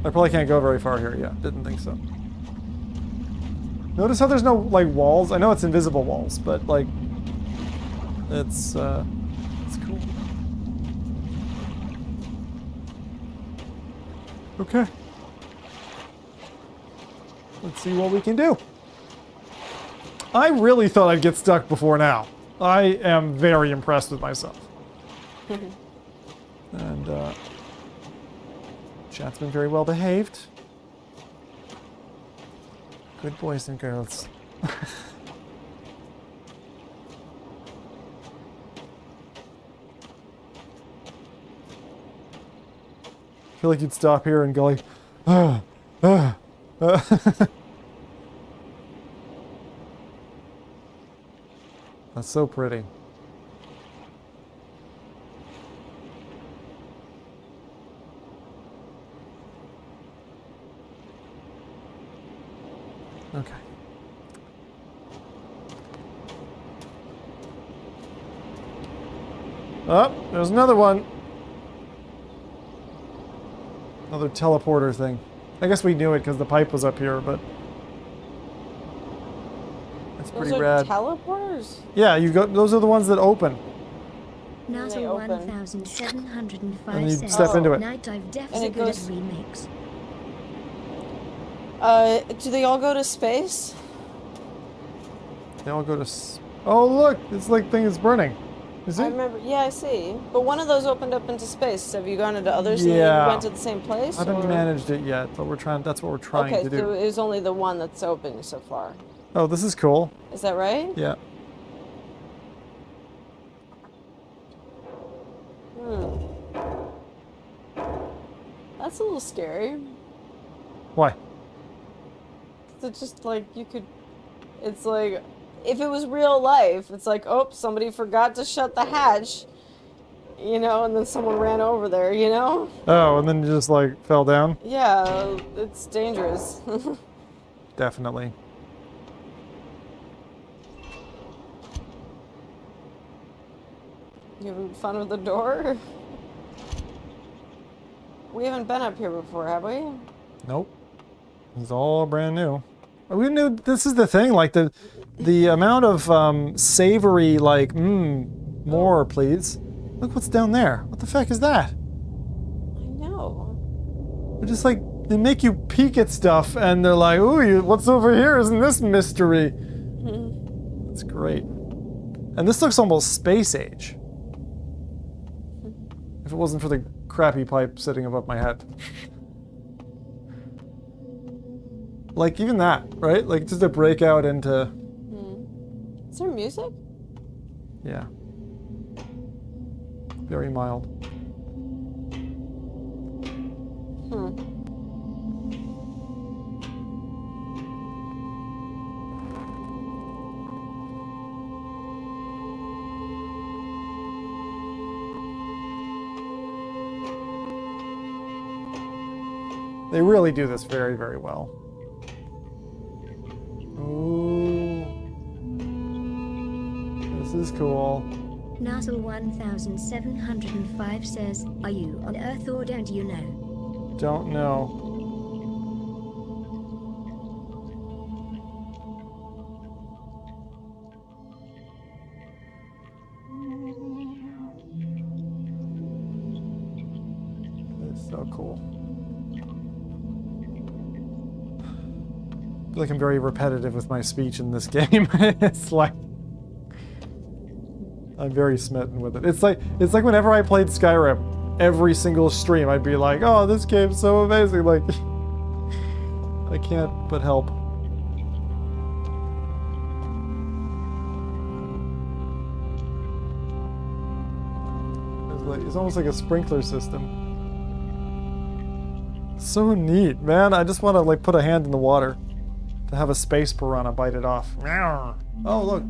I probably can't go very far here yet. Didn't think so. Notice how there's no like walls. I know it's invisible walls, but like it's cool. Okay. Let's see what we can do. I really thought I'd get stuck before now. I am very impressed with myself. And chat's been very well behaved. Good boys and girls. I feel like you'd stop here and go like, That's so pretty. Okay. Oh, there's another one. Another teleporter thing. I guess we knew it because the pipe was up here, but that's Those pretty are rad. teleporters? Yeah, you go. Those are the ones that open. Natal open. 1705 And you says, step into it. Night dive devs And are it good at goes- remakes. Do they all go to space? They all go to. Oh look, this like thing is burning. Is I it? remember. Yeah, I see. But one of those opened up into space. Have you gone into others and then Yeah. you went to the same place? I haven't or- managed it yet, but we're trying. That's what we're trying Okay, to do. so it was only the one that's open so far. Oh, this is cool. Is that right? Yeah. That's a little scary. Why? It's just like you could. It's like if it was real life, it's like, oh, somebody forgot to shut the hatch, you know, and then someone ran over there, you know? Oh, and then you just like fell down. Yeah, it's dangerous. Definitely. You having fun with the door? We haven't been up here before, have we? Nope. It's all brand new. We knew this is the thing, like the amount of savory, like, more, please. Look what's down there. What the fuck is that? I know. They're just like, they make you peek at stuff and they're like, ooh, what's over here? Isn't this mystery? That's great. And this looks almost space age. If it wasn't for the crappy pipe sitting above my head. Like, even that, right? Like, just a breakout into... Is there music? Yeah. Very mild. They really do this very, very well. Ooh. This is cool. Natal 1705 says, are you on Earth or don't you know? Don't know. It's so cool. I feel like I'm very repetitive with my speech in this game. It's like I'm very smitten with it. It's like whenever I played Skyrim, every single stream I'd be like, "Oh, this game's so amazing!" Like I can't but help. It's almost like a sprinkler system. So neat, man. I just want to like put a hand in the water to have a space piranha bite it off. Oh, look.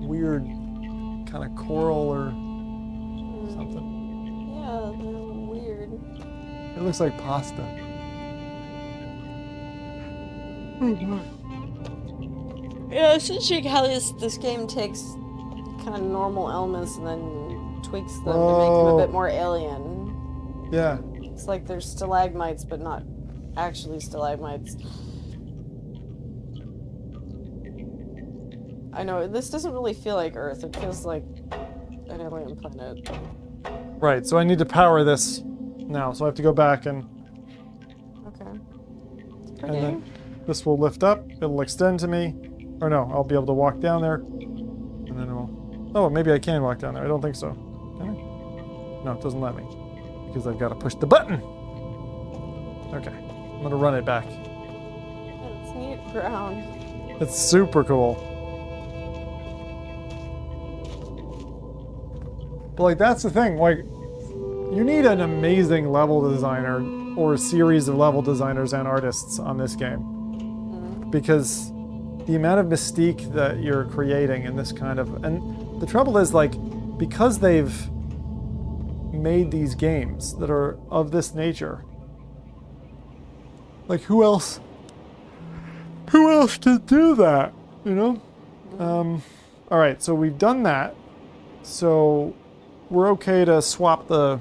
Weird kind of coral or something. Yeah, they're weird. It looks like pasta. Yeah, it's interesting how this game takes kind of normal elements and then tweaks them to make them a bit more alien. Yeah. It's like there's stalagmites, but not actually stalagmites. I know, this doesn't really feel like Earth. It feels like an alien planet. Right, so I need to power this now. So I have to go back and Okay. It's and pretty. then this will lift up. It'll extend to me. Or no, I'll be able to walk down there. And then it'll... Oh, maybe I can walk down there. I don't think so. Can I? No, it doesn't let me. Because I've got to push the button. Okay. I'm going to run it back. It's neat ground. It's super cool. But like that's the thing, like you need an amazing level designer or a series of level designers and artists on this game. Because the amount of mystique that you're creating in this kind of, and the trouble is like because they've made these games that are of this nature, like who else who else to do that? You know? All right, so we've done that. So we're okay to swap the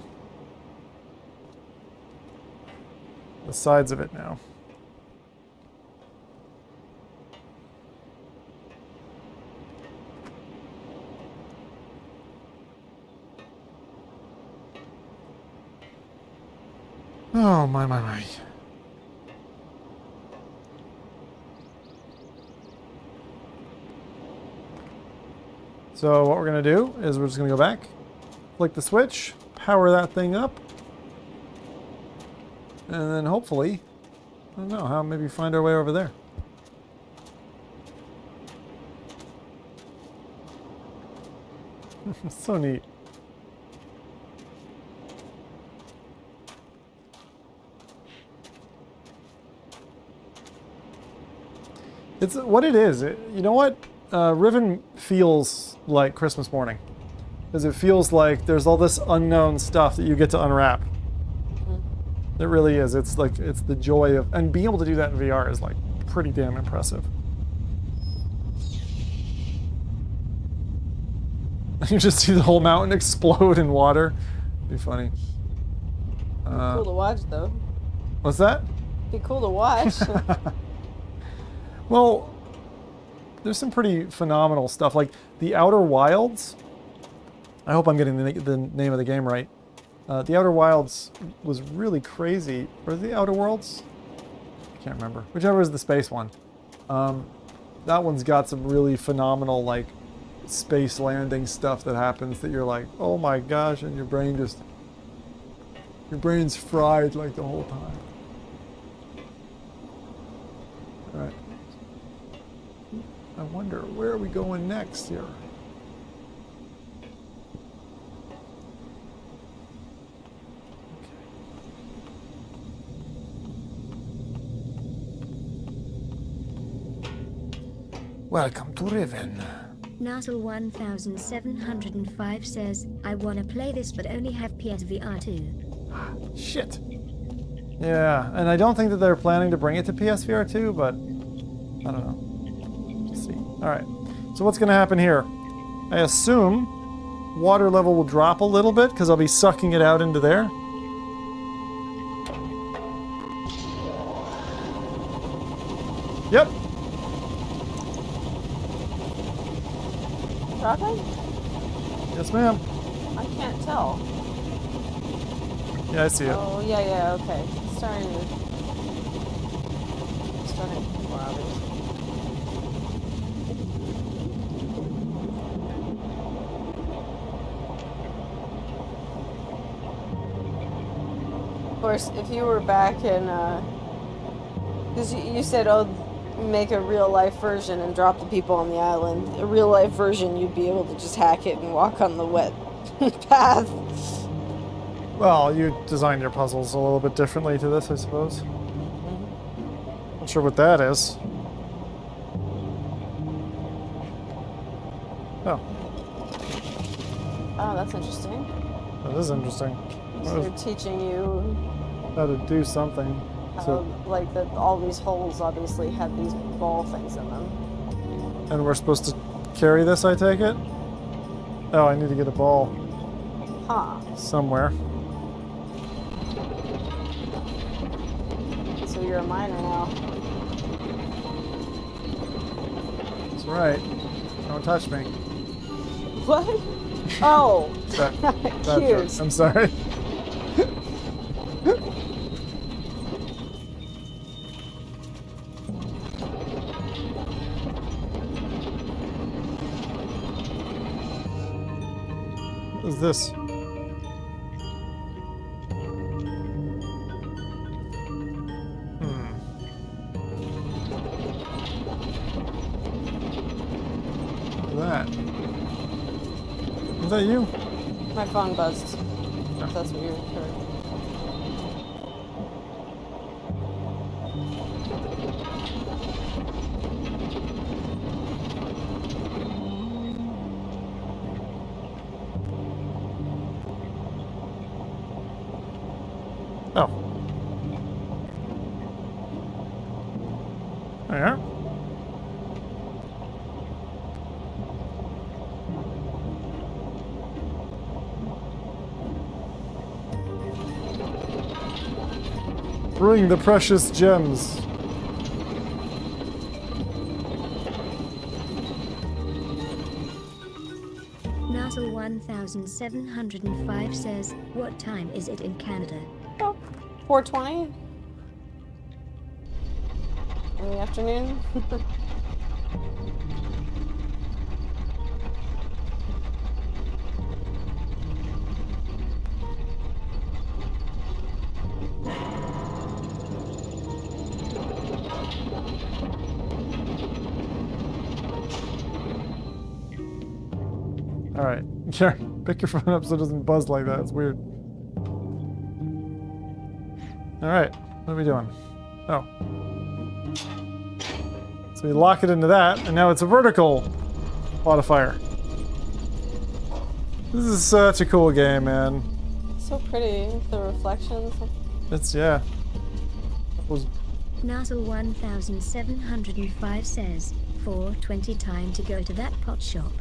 sides of it now. Oh, my. So what we're going to do is we're just going to go back, flick the switch, power that thing up, and then hopefully, I don't know, how maybe find our way over there. So neat. It's what it is. You know what? Riven feels like Christmas morning. Because it feels like there's all this unknown stuff that you get to unwrap. Mm-hmm. It really is. It's like, it's the joy of, and being able to do that in VR is like pretty damn impressive. You just see the whole mountain explode in water. It'd be funny. Cool to watch, though. What's that? Be cool to watch. Well, there's some pretty phenomenal stuff, like the Outer Wilds. I hope I'm getting the name of the game right. The Outer Wilds was really crazy. Or the Outer Worlds? I can't remember. Whichever is the space one. That one's got some really phenomenal, like, space landing stuff that happens that you're like, oh my gosh, and your brain's fried like the whole time. All right. I wonder, where are we going next here? Welcome to Riven. Natal 1705 says, I wanna play this but only have PSVR 2. Shit. Yeah, and I don't think that they're planning to bring it to PSVR 2, but I don't know. Let's see. Alright, so what's going to happen here? I assume water level will drop a little bit because I'll be sucking it out into there. Yep. Dropping? Yes, ma'am. I can't tell. Yeah, I see it. Oh, yeah, okay. Starting to more obvious. Of course, if you were back in, because you said, oh, make a real-life version and drop the people on the island. A real-life version, you'd be able to just hack it and walk on the wet path. Well, you designed your puzzles a little bit differently to this, I suppose. Not sure what that is. Oh. Oh, that's interesting. That is interesting. So they're teaching you How to do something. So, like that all these holes obviously have these ball things in them. and we're supposed to carry this, I take it? Oh, I need to get a ball Huh. somewhere. So you're a miner now. That's right. Don't touch me. What? Oh. That Cute. joke. I'm sorry. What is this? That. Is that you? My phone buzzed. If that's what you heard. Oh. There you are. Bring the precious gems. Nassau 1705 says, what time is it in Canada? Oh, 4:20 in the afternoon. All right, sure. Pick your phone up so it doesn't buzz like that. It's weird. All right, what are we doing? Oh. So we lock it into that, and now it's a vertical modifier. This is such a cool game, man. So pretty, the reflections. It's, yeah. It was, Nassau 1705 says, 4:20 time to go to that pot shop.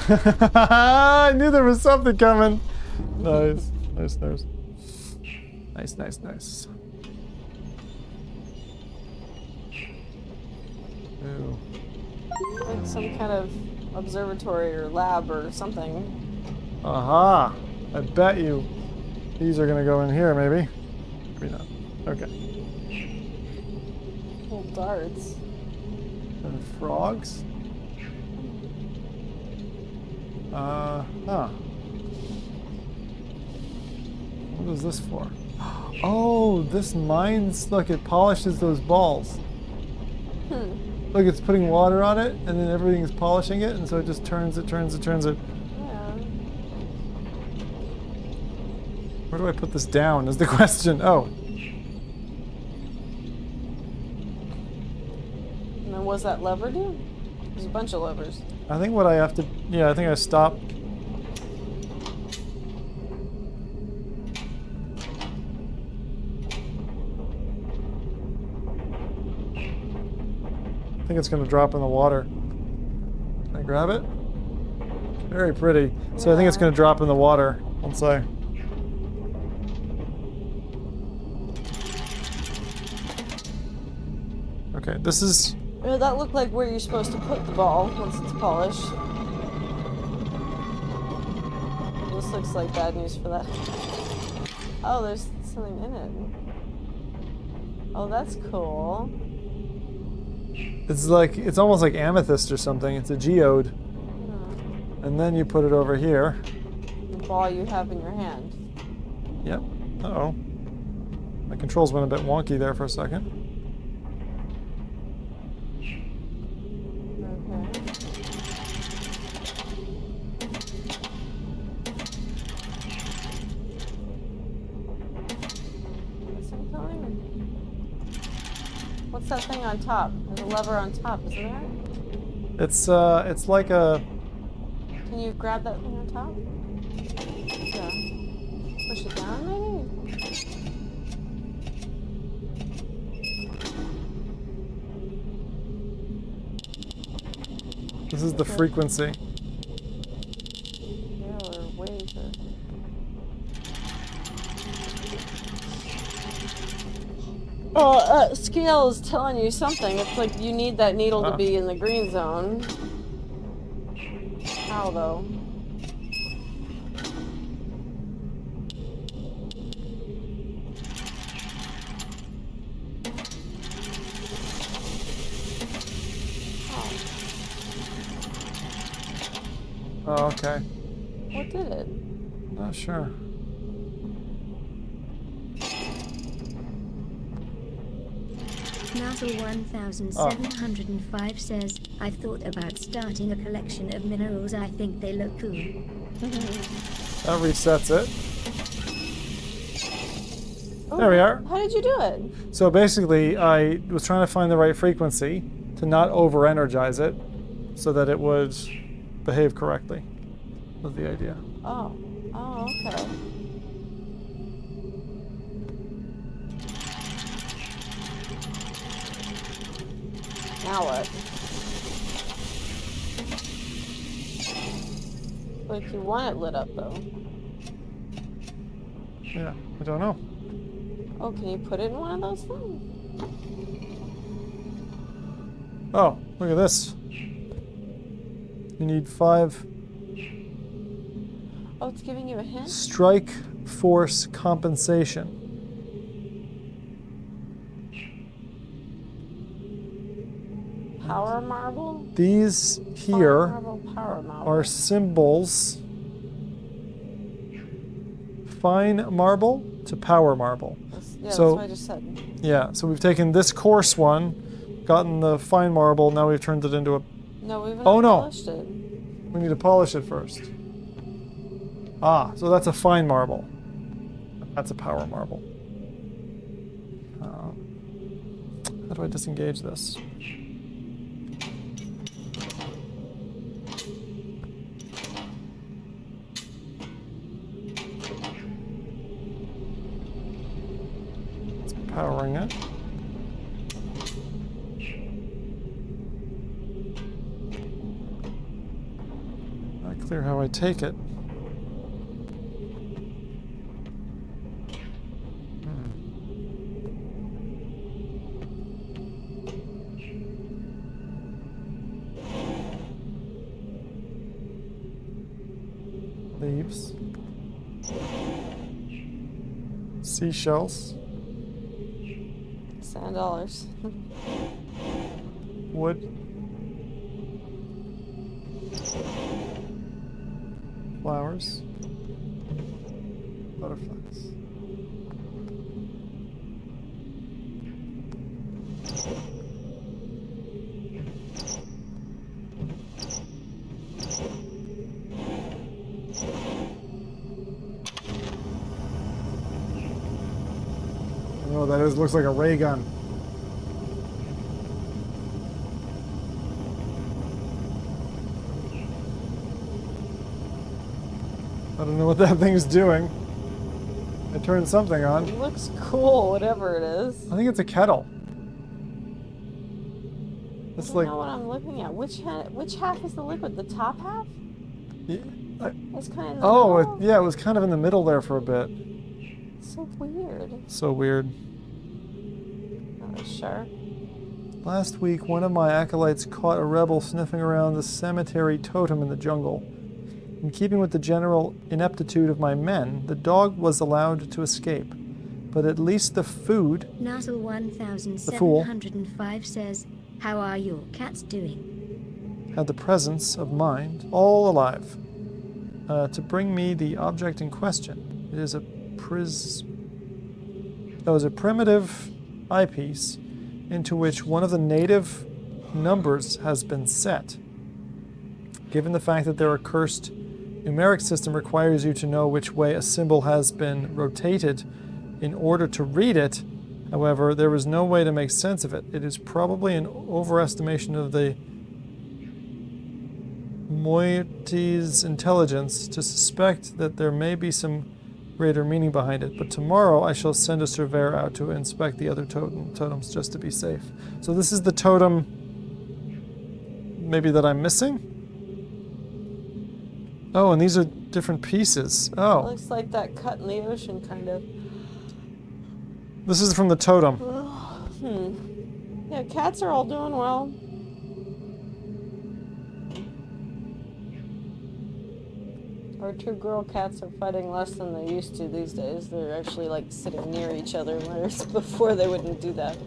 I knew there was something coming. Nice, nice, nice. Nice, nice, nice. Ooh. Like some kind of observatory or lab or something. Aha! I bet you these are gonna go in here, maybe. Maybe not. Okay. Little darts. And frogs? Huh. What is this for? Oh, this mines, look, it polishes those balls. Look, it's putting water on it, and then everything is polishing it, and so it just turns it, turns it, turns it. Yeah. Where do I put this down is the question. Oh. And then what's that lever do? There's a bunch of levers. I think what I have to, yeah, I think I stopped. I think it's going to drop in the water. Can I grab it? Very pretty. So I think it's going to drop in the water once I... Okay, this is... That looked like where you're supposed to put the ball once it's polished. This looks like bad news for that. Oh, there's something in it. Oh, that's cool. It's like, it's almost like amethyst or something. It's a geode. And then you put it over here. The ball you have in your hand. Yep. Uh-oh. My controls went a bit wonky there for a second. What's that thing on top? There's a lever on top, isn't there? It's like a... Can you grab that thing on top? Yeah. Push it down, maybe? This is the frequency. Yeah, or waves or... Well, scale is telling you something. It's like you need that needle to be in the green zone. How, though? Oh, okay. What did it? Not sure. Nassau 1705 says, I've thought about starting a collection of minerals. I think they look cool. That resets it. Oh, There we are. How did you do it? So basically, I was trying to find the right frequency to not over-energize it so that it would behave correctly, was the idea. Oh. Oh, okay. Now what? Like you want it lit up though. Yeah, I don't know. Oh, can you put it in one of those things? Oh, look at this. You need 5 Oh, it's giving you a hint? strike force compensation. Power marble? These Fire here marble, power marble. are symbols. Fine marble to power marble. Yeah, So- that's what I just said. Yeah, so we've taken this coarse one, gotten the fine marble, now we've turned it into a... No, we haven't Oh, no. polished it. We need to polish it first. Ah, so that's a fine marble. That's a power marble. How do I disengage this? It's powering it. Not clear how I take it. Leaves. Seashells. $7. Wood. Flowers. Butterflies. Oh, that is, looks like a ray gun. I don't know what that thing's doing. I turned something on. It looks cool, whatever it is. I think it's a kettle. It's I don't like, know what I'm looking at. Which half is the liquid? The top half? yeah, It's kind of in the oh, middle? yeah, it was kind of in the middle there for a bit. So weird. So weird. Not as sharp. Last week, one of my acolytes caught a rebel sniffing around the cemetery totem in the jungle. In keeping with the general ineptitude of my men, the dog was allowed to escape. But at least the food, Nuzzle 1705 says, "How are your cats doing?" had the presence of mind, all alive, to bring me the object in question. It is a primitive eyepiece into which one of the native numbers has been set. Given the fact that their accursed numeric system requires you to know which way a symbol has been rotated in order to read it, however, there is no way to make sense of it. It is probably an overestimation of the moiety's intelligence to suspect that there may be some greater meaning behind it, but tomorrow I shall send a surveyor out to inspect the other totems just to be safe. So this is the totem maybe that I'm missing? Oh, and these are different pieces. Oh. Looks like that cut in the ocean, kind of. This is from the totem. Yeah, cats are all doing well. Our two girl cats are fighting less than they used to these days. They're actually like sitting near each other, whereas before they wouldn't do that.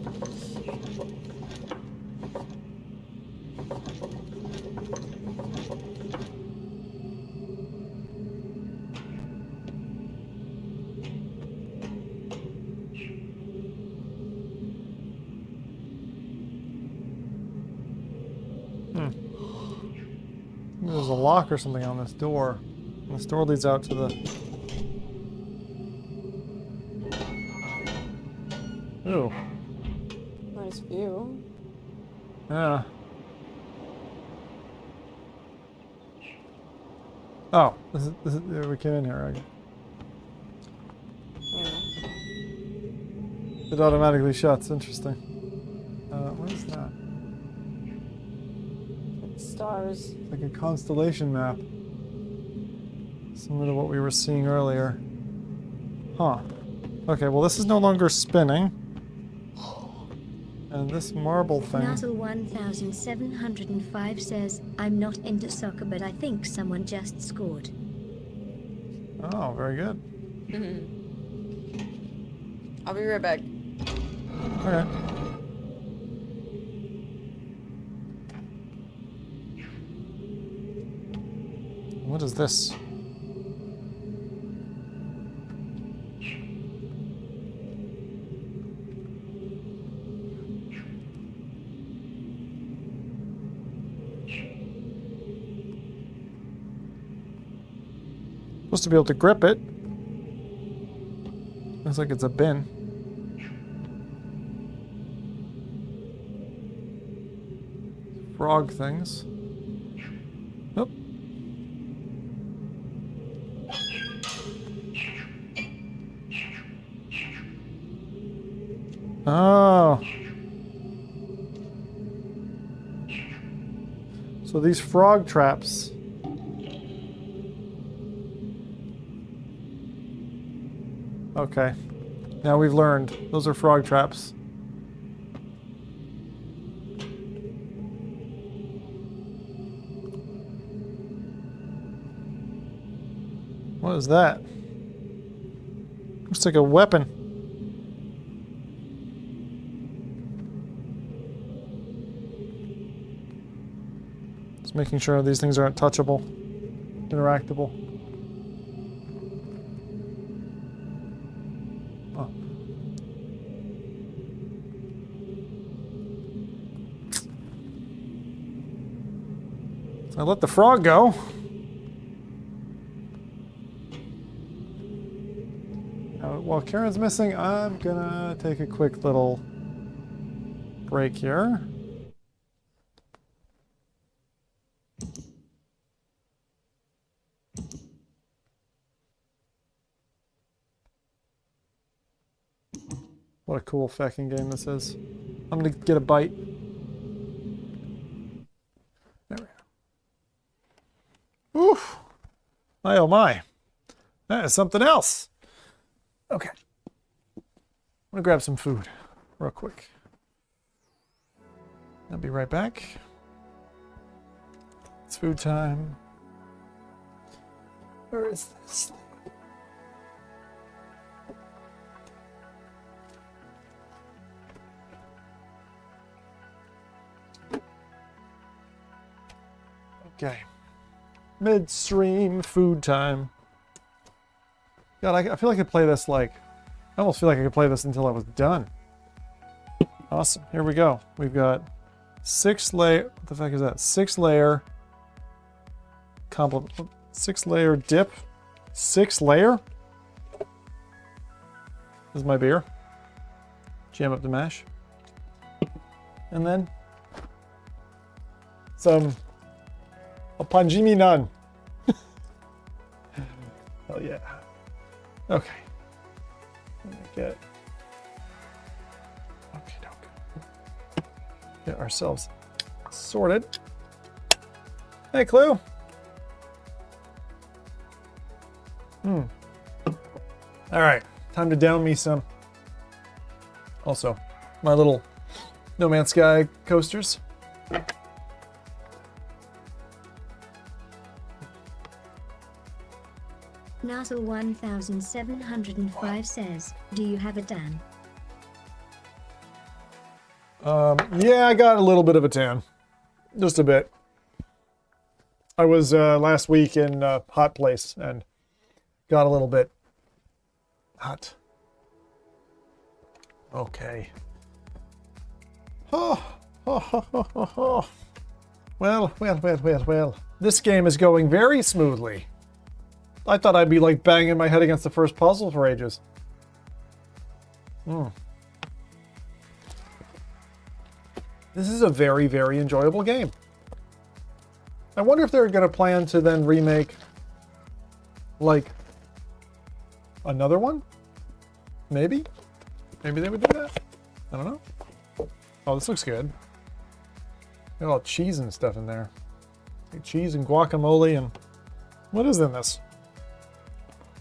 There's a lock or something on this door. And this door leads out to the... Ooh. Nice view. Yeah. Oh, this is we came in here, right? Yeah. It automatically shuts. Interesting. What is that? It's stars. Like a constellation map. Similar to what we were seeing earlier. Huh. Okay, well this is no longer spinning. And this marble thing... Nozzle 1705 says, I'm not into soccer, but I think someone just scored. Oh, very good. I'll be right back. Okay. What is this? Supposed to be able to grip it. Looks like it's a bin. Frog things. Oh. Oh. So these frog traps. Okay. Now we've learned. Those are frog traps. What is that? Looks like a weapon. Just making sure these things aren't touchable, interactable. Oh. So I let the frog go. While Karen's missing, I'm gonna take a quick little break here. What a cool fucking game this is. I'm gonna get a bite. There we go. Oof! My oh my. That is something else. Okay. I'm gonna grab some food real quick. I'll be right back. It's food time. Where is this? Okay. Midstream food time. God, I feel like I could play this like... I almost feel like I could play this until I was done. Awesome. Here we go. We've got 6 layer... What the fuck is that? 6 layer... 6 layer dip. 6 layer? This is my beer. Jam up the mash. And then... some... a panjimi naan. Hell yeah. Okay. Let me get... Okay, get ourselves sorted. Hey, Clue. All right, time to down me some. Also, my little No Man's Sky coasters. Nozzle 1705 says, do you have a Dan? Yeah, I got a little bit of a tan. Just a bit. I was last week in a hot place and got a little bit hot. Okay. Oh. Well. This game is going very smoothly. I thought I'd be like banging my head against the first puzzle for ages. This is a very, very enjoyable game. I wonder if they're going to plan to then remake, like, another one? Maybe? Maybe they would do that? I don't know. Oh, this looks good. Got all cheese and stuff in there. Like cheese and guacamole and... What is in this?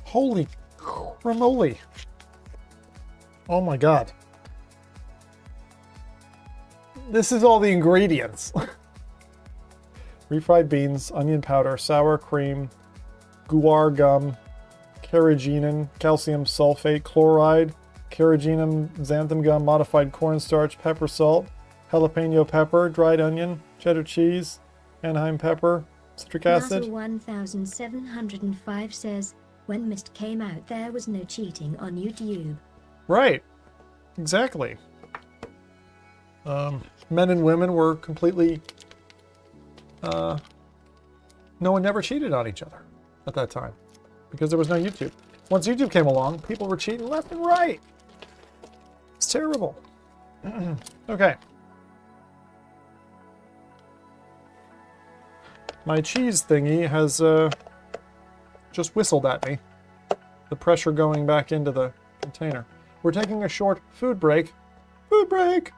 Holy cramoly. Oh my god. This is all the ingredients. Refried beans, onion powder, sour cream, guar gum, carrageenan, calcium sulfate, chloride, carrageenan, xanthan gum, modified cornstarch, pepper salt, jalapeno pepper, dried onion, cheddar cheese, Anaheim pepper, citric acid. NASA 1705 says, when Mist came out there was no cheating on YouTube. Right. Exactly. Men and women were completely... no one never cheated on each other at that time because there was no YouTube. Once YouTube came along, people were cheating left and right. It's terrible. Okay. My cheese thingy has just whistled at me. The pressure going back into the container. We're taking a short food break. Food break!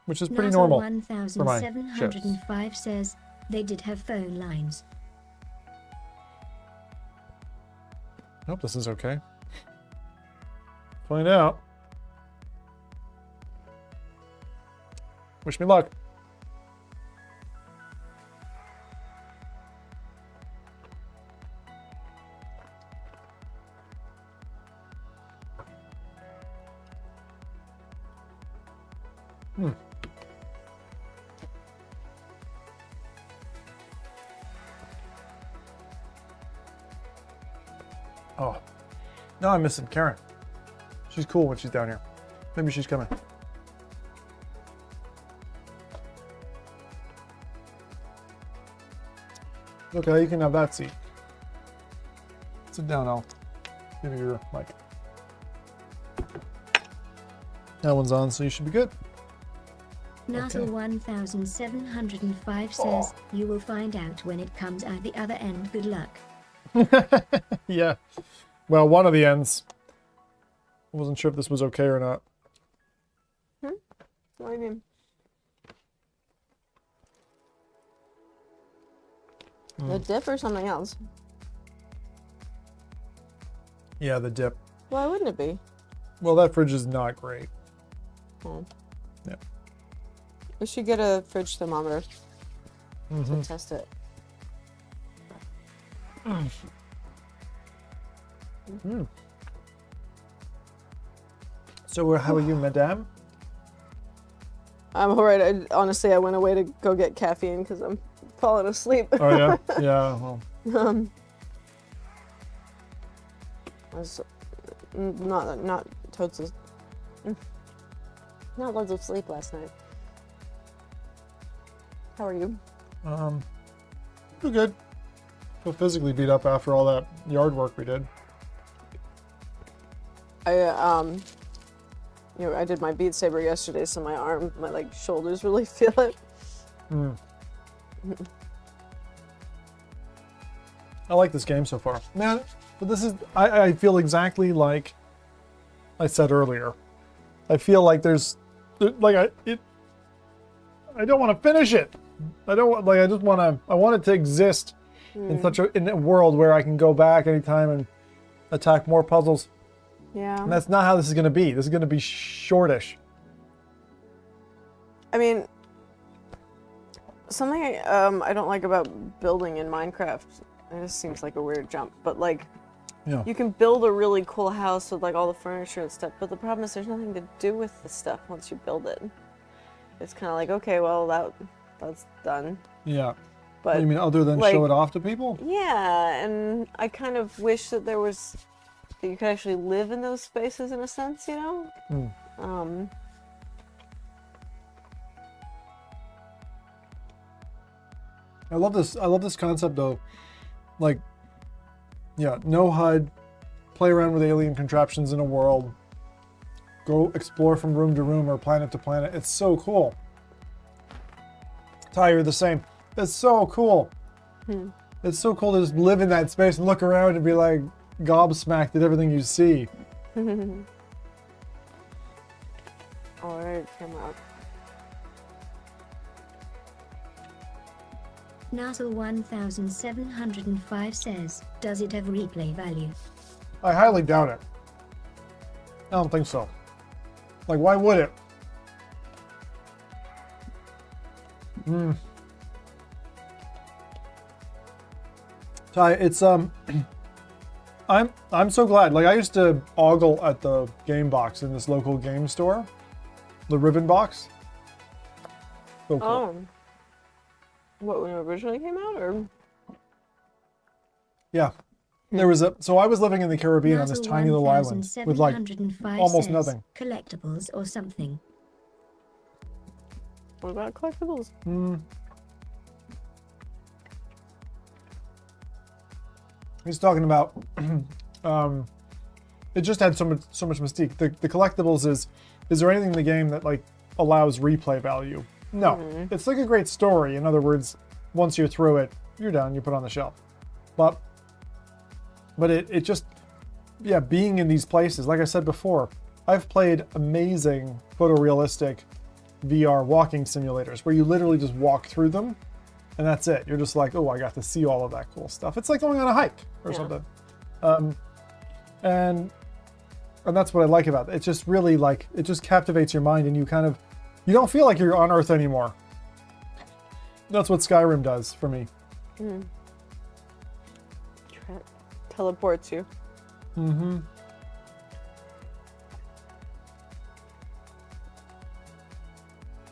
Which is pretty NASA normal for my ships. 1705 says, they did have phone lines. I hope this is okay. Find out. Wish me luck. Oh, now I'm missing Karen. She's cool when she's down here. Maybe she's coming. Okay, you can have that seat. Sit down, I'll give you your mic. That one's on, so you should be good. NASA Okay. 1705 says, you will find out when it comes out the other end. Good luck. Yeah. Well, one of the ends. I wasn't sure if this was okay or not. What do you mean? The dip or something else? Yeah, the dip. Why wouldn't it be? Well, that fridge is not great. Oh. Yeah. We should get a fridge thermometer Mm-hmm. to test it. So, how are you, madame? I'm alright. Honestly, I went away to go get caffeine because I'm falling asleep. Oh, yeah? Yeah, well. I was not totes not loads of sleep last night. How are you? Feel good. Feel physically beat up after all that yard work we did. I did my Beat Saber yesterday, so my shoulders really feel it. I like this game so far. Man, but this is, I feel exactly like I said earlier. I feel like I don't want to finish it. I want it to exist in a world where I can go back anytime and attack more puzzles. Yeah. And that's not how this is going to be. This is going to be shortish. I mean, something I don't like about building in Minecraft, and this seems like a weird jump, but like, Yeah. you can build a really cool house with like all the furniture and stuff, but the problem is there's nothing to do with the stuff once you build it. It's kind of like, okay, well, that's done. Yeah. But What do you mean, other than like, show it off to people? Yeah, and I kind of wish that that you could actually live in those spaces in a sense, you know? I love this concept though. Like, yeah, no HUD, play around with alien contraptions in a world, go explore from room to room or planet to planet. It's so cool. Ty, you're the same. It's so cool. It's so cool to just live in that space and look around and be like gobsmacked at everything you see. Alright, camera up. NASA 1705 says, does it have replay value? I highly doubt it. I don't think so. Like, why would it? Ty, it's I'm so glad. Like, I used to ogle at the game box in this local game store, the Riven box. So cool. Oh. What, when it originally came out, or? Yeah. There was so I was living in the Caribbean on this tiny little island with like almost nothing. Collectibles or something. What about collectibles? He's talking about it just had so much mystique. The collectibles is there anything in the game that like allows replay value? No. It's like a great story. In other words, once you're through it, you're done, you put it on the shelf. But it just, yeah, being in these places, like I said before, I've played amazing photorealistic VR walking simulators where you literally just walk through them and that's it. You're just like, oh, I got to see all of that cool stuff. It's like going on a hike or something. And that's what I like about it. It's just really like, it just captivates your mind and you kind of, you don't feel like you're on Earth anymore. That's what Skyrim does for me. Teleports you. And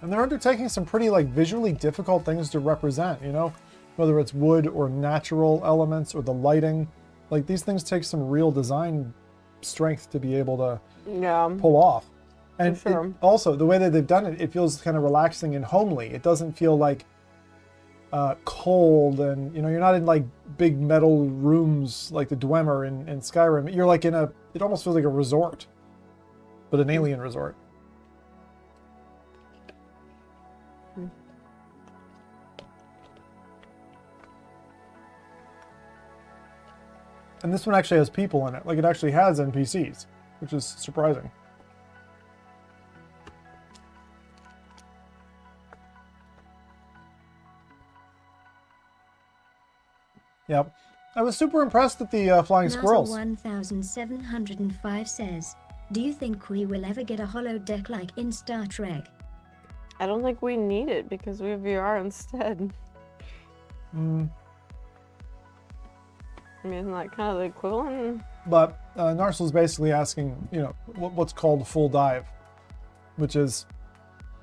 they're undertaking some pretty like visually difficult things to represent, you know, whether it's wood or natural elements or the lighting. Like these things take some real design strength to be able to pull off. And sure. Also the way that they've done it, it feels kind of relaxing and homely. It doesn't feel like cold and, you know, you're not in like big metal rooms like the Dwemer in Skyrim. You're like in a, it almost feels like a resort, but an alien resort. And this one actually has people in it. Like it actually has NPCs, which is surprising. Yep. I was super impressed at the flying squirrels. 1705 says, do you think we will ever get a holodeck like in Star Trek? I don't think we need it because we have VR instead. I mean, isn't that kind of the equivalent? But Narsel's basically asking, you know, what's called a full dive, which is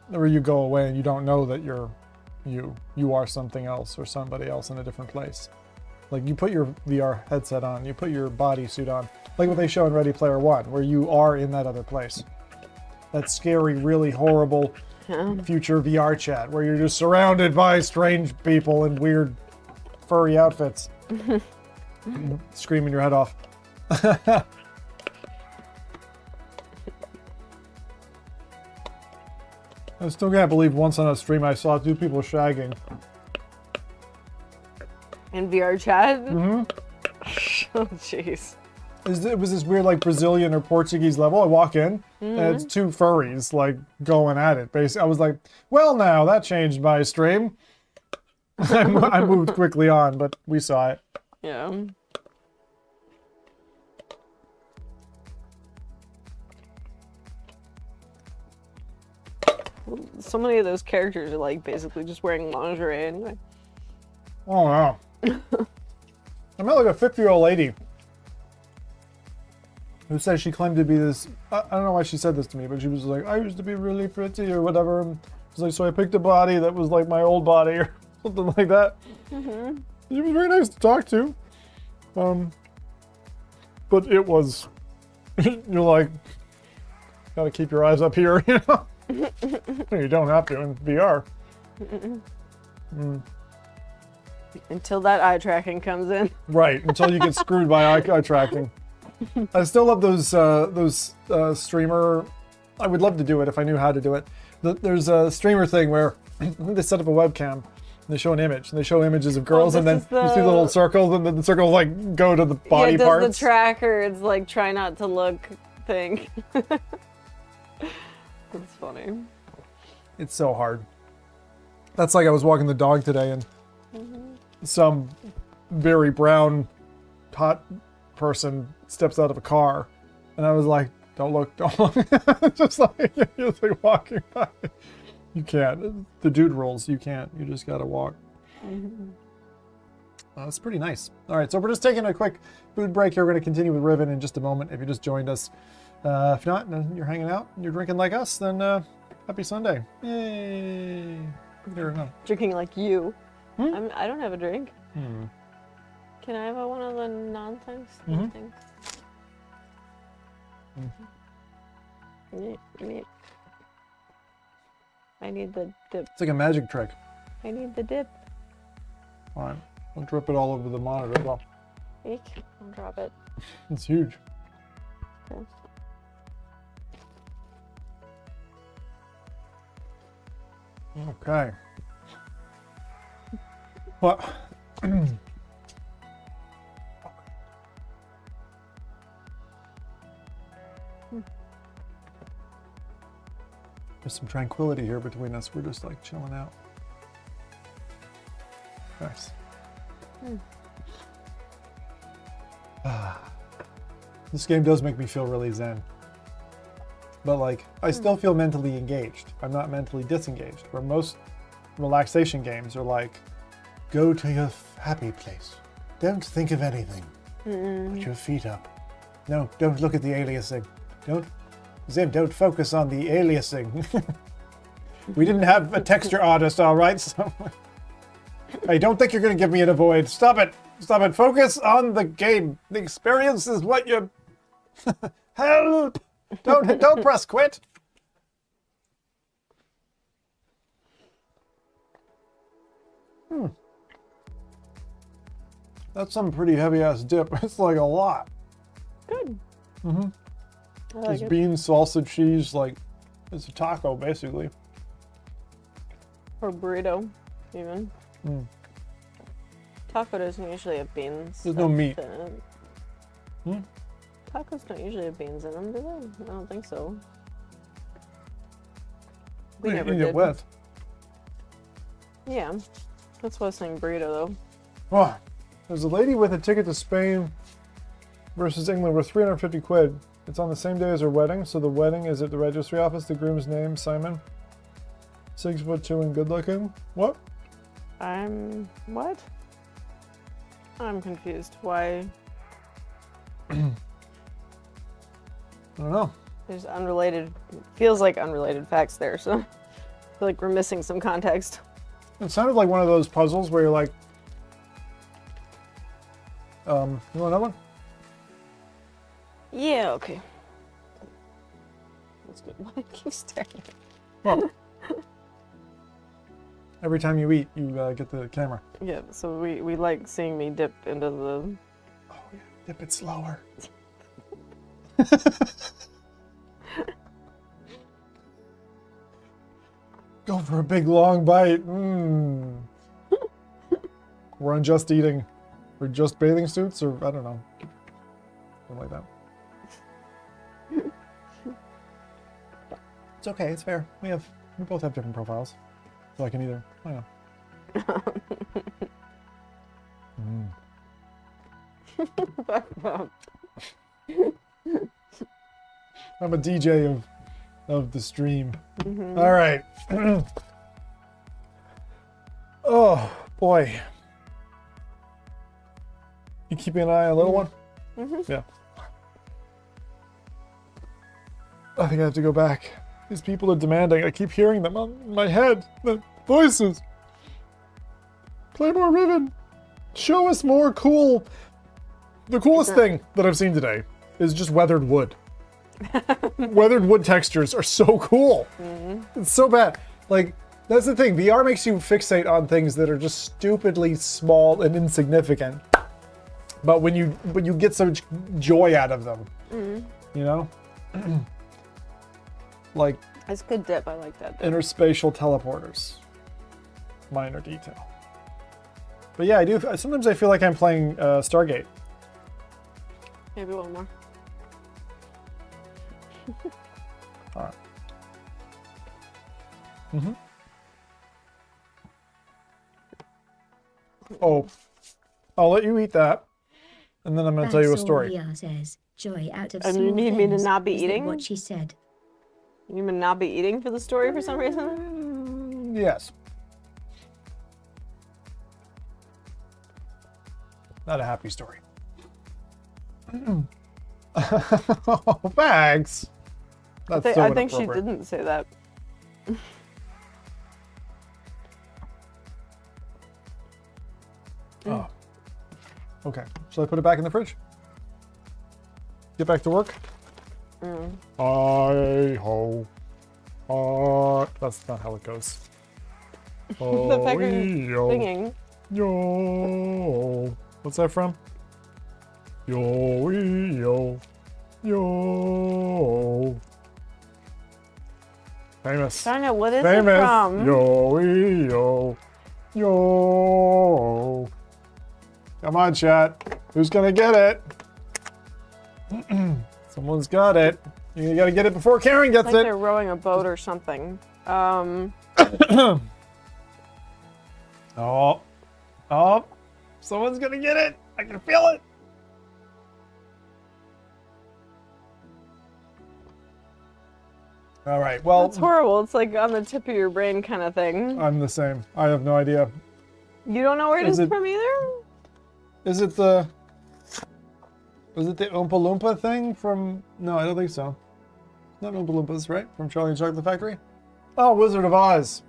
where you go away and you don't know that you are something else or somebody else in a different place. Like you put your VR headset on, you put your bodysuit on, like what they show in Ready Player One, where you are in that other place. That scary, really horrible future VR chat, where you're just surrounded by strange people in weird furry outfits. Screaming your head off. I still can't believe once on a stream I saw two people shagging. In VR chat? Oh, jeez. It was this weird, like, Brazilian or Portuguese level. I walk in, and it's two furries, like, going at it. Basically, I was like, well, now, that changed my stream. I moved quickly on, but we saw it. Yeah. So many of those characters are, like, basically just wearing lingerie anyway. Oh, wow. I met like a 50-year-old lady who says she claimed to be this, I don't know why she said this to me, but she was like, I used to be really pretty or whatever. And she's like, so I picked a body that was like my old body or something like that. She was very nice to talk to. But it was, you're like, gotta keep your eyes up here, you know? You don't have to in VR. Until that eye tracking comes in. Right, until you get screwed by eye tracking. I still love those streamer. I would love to do it if I knew how to do it. There's a streamer thing where they set up a webcam and they show an image and they show images of girls and then you see the little circles and then the circles like go to the body parts. The tracker, it's like try not to look thing. That's funny. It's so hard. That's like I was walking the dog today and some very brown, hot person steps out of a car, and I was like, don't look, don't look. Just like walking by. You can't. The dude rules. You can't. You just gotta walk. That's pretty nice. All right, so we're just taking a quick food break here. We're going to continue with Riven in just a moment if you just joined us. If not, and you're hanging out and you're drinking like us, then happy Sunday. Yay. Here, no. Drinking like you. I don't have a drink. Can I have one of the non-things? Things? Neat. I need the dip. It's like a magic trick. I need the dip. All right. I'll drip it all over the monitor as well. Eek. I'll drop it. It's huge. Okay. What? There's some tranquility here between us. We're just like chilling out. Nice. This game does make me feel really zen. But like, I still feel mentally engaged. I'm not mentally disengaged. Where most relaxation games are like, go to your happy place. Don't think of anything. Put your feet up. No, don't look at the aliasing. Don't focus on the aliasing. We didn't have a texture artist, all right? So, I don't think you're going to give me an avoid. Stop it. Stop it. Focus on the game. The experience is what you... Help! Don't press quit. That's some pretty heavy-ass dip. It's like a lot. Good. I like It's it. beans, salsa, cheese, like, it's a taco, basically. Or burrito, even. Taco doesn't usually have beans. There's no meat. in it. Tacos don't usually have beans in them, do they? I don't think so. We You never eat did. it wet. Yeah. That's why I was saying burrito, though. Oh, there's a lady with a ticket to Spain versus England for 350 quid. It's on the same day as her wedding, so the wedding is at the registry office. The groom's name, Simon. 6'2" and good looking. What? What? I'm confused. Why? I don't know. There's unrelated, feels like unrelated facts there, so I feel like we're missing some context. It sounded like one of those puzzles where you're like, you want another one? Yeah, okay. That's good. Why do you keep staring? Well, every time you eat, you get the camera. Yeah, so we like seeing me dip into the... Oh, yeah. Dip it slower. Go for a big long bite. We're on just eating. Or just bathing suits, or I don't know. Something like that. It's okay, it's fair. We both have different profiles. So I can either, I don't know. I'm a DJ of the stream. All right. Oh boy. You keeping an eye on little one? Yeah. I think I have to go back. These people are demanding. I keep hearing them on my head. The voices. Play more Riven. Show us more cool. The coolest thing that I've seen today is just weathered wood. Weathered wood textures are so cool. It's so bad. Like, that's the thing. VR makes you fixate on things that are just stupidly small and insignificant. But when you get so much joy out of them, you know? Like, It's good dip, I like that. interspatial teleporters. Minor detail. But yeah, I do. Sometimes I feel like I'm playing Stargate. Maybe one more. All right. Oh, I'll let you eat that. and then I'm going to tell you a story. Baxoria says, joy out of And you small need me to things. not be Is that eating? what she said? You may not be eating for the story for some reason? Yes. Not a happy story. Oh, thanks. That's so I think she inappropriate. didn't say that. Oh. Okay. Shall I put it back in the fridge? Get back to work? Hi ho. That's not how it goes. The pecker yo. singing. Yo. What's that from? Yo yo. Yo. Famous. Darn it, what is Famous. it from? Yo yo. Yo. Come on, chat. Who's gonna get it? Someone's got it. You gotta get it before Karen gets Like it. they're rowing a boat or something. Oh. Oh. Someone's gonna get it. I can feel it. All right. Well, That's horrible. It's like on the tip of your brain kind of thing. I'm the same. I have no idea. You don't know where it Is is it- from either? Is it the Oompa Loompa thing from... No, I don't think so. Not Oompa Loompas, right? From Charlie and the Chocolate Factory? Oh, Wizard of Oz.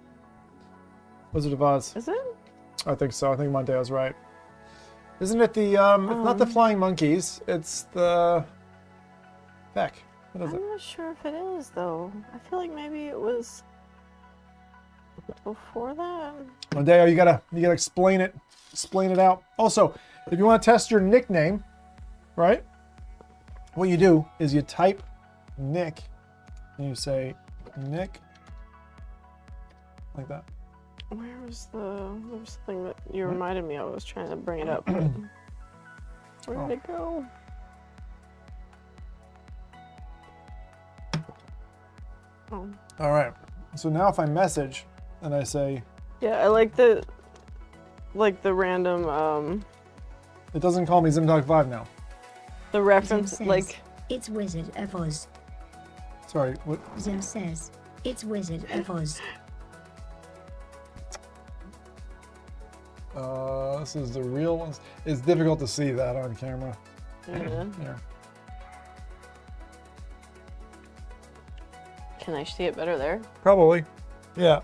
Wizard of Oz. Is it? I think so. I think Monteo's right. Isn't it the, it's not the flying monkeys. It's the... Heck. What is it? I'm not sure if it is though. I feel like maybe it was before that. Monteo, you gotta explain it out. Also, if you want to test your nickname, right? What you do is you type Nick, and you say Nick, like that. Where was there was something that you reminded me of. I was trying to bring it up. But where did it go? Oh. All right. So now if I message and I say, Yeah, I like the random it doesn't call me Zimothy 5 now. the Zim reference says, like it's Wizard of Oz. Sorry, what? Zim says, it's Wizard of Oz. This is the real ones. It's difficult to see that on camera. yeah. Yeah. Can I see it better there? Probably. Yeah.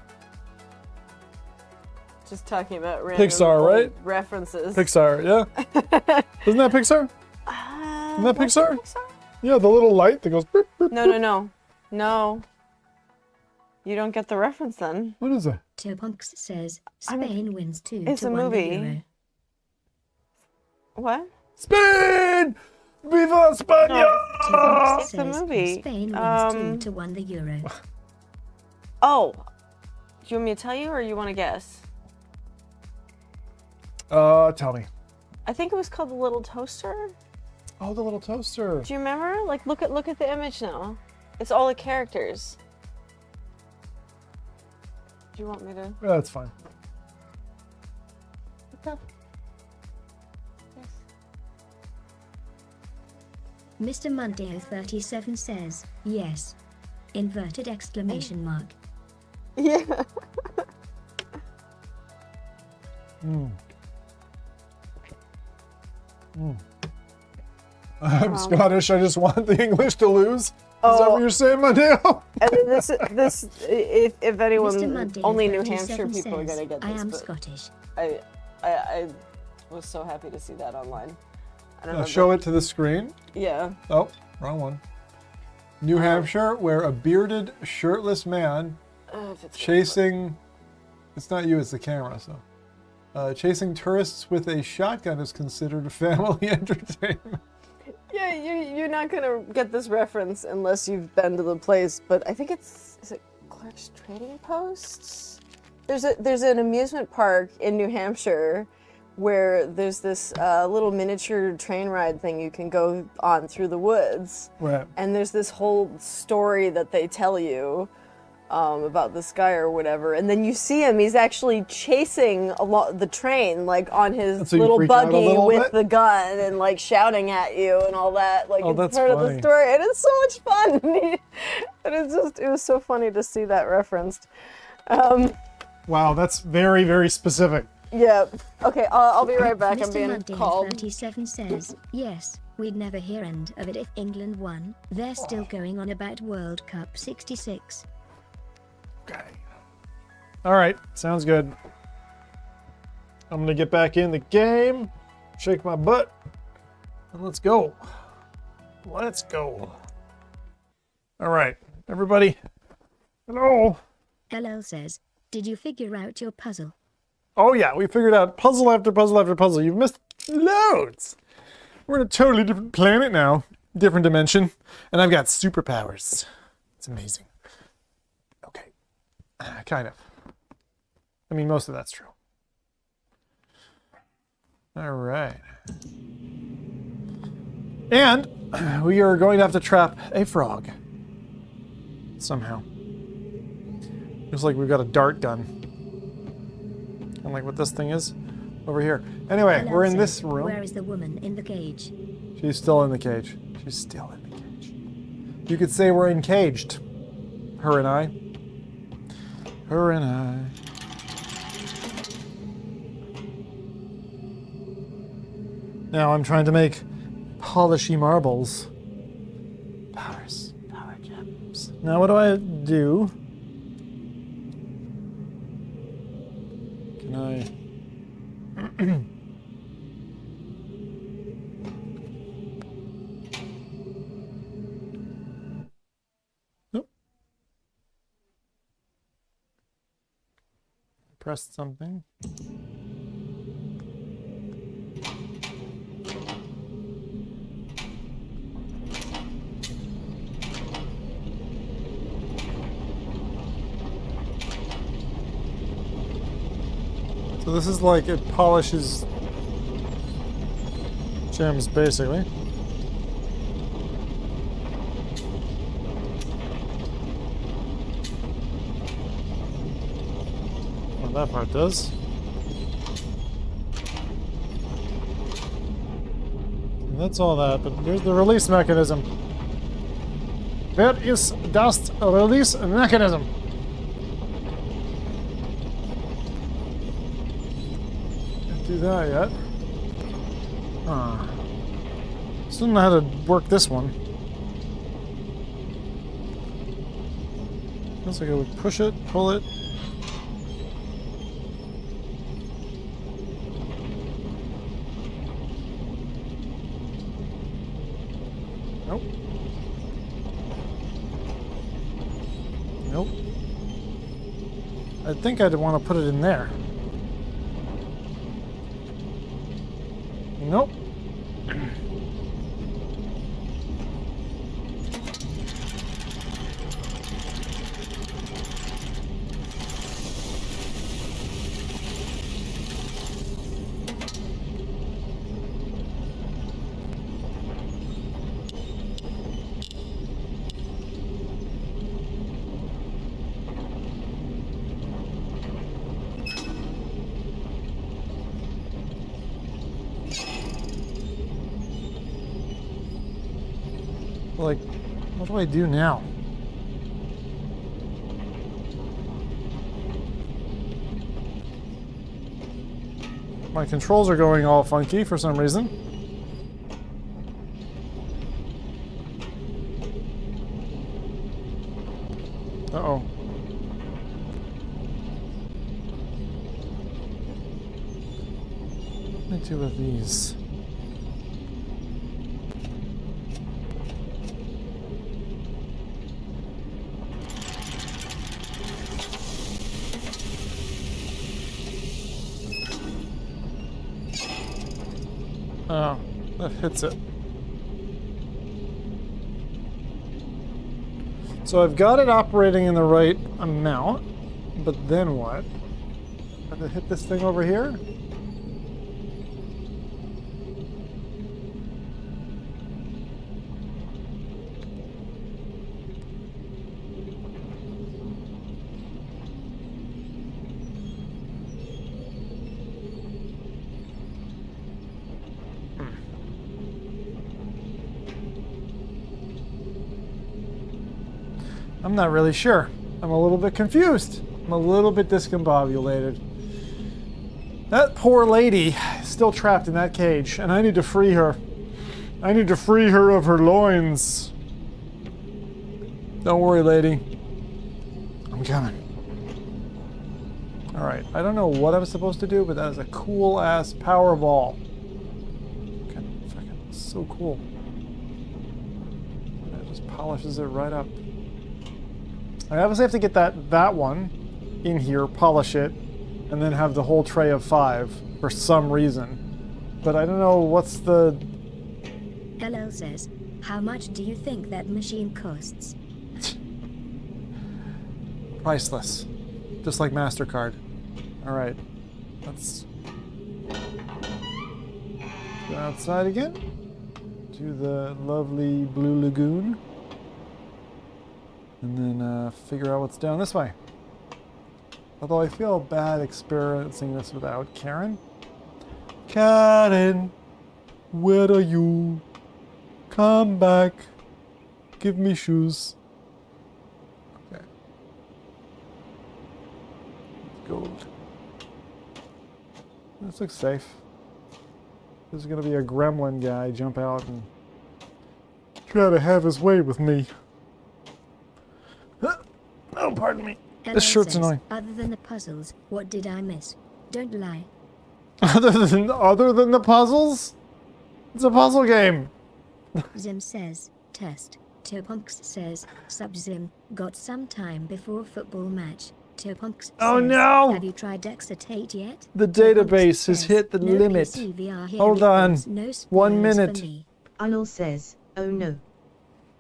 Just talking about random Pixar, old right? references. Pixar, yeah? Isn't that Pixar? Isn't that what's Pixar? Pixar? Yeah, the little light that goes. Beep, beep, No, no, no. No. You don't get the reference then. What is it? Topunks says, Spain wins 2 It's to a 1 movie. the Euro. What? Spain! Viva España! Topunks It's a says, movie. Spain wins 2 to 1 the Euro. Oh. Do you want me to tell you or you want to guess? Tell me. I think it was called The Little Toaster. Oh, the little toaster. Do you remember? Like look at the image now. It's all the characters. Do you want me to Yeah, that's fine. look up? Yes. Mr. Monteo 37 says, yes. Inverted exclamation mark. Yeah. I'm Scottish. I just want the English to lose. Is that Oh. what you're saying, Mateo? And then this if Mr. anyone Monteo only New 37 Hampshire people are says, gonna get I this, am but Scottish. I was so happy to see that online. I don't know. Show it to the screen. Yeah. Oh, wrong one. New Hampshire, where a bearded, shirtless man If it's chasing. It's not you, it's the camera, so. Chasing tourists with a shotgun is considered a family entertainment. Yeah, you're not gonna get this reference unless you've been to the place. But I think is it Clark's Trading Posts? There's an amusement park in New Hampshire where there's this little miniature train ride thing you can go on through the woods. Right. And there's this whole story that they tell you about this guy or whatever, and then you see him, he's actually chasing the train, like on his So you little freaked out a buggy little with bit? the gun and like shouting at you and all that. Like Oh, it's that's part of the funny. story, and it's so much fun. And it was so funny to see that referenced. Wow, that's very, very specific. Yeah. Okay, I'll be right back. I'm Mr. being Muddy called. 37 says, yes, we'd never hear end of it if England won. They're still going on about World Cup 66. Okay. All right, sounds good. I'm gonna get back in the game, shake my butt, and let's go. Let's go. All right, everybody. Hello. LL says, did you figure out your puzzle? Oh yeah, we figured out puzzle after puzzle after puzzle. You've missed loads. We're in a totally different planet now, different dimension, and I've got superpowers. It's amazing. Okay, kind of. I mean, most of that's true. All right. And we are going to have to trap a frog. Somehow. Looks like we've got a dart gun. Kind of like what this thing is over here. Anyway, LL we're in says, this room. where is the woman in the cage? She's still in the cage. She's still in the cage. You could say we're encaged. Her and I. Her and I. Now I'm trying to make polishy marbles. Powers. Power gems. Now what do I do? Can I... Nope. Pressed something. So this is like it polishes gems basically. Well, that part does. And that's all that, but here's the release mechanism. Where is dust release mechanism? Can't do that yet. Still don't know how to work this one. Looks like I would push it, pull it. Nope. Nope. I think I'd want to put it in there. Nope. Like, what do I do now? My controls are going all funky for some reason. Uh-oh. What do I do with these? Oh, that hits it. So I've got it operating in the right amount, but then what? Have to hit this thing over here? I'm not really sure. I'm a little bit confused. I'm a little bit discombobulated. That poor lady is still trapped in that cage, and I need to free her. I need to free her of her loins. Don't worry, lady. I'm coming. Alright, I don't know what I'm supposed to do, but that is a cool-ass power ball. Fucking so cool. It just polishes it right up. I obviously have to get that one in here, polish it, and then have the whole tray of 5 for some reason. But I don't know what's the... LL says, how much do you think that machine costs? Priceless. Just like MasterCard. Alright. Let's go outside again. To the lovely Blue Lagoon. And then figure out what's down this way. Although I feel bad experiencing this without Karen. Karen! Where are you? Come back. Give me shoes. Okay. Gold. This looks safe. There's gonna be a gremlin guy jump out and try to have his way with me. Oh, pardon me. This shirt's annoying. Other than the puzzles, what did I miss? Don't lie. Other than the puzzles? It's a puzzle game. Zim says, test. Topunks says, Sub-Zim, got some time before football match. Topunks Oh says, no! have you tried Excitate yet? The Topunks database has says, hit the no limit. PC VR here Hold on. equals no 1 spoilers minute. for me. Anil says, oh no.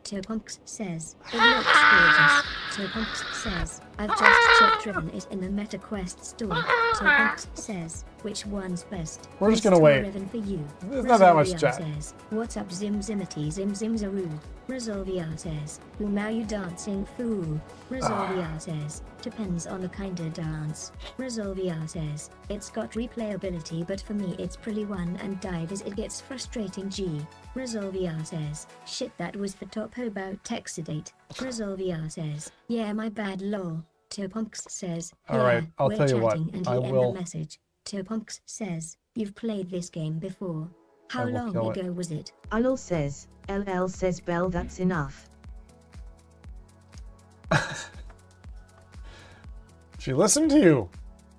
Topunks says, it looks gorgeous. Topunks says, I've just checked Riven is in the MetaQuest store. Topunks says, which one's best? We're just Best gonna wait. Riven for you. There's not that much Resolvia chat. says, what's up Zimothy Zimzaroo? Resolvia says, well now you dancing fool. Resolvia says, depends on the kind of dance. Resolvia says, it's got replayability but for me it's pretty one and dive as it gets frustrating G. Resolvia says, shit that was the top about Texidate. Resolvia says, yeah my bad lol. Topunks says, All right, yeah, I'll we're tell you what, chatting, and I he end will- the message. Topunks says, you've played this game before. How will long kill it. ago was it? Anil says, LL says Bell that's enough. She listened to you.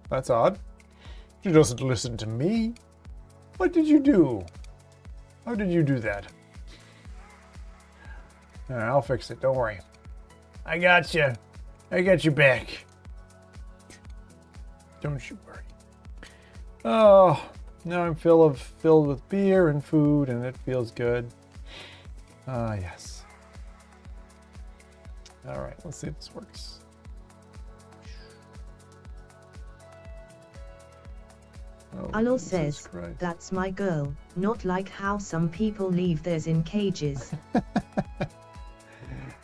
That's odd. She doesn't listen to me. What did you do? How did you do that? I'll fix it. Don't worry. I got you. I got you back. Don't you worry. Oh, now I'm filled with beer and food, and it feels good. Ah, yes. All right, let's see if this works. Oh, Anil Jesus says, Christ. that's my girl, not like how some people leave theirs in cages.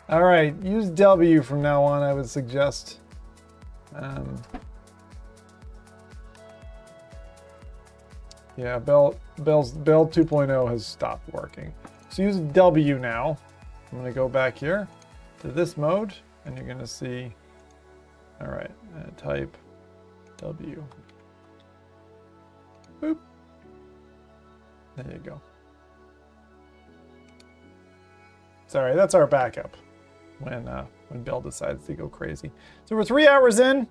All right, use W from now on, I would suggest. Yeah, Bell 2.0 has stopped working. So use W now. I'm gonna go back here to this mode, and you're gonna see, all right, type W. Boop. There you go. Sorry, that's our backup when Bell decides to go crazy. So we're 3 hours in.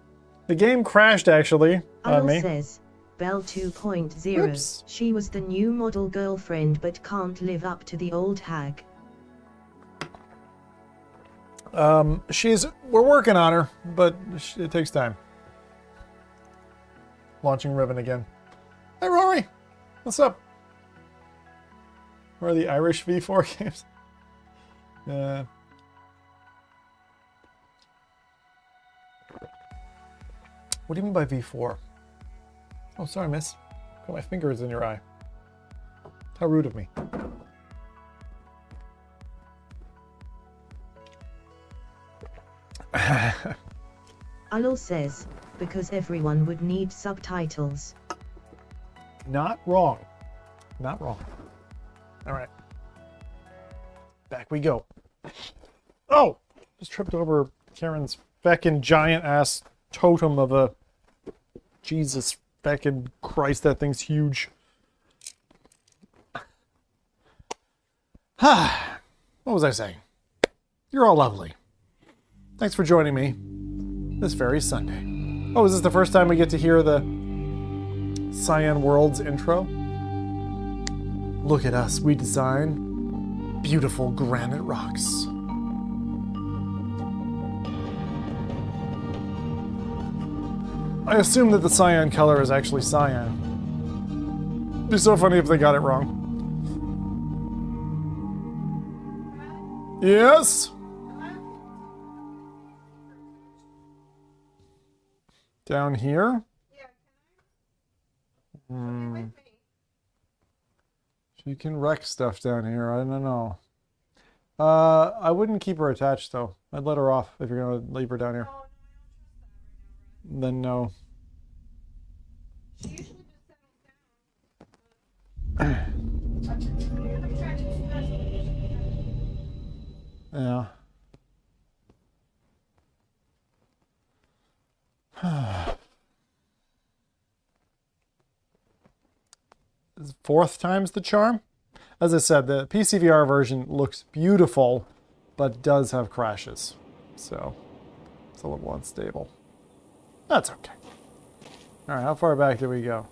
The game crashed actually on Anil me. says, Bell 2.0, Oops. she was the new model girlfriend but can't live up to the old hag. We're working on her, but it takes time. Launching Riven again. Hey Rory, what's up? Where are the Irish V4 games? What do you mean by V4? Oh, sorry, miss. Got my fingers in your eye. How rude of me. Anil says, because everyone would need subtitles. Not wrong. Not wrong. All right. Back we go. Oh! Just tripped over Karen's feckin' giant ass totem of a Jesus feckin' Christ, that thing's huge. What was I saying? You're all lovely. Thanks for joining me this very Sunday. Oh, is this the first time we get to hear the Cyan Worlds intro? Look at us, we design beautiful granite rocks. I assume that the cyan color is actually cyan. It'd be so funny if they got it wrong. Yes? Down here? She can wreck stuff down here. I don't know. I wouldn't keep her attached, though. I'd let her off if you're going to leave her down here. Then no. Yeah. Fourth time's the charm. As I said, the PCVR version looks beautiful, but does have crashes. So, it's a little unstable. That's okay. Alright, how far back did we go?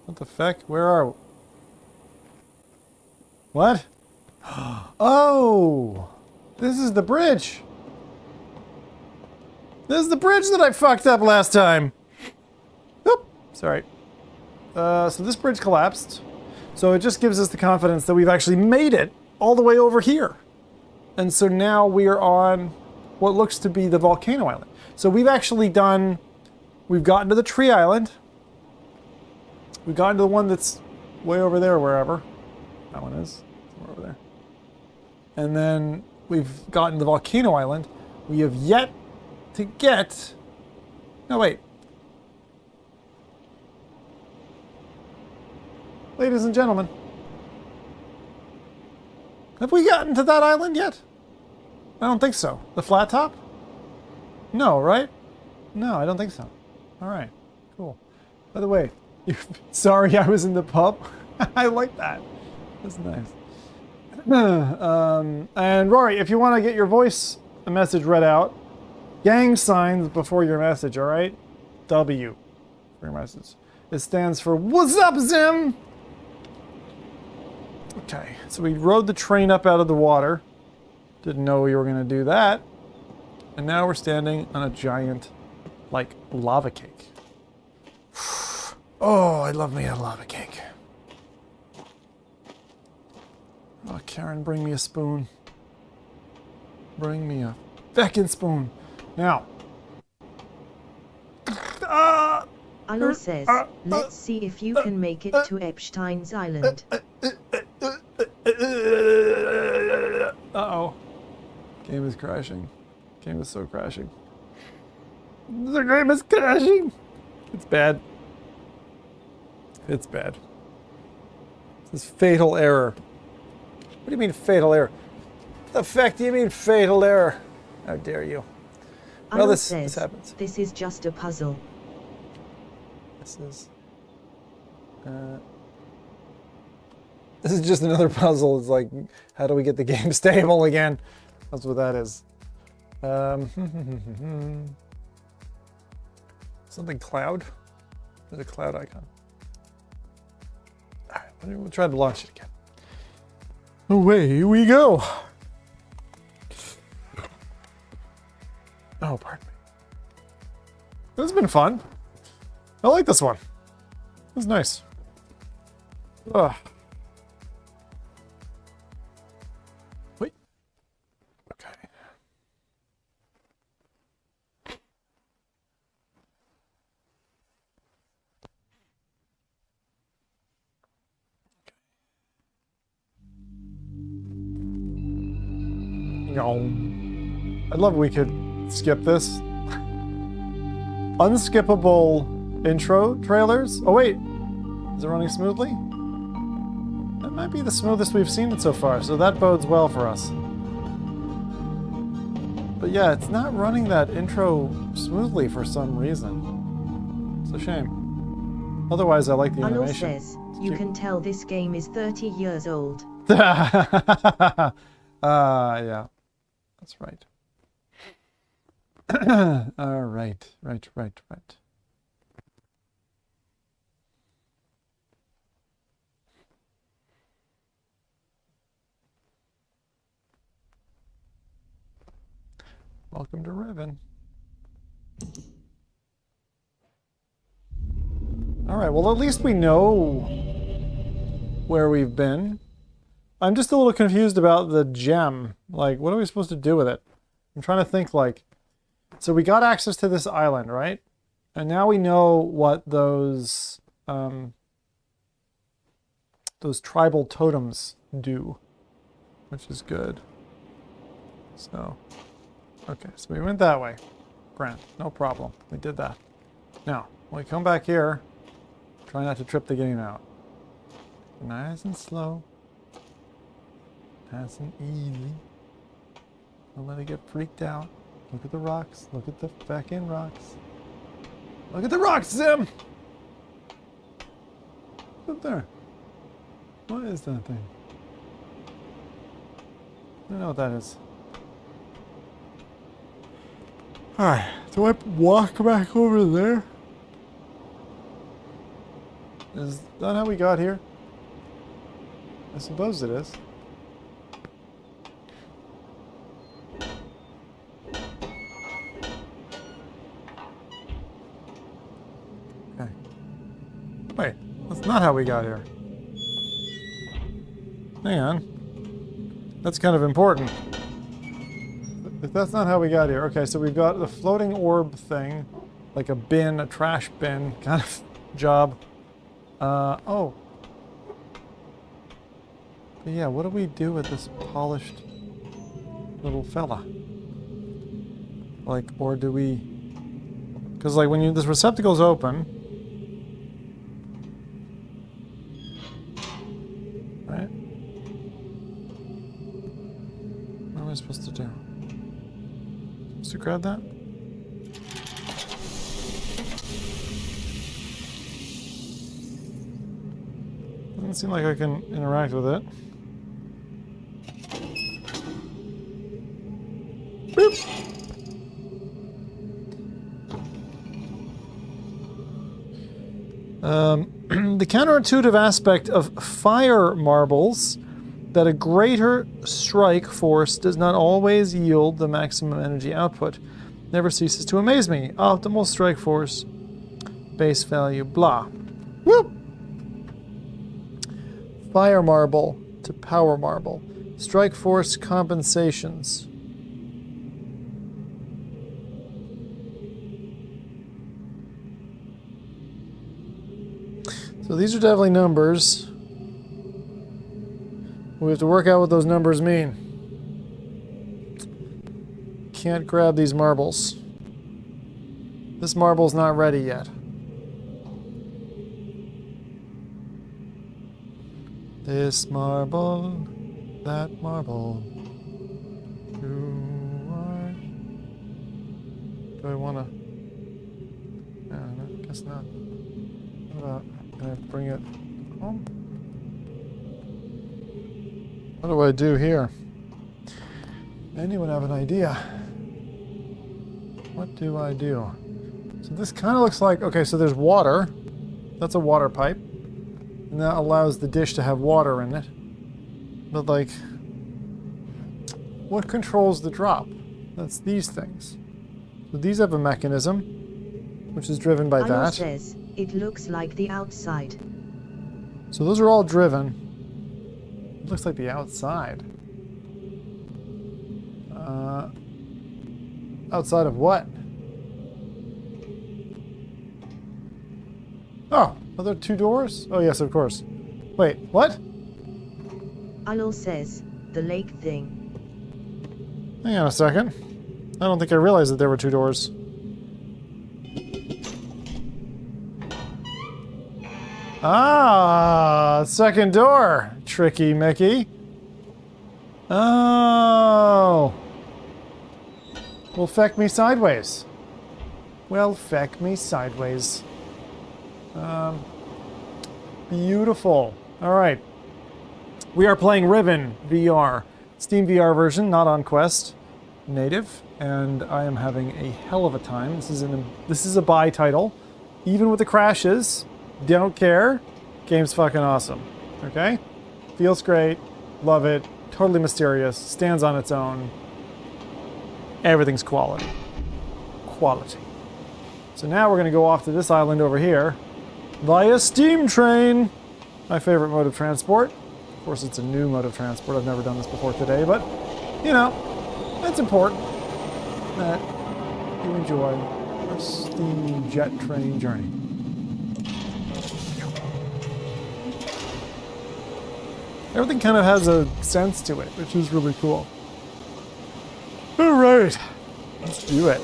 What the feck? Where are we? What? Oh! This is the bridge! This is the bridge that I fucked up last time! Oop! Sorry. So this bridge collapsed. So it just gives us the confidence that we've actually made it all the way over here. And so now we are on what looks to be the volcano island. So we've actually done, we've gotten to the tree island. We've gotten to the one that's way over there, wherever. That one is, somewhere over there. And then we've gotten to the volcano island. We have yet to get, no wait. Ladies and gentlemen, have we gotten to that island yet? I don't think so. The flat top? No, right? No, I don't think so. All right, cool. By the way, sorry I was in the pub. I like that. That's nice. And Rory, if you want to get your voice message read out, gang signs before your message, all right? W for your message. It stands for What's up, Zim? Okay, so we rode the train up out of the water. Didn't know we were going to do that. And now we're standing on a giant, like, lava cake. Oh, I love me a lava cake. Oh, Karen, bring me a spoon. Bring me a feckin' spoon. Now. Alo says, let's see if you can make it to Epstein's Island. Uh-oh. Game is crashing. Game is so crashing. The game is crashing! It's bad. It's bad. This is fatal error. What do you mean fatal error? The fuck do you mean fatal error? How dare you? Well, Alo this says, happens. this is just a puzzle. This is just another puzzle. It's like, how do we get the game stable again? That's what that is. Something cloud? There's a cloud icon. All right, we'll try to launch it again. Away we go. Oh, pardon me. This has been fun. I like this one. This is nice. Ugh. Wait. Okay. No. I'd love if we could skip this. Unskippable intro trailers. Oh wait, is it running smoothly? That might be the smoothest we've seen it so far, so that bodes well for us. But yeah, it's not running that intro smoothly for some reason. It's a shame. Otherwise, I like the Arlo animation. says, you can tell this game is 30 years old. Yeah, that's right. All right, right. Welcome to Riven. All right, well, at least we know where we've been. I'm just a little confused about the gem. Like, what are we supposed to do with it? I'm trying to think, like, so we got access to this island, right? And now we know what those tribal totems do, which is good. So, okay, so we went that way. Grand, no problem. We did that. Now, when we come back here, try not to trip the game out. Nice and slow. Nice and easy. Don't let it get freaked out. Look at the rocks. Look at the back end rocks. Look at the rocks, Zim! What's up there? What is that thing? I don't know what that is. Alright, do I walk back over there? Is that how we got here? I suppose it is. Okay. Wait, that's not how we got here. Hang on. That's kind of important. If that's not how we got here. Okay, so we've got the floating orb thing, like a bin, a trash bin kind of job. Oh. But yeah, what do we do with this polished little fella? Like, or do we... Because, like, when this receptacle's open... Right? What am I supposed to do? Supposed to grab that? Doesn't seem like I can interact with it. Boop. The counterintuitive aspect of fire marbles that a greater strike force does not always yield the maximum energy output never ceases to amaze me. Optimal strike force, base value, blah. Whoop! Fire marble to power marble. Strike force compensations. So these are definitely numbers. We have to work out what those numbers mean. Can't grab these marbles. This marble's not ready yet. This marble, that marble. Do I want to? No, I guess not. What about? Can I bring it home? What do I do here? Anyone have an idea? What do I do? So this kind of looks like, okay, so there's water. That's a water pipe. And that allows the dish to have water in it. But like, what controls the drop? That's these things. So these have a mechanism, which is driven by Arlo that. says, it looks like the outside. So those are all driven. It looks like the outside. Outside of what? Oh, are there two doors? Oh yes, of course. Wait, what? Arlo says, the lake thing. Hang on a second. I don't think I realized that there were two doors. Ah, second door. Tricky Mickey. Oh. Well, feck me sideways. Well, feck me sideways. Beautiful. All right. We are playing Riven VR. Steam VR version, not on Quest. Native. And I am having a hell of a time. This is a buy title. Even with the crashes, don't care. Game's fucking awesome. Okay? Feels great. Love it. Totally mysterious. Stands on its own. Everything's quality. Quality. So now we're going to go off to this island over here via steam train. My favorite mode of transport. Of course, it's a new mode of transport. I've never done this before today, but, you know, it's important that you enjoy our steam jet train journey. Everything kind of has a sense to it, which is really cool. All right, let's do it.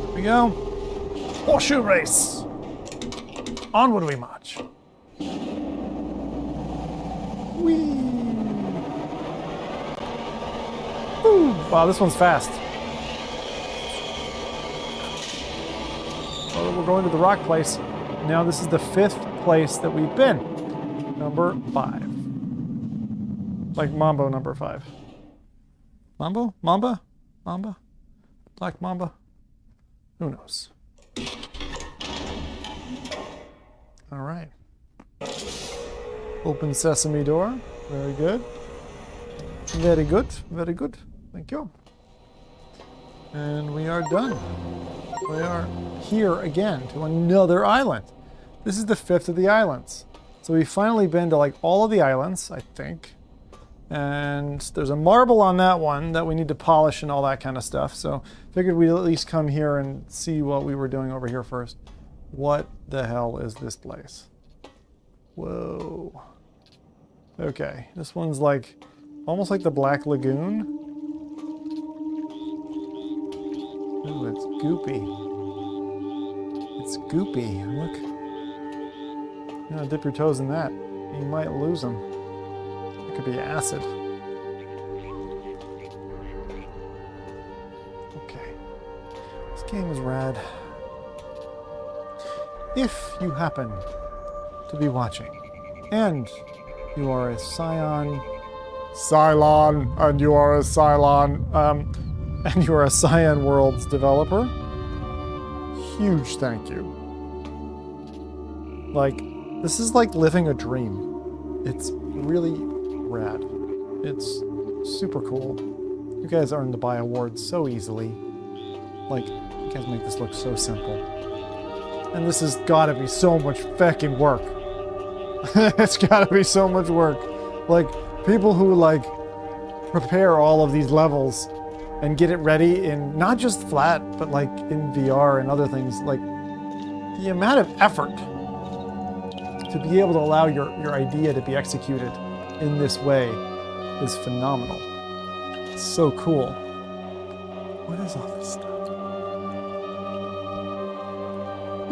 Here we go. Horseshoe race. Onward we march. Whee! Ooh, wow, this one's fast. Well, we're going to the rock place. Now this is the 5th place that we've been. Number 5. Like Mambo number 5. Mambo? Mamba? Mamba? Black Mamba? Who knows? All right. Open sesame door. Very good. Very good. Very good. Thank you. And we are done. We are here again to another island. This is the 5th of the islands. So we've finally been to like all of the islands, I think. And there's a marble on that one that we need to polish and all that kind of stuff. So figured we'd at least come here and see what we were doing over here first. What the hell is this place? Whoa. Okay, this one's like almost like the Black Lagoon. Ooh, it's goopy. It's goopy. Look. You know, dip your toes in that. You might lose them. It could be acid. Okay. This game is rad. If you happen to be watching and you are a Cylon, and you are a Cylon, and you are a Cyan Worlds developer, huge thank you. Like, this is like living a dream. It's really rad. It's super cool. You guys earn the buy awards so easily. Like, you guys make this look so simple. And this has gotta be so much feckin' work. It's gotta be so much work. Like, people who, like, prepare all of these levels and get it ready in not just flat, but, like, in VR and other things, like, the amount of effort to be able to allow your idea to be executed in this way is phenomenal. It's so cool. What is all this stuff?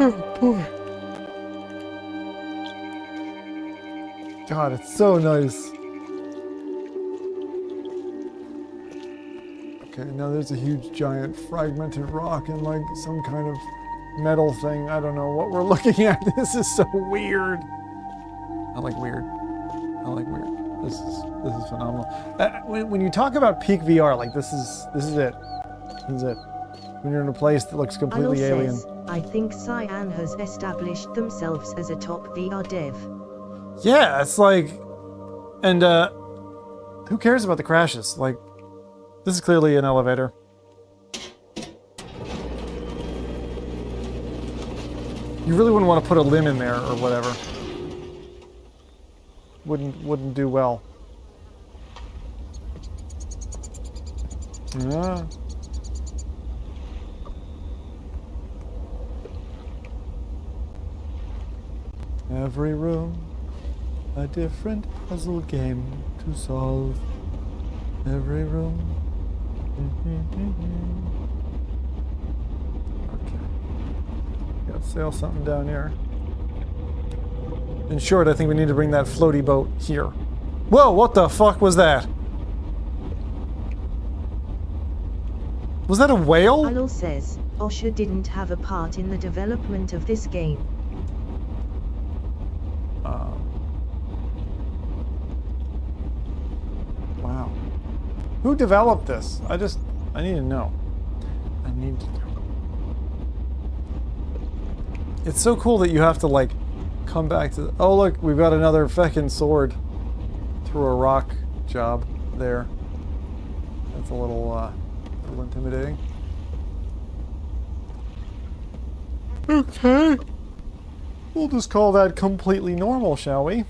Oh boy. God, it's so nice. Okay, now there's a huge giant fragmented rock and like some kind of metal thing. I don't know what we're looking at. This is so weird. I like weird. I like weird. This is phenomenal. When you talk about peak VR, like this is it. This is it. When you're in a place that looks completely alien. Says, I think Cyan has established themselves as a top VR dev. Yeah, it's like, and who cares about the crashes? Like, this is clearly an elevator. You really wouldn't want to put a limb in there or whatever. Wouldn't do well. Yeah. Every room, a different puzzle game to solve. Every room. Okay. sail something down here. In short, I think we need to bring that floaty boat here. Whoa, what the fuck was that? Was that a whale? Alol says, OSHA didn't have a part in the development of this game. Wow. Who developed this? I need to know. I need to know. It's so cool that you have to, like, come back to... Oh, look, we've got another feckin' sword through a rock job there. That's a little intimidating. Okay. We'll just call that completely normal, shall we?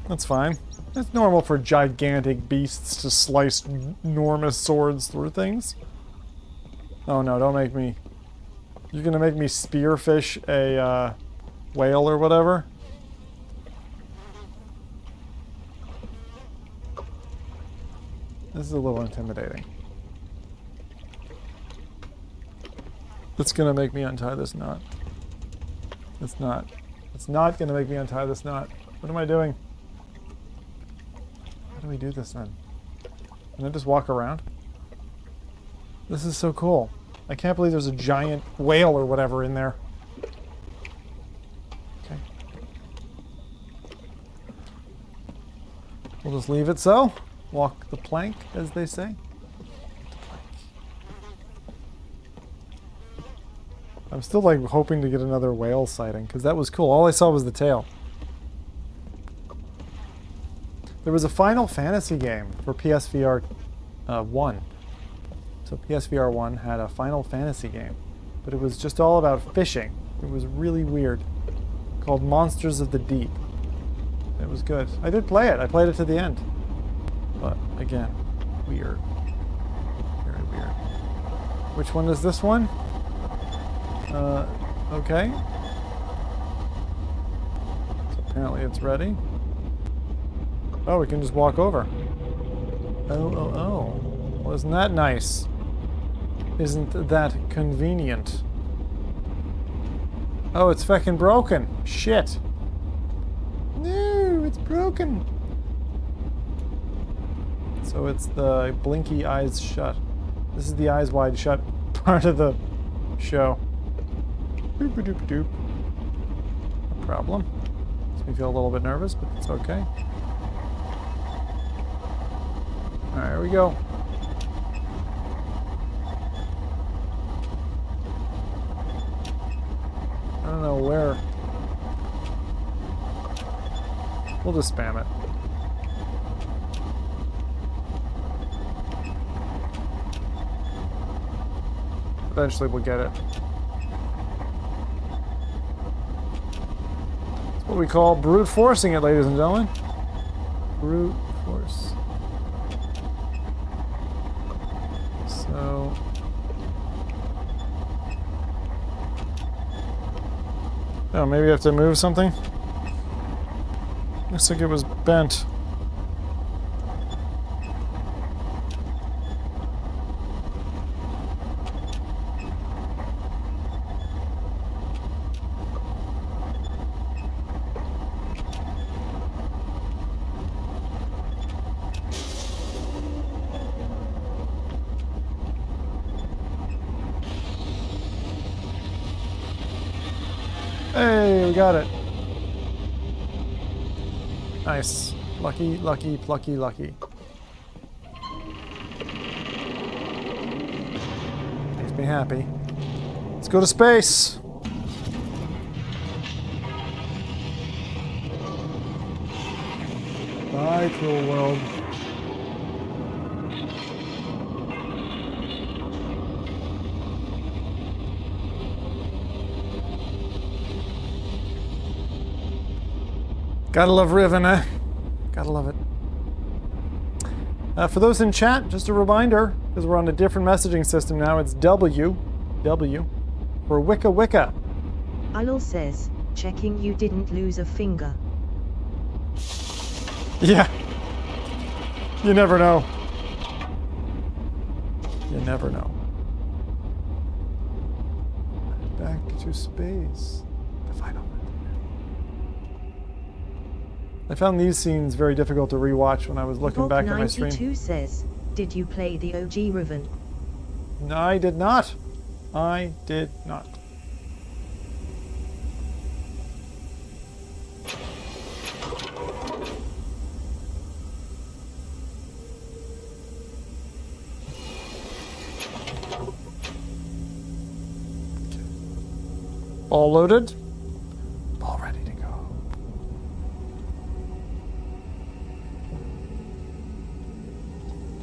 That's fine. It's normal for gigantic beasts to slice enormous swords through things. Oh no, don't make me... You're gonna make me spearfish a whale or whatever? This is a little intimidating. It's gonna make me untie this knot. It's not. It's not gonna make me untie this knot. What am I doing? How do we do this then? Can I just walk around? This is so cool. I can't believe there's a giant whale or whatever in there. Okay. We'll just leave it so. Walk the plank, as they say. I'm still like hoping to get another whale sighting, because that was cool. All I saw was the tail. There was a Final Fantasy game for PSVR 1. So PSVR 1 had a Final Fantasy game, but it was just all about fishing. It was really weird. Called Monsters of the Deep. It was good. I did play it. I played it to the end. But again, weird. Very weird. Which one is this one? Okay. So apparently it's ready. Oh, we can just walk over. Oh. Well, isn't that nice? Isn't that convenient? Oh, it's fucking broken. Shit. No, it's broken. So it's the blinky eyes shut. This is the eyes wide shut part of the show. Doop doop doop. No problem. Makes me feel a little bit nervous, but it's okay. Alright, here we go. I don't know where. We'll just spam it. Eventually we'll get it. It's what we call brute forcing it, ladies and gentlemen. Brute force. So... Oh, maybe I have to move something? Looks like it was bent. Hey, we got it. Nice. Lucky, lucky, plucky, lucky. Makes me happy. Let's go to space. Bye, cruel world. Gotta love Riven, eh? Gotta love it. For those in chat, just a reminder, because we're on a different messaging system now, it's W for Wicca Wicca. Alol says, checking you didn't lose a finger. Yeah. You never know. You never know. Back to space. The final frontier. I found these scenes very difficult to rewatch when I was looking back at my stream. Bob92 says, did you play the OG Riven? No, I did not. I did not. All loaded. All ready to go.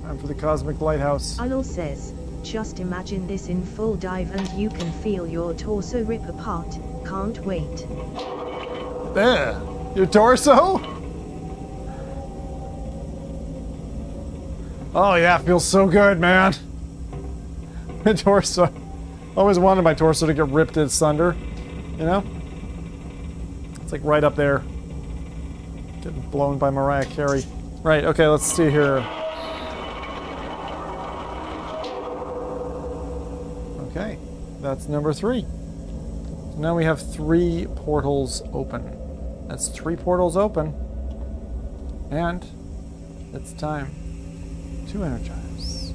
Time for the Cosmic Lighthouse. Arnold says, just imagine this in full dive and you can feel your torso rip apart. Can't wait. There. Your torso? Oh yeah, feels so good, man. My torso. Always wanted my torso to get ripped asunder. You know? It's like right up there. Getting blown by Mariah Carey. Right, okay, let's see here. Okay, that's number 3. So now we have 3 portals open. That's 3 portals open. And it's time to energize.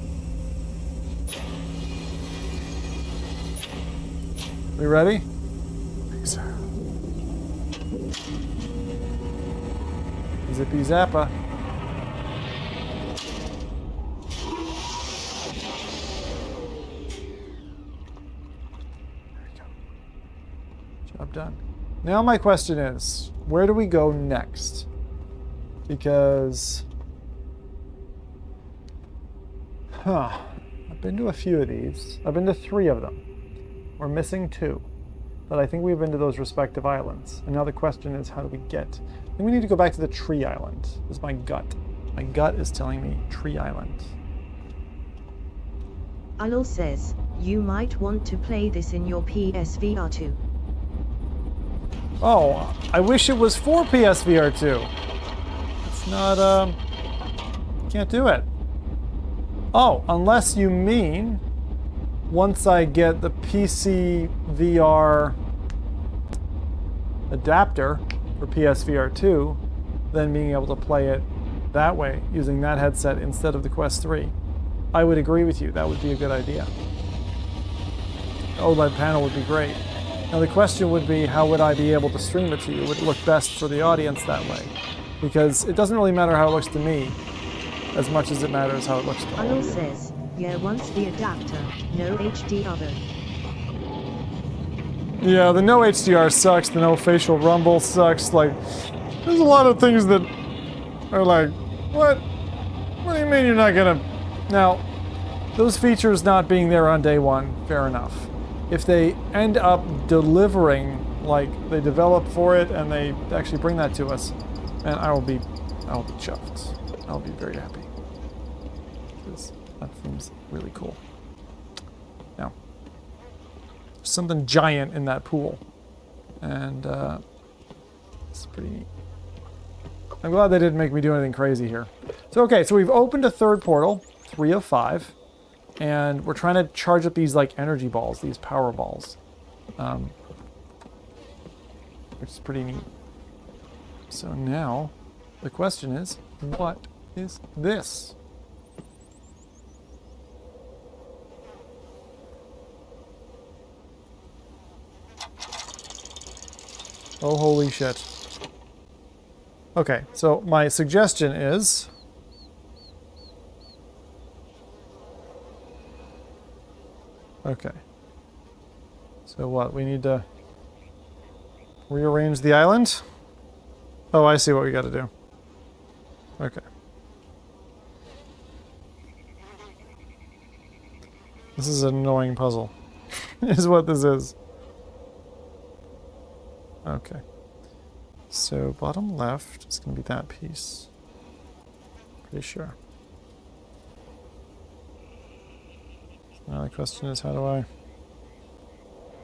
We ready? So. Zippy Zappa. There we go. Job done. Now my question is, where do we go next? Because... I've been to a few of these. I've been to 3 of them. We're missing 2. But I think we've been to those respective islands. And now the question is, how do we get? I think we need to go back to the tree island. This is my gut. My gut is telling me tree island. Arnold says, you might want to play this in your PSVR 2. Oh, I wish it was for PSVR 2. It's not, can't do it. Oh, unless you mean once I get the PC VR adapter for PSVR 2, then being able to play it that way, using that headset instead of the Quest 3. I would agree with you, that would be a good idea. The OLED panel would be great. Now the question would be, how would I be able to stream it to you? Would it look best for the audience that way? Because it doesn't really matter how it looks to me, as much as it matters how it looks to all Arnold of you. says, yeah, once the adapter, no HDR though. Yeah, the no HDR sucks, the no facial rumble sucks, like, there's a lot of things that are like, what? What do you mean you're not gonna... Now, those features not being there on day 1, fair enough. If they end up delivering, like, they develop for it and they actually bring that to us, and I will be chuffed. I'll be very happy. Because that seems really cool. Now, there's something giant in that pool. And it's pretty neat. I'm glad they didn't make me do anything crazy here. So okay, so we've opened a 3rd portal, 3 of 5. And we're trying to charge up these like energy balls, these power balls. Which is pretty neat. So now, the question is, what is this? Oh, holy shit. Okay, so my suggestion is... Okay. So what? We need to rearrange the island? Oh, I see what we got to do. Okay. This is an annoying puzzle. Is what this is. Okay. So bottom left is going to be that piece. Pretty sure. Now the question is, how do I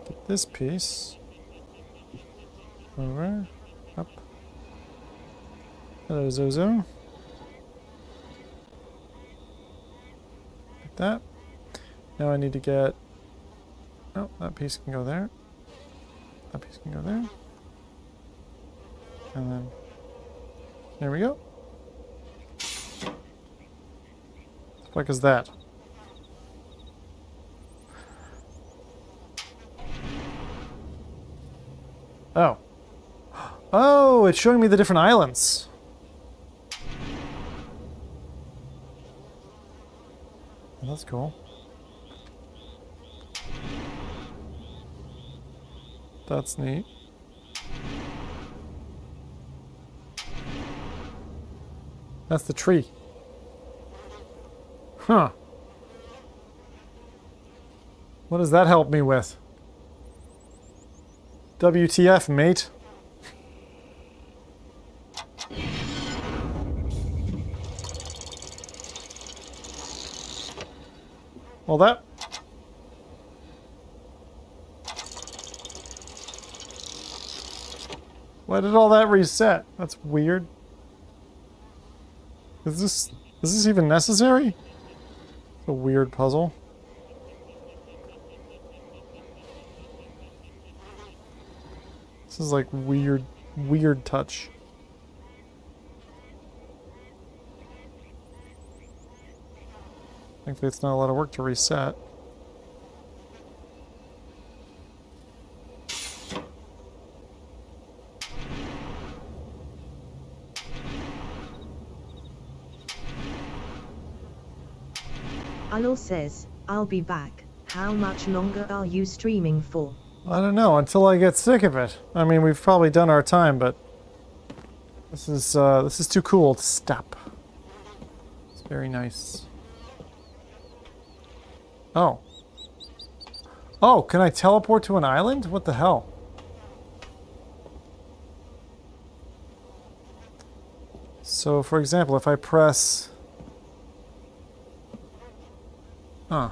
get this piece over, up. Hello, Zozo. Like that. Now I need to get, oh, that piece can go there. That piece can go there. And then there we go. What the fuck is that? Oh. Oh, it's showing me the different islands. Well, that's cool. That's neat. That's the tree. Huh. What does that help me with? WTF, mate? Well, that... Why did all that reset? That's weird. Is this even necessary? It's a weird puzzle. This is like weird touch. Thankfully it's not a lot of work to reset. Alol says, I'll be back. How much longer are you streaming for? I don't know, until I get sick of it. I mean, we've probably done our time, but this is too cool to stop. It's very nice. Oh. Oh, can I teleport to an island? What the hell? So, for example, if I press... Huh.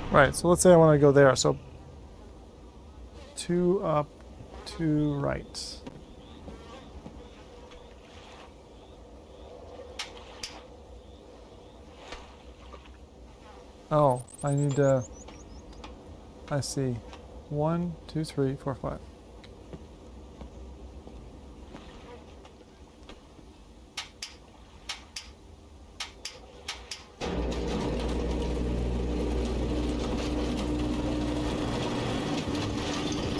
Right, so let's say I want to go there, so 2 up, 2 right. Oh, I need to... I see. 1, 2, 3, 4, 5.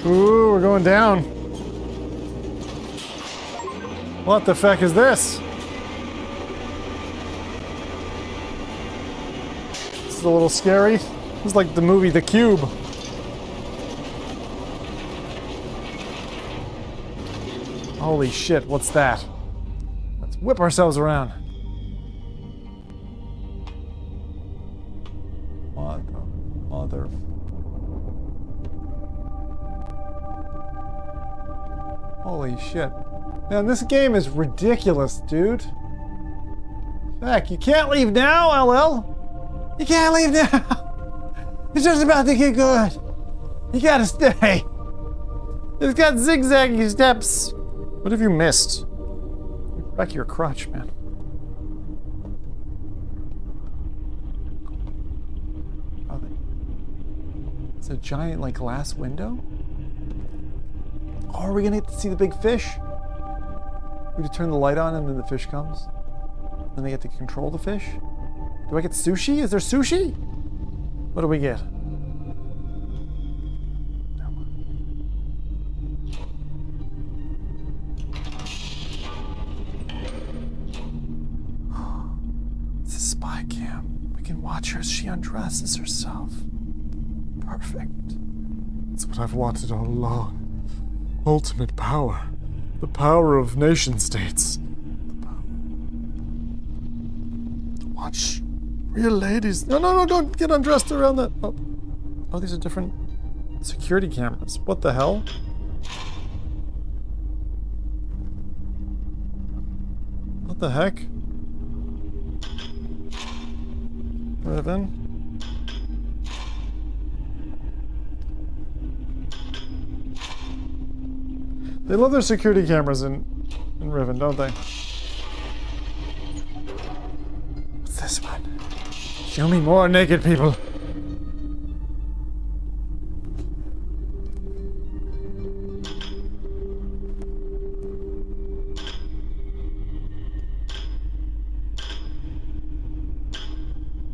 Ooh, we're going down. What the feck is this? This is a little scary. This is like the movie The Cube. Holy shit, what's that? Let's whip ourselves around. What the mother... Holy shit. Man, this game is ridiculous, dude. Heck, you can't leave now, LL. You can't leave now. It's just about to get good. You gotta stay. It's got zigzaggy steps. What have you missed? Wreck your crotch, man. It's a giant, like, glass window? Oh, are we gonna get to see the big fish? We just turn the light on and then the fish comes? Then they get to control the fish? Do I get sushi? Is there sushi? What do we get? It's a spy cam. We can watch her as she undresses herself. Perfect. It's what I've wanted all along. Ultimate power. The power of nation states. Watch real ladies. No, no, no, don't get undressed around that. Oh, oh, these are different security cameras. What the hell? What the heck? Riven? They love their security cameras in Riven, don't they? What's this one? Show me more naked people.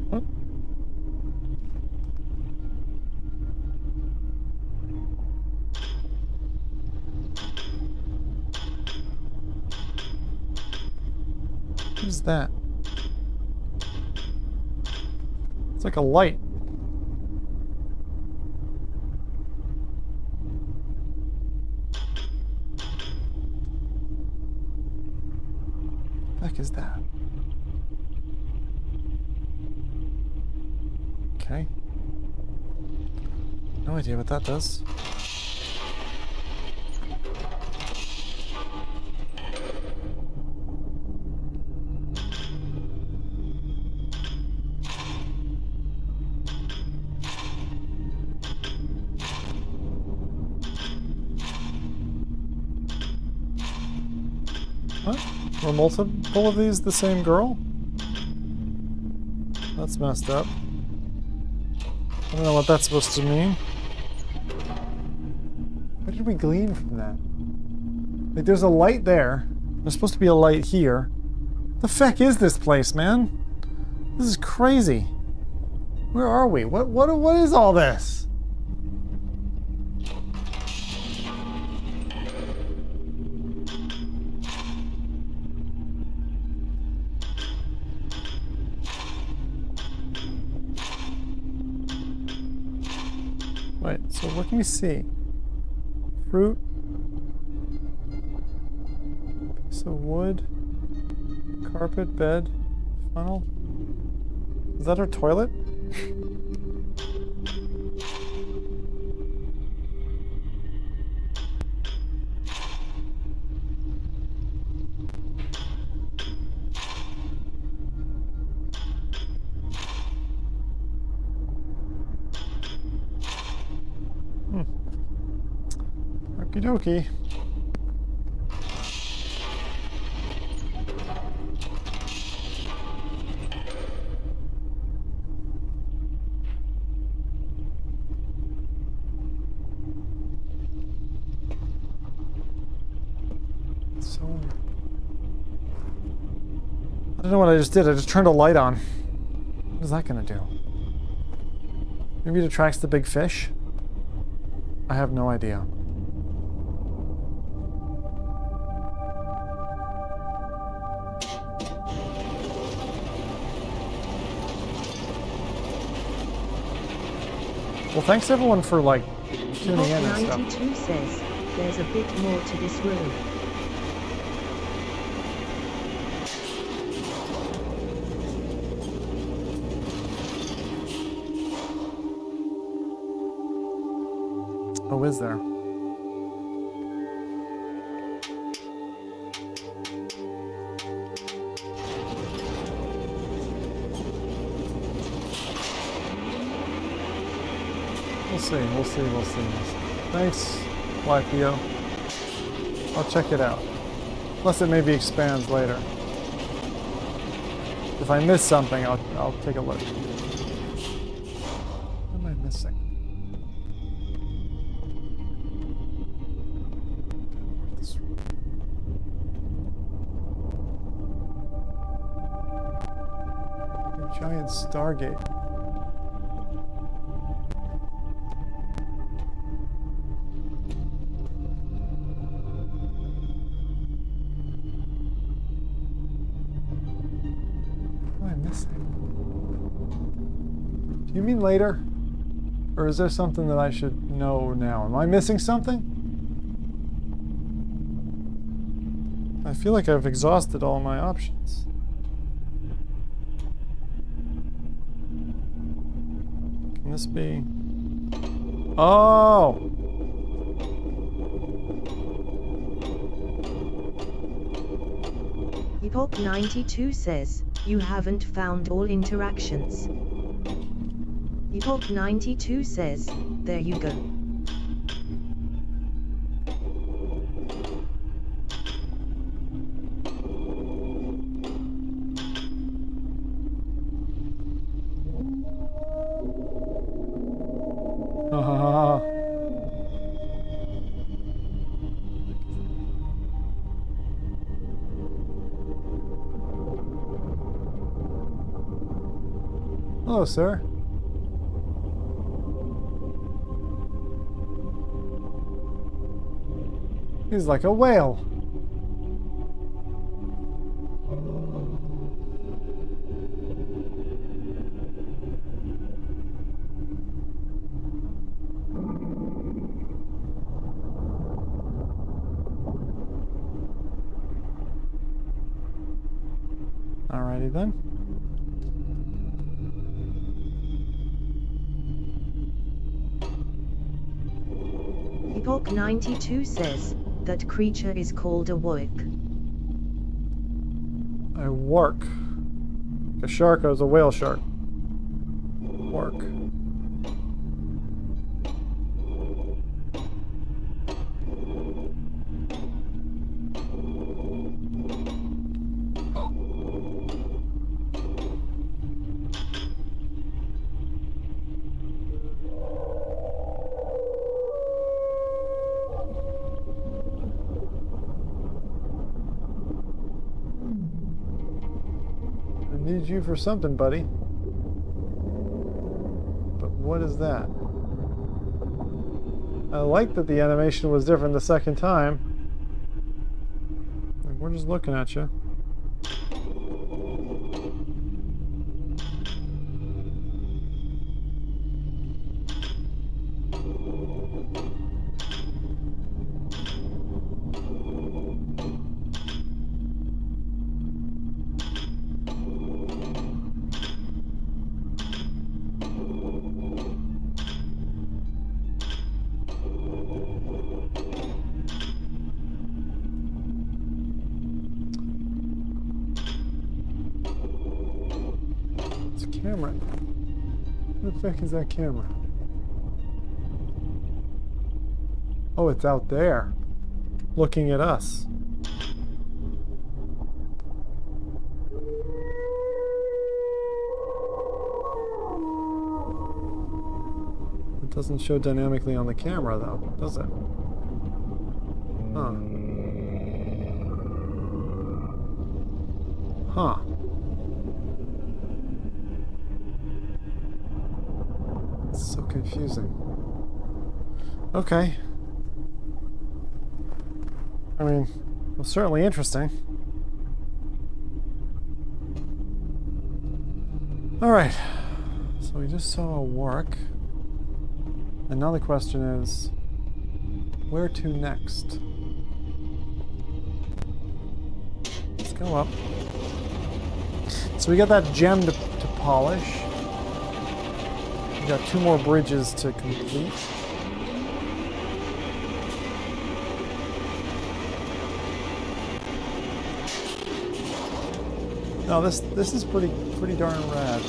What? What is that? It's like a light. What the heck is that? Okay. No idea what that does. What? Were multiple of these the same girl? That's messed up. I don't know what that's supposed to mean. What did we glean from that? Like, there's a light there. There's supposed to be a light here. What the feck is this place, man? This is crazy. Where are we? What is all this? Wait, so what can we see? Fruit. Piece of wood. Carpet, bed, funnel. Is that our toilet? Okie dokie. So, I don't know what I just did. I just turned a light on. What is that gonna do? Maybe it attracts the big fish? I have no idea. Well, thanks everyone for, like, tuning in and stuff. 92 says, there's a bit more to this room. Oh, is there? We'll see. Thanks, Blackio. I'll check it out. Unless it maybe expands later. If I miss something, I'll take a look. What am I missing? A giant Stargate. Do you mean later? Or is there something that I should know now? Am I missing something? I feel like I've exhausted all my options. Can this be... Oh! Epoch 92 says, you haven't found all interactions. Epoch 92 says, there you go. Hello, sir. He's like a whale. Alrighty then. Epoch 92 says, that creature is called a work. A wark. A shark is a whale shark. Wark. Need you for something, buddy. But what is that? I like that the animation was different the second time. Like, we're just looking at you. Camera. Where the heck is that camera? Oh, it's out there. Looking at us. It doesn't show dynamically on the camera though, does it? Huh. Huh. So confusing. Okay. I mean, well, certainly interesting. Alright. So we just saw a work. And now the question is, where to next? Let's go up. So we got that gem to polish. We got 2 more bridges to complete. No, this is pretty darn rad.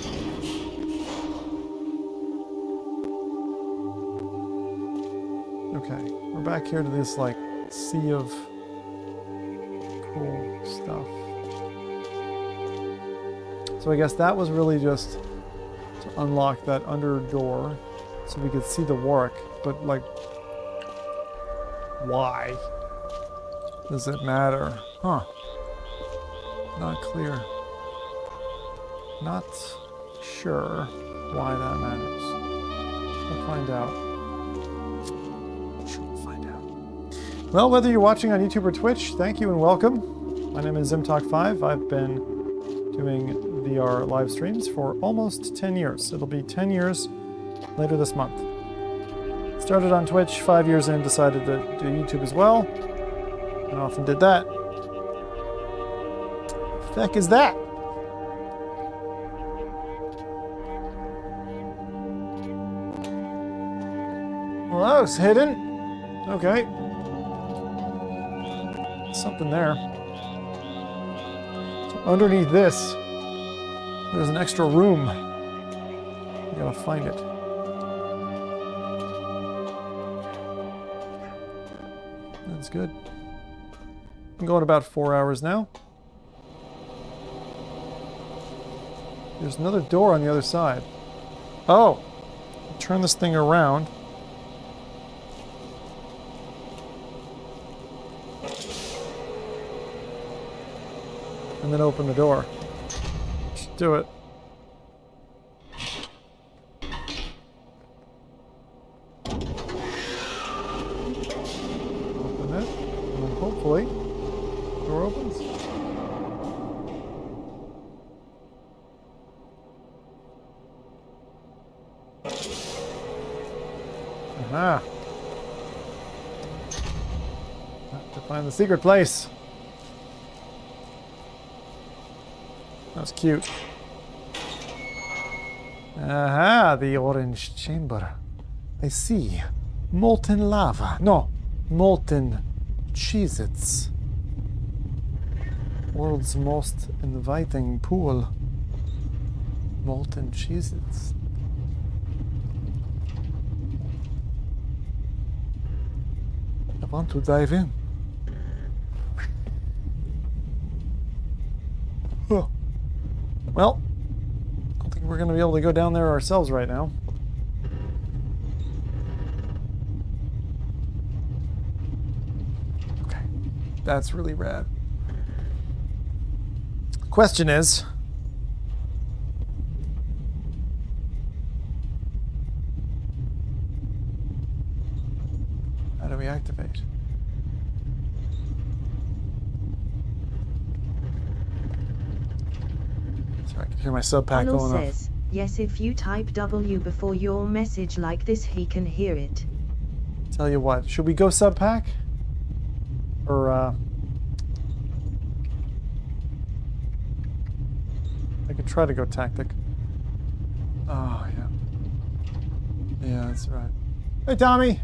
Okay, we're back here to this like sea of cool stuff. So I guess that was really just to unlock that under door so we could see the work, but like, why does it matter? Huh. Not clear. Not sure why that matters. We'll find out. We'll find out. Well, whether you're watching on YouTube or Twitch, thank you and welcome. My name is Zimothy5. I've been doing VR live streams for almost 10 years. It'll be 10 years later this month. Started on Twitch 5 years in, decided to do YouTube as well, and often did that. What the heck is that? Well, that was hidden. Okay. Something there. So underneath this, there's an extra room. We gotta find it. That's good. I'm going about 4 hours now. There's another door on the other side. Oh! Turn this thing around. And then open the door. Just do it. Aha. Have to find the secret place. That's cute. Aha, the orange chamber. I see. Molten lava. No, molten Cheez-Its. World's most inviting pool. Molten Cheez-Its. I want to dive in. Oh. Well, I don't think we're going to be able to go down there ourselves right now. Okay, that's really rad. Question is, how do we activate? Sorry, I can hear my sub pack Arnold going off. says, yes, if you type W before your message like this, he can hear it. Tell you what, should we go sub pack? Or, I could try to go tactic. Oh, yeah. Yeah, that's right. Hey, Tommy!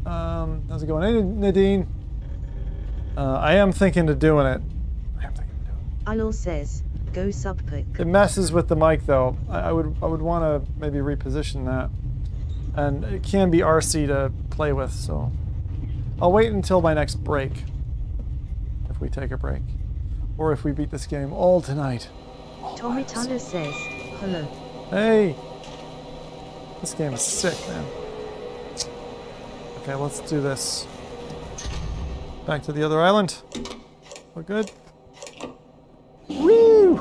How's it going? Hey, Nadine. I am thinking of doing it. Arnold says, go subpick. It messes with the mic, though. I would want to maybe reposition that. And it can be RC to play with, so... I'll wait until my next break. If we take a break. Or if we beat this game all tonight. Tommy Tanner says, hello. Hey! This game is sick, man. Okay, let's do this. Back to the other island. We're good. Woo!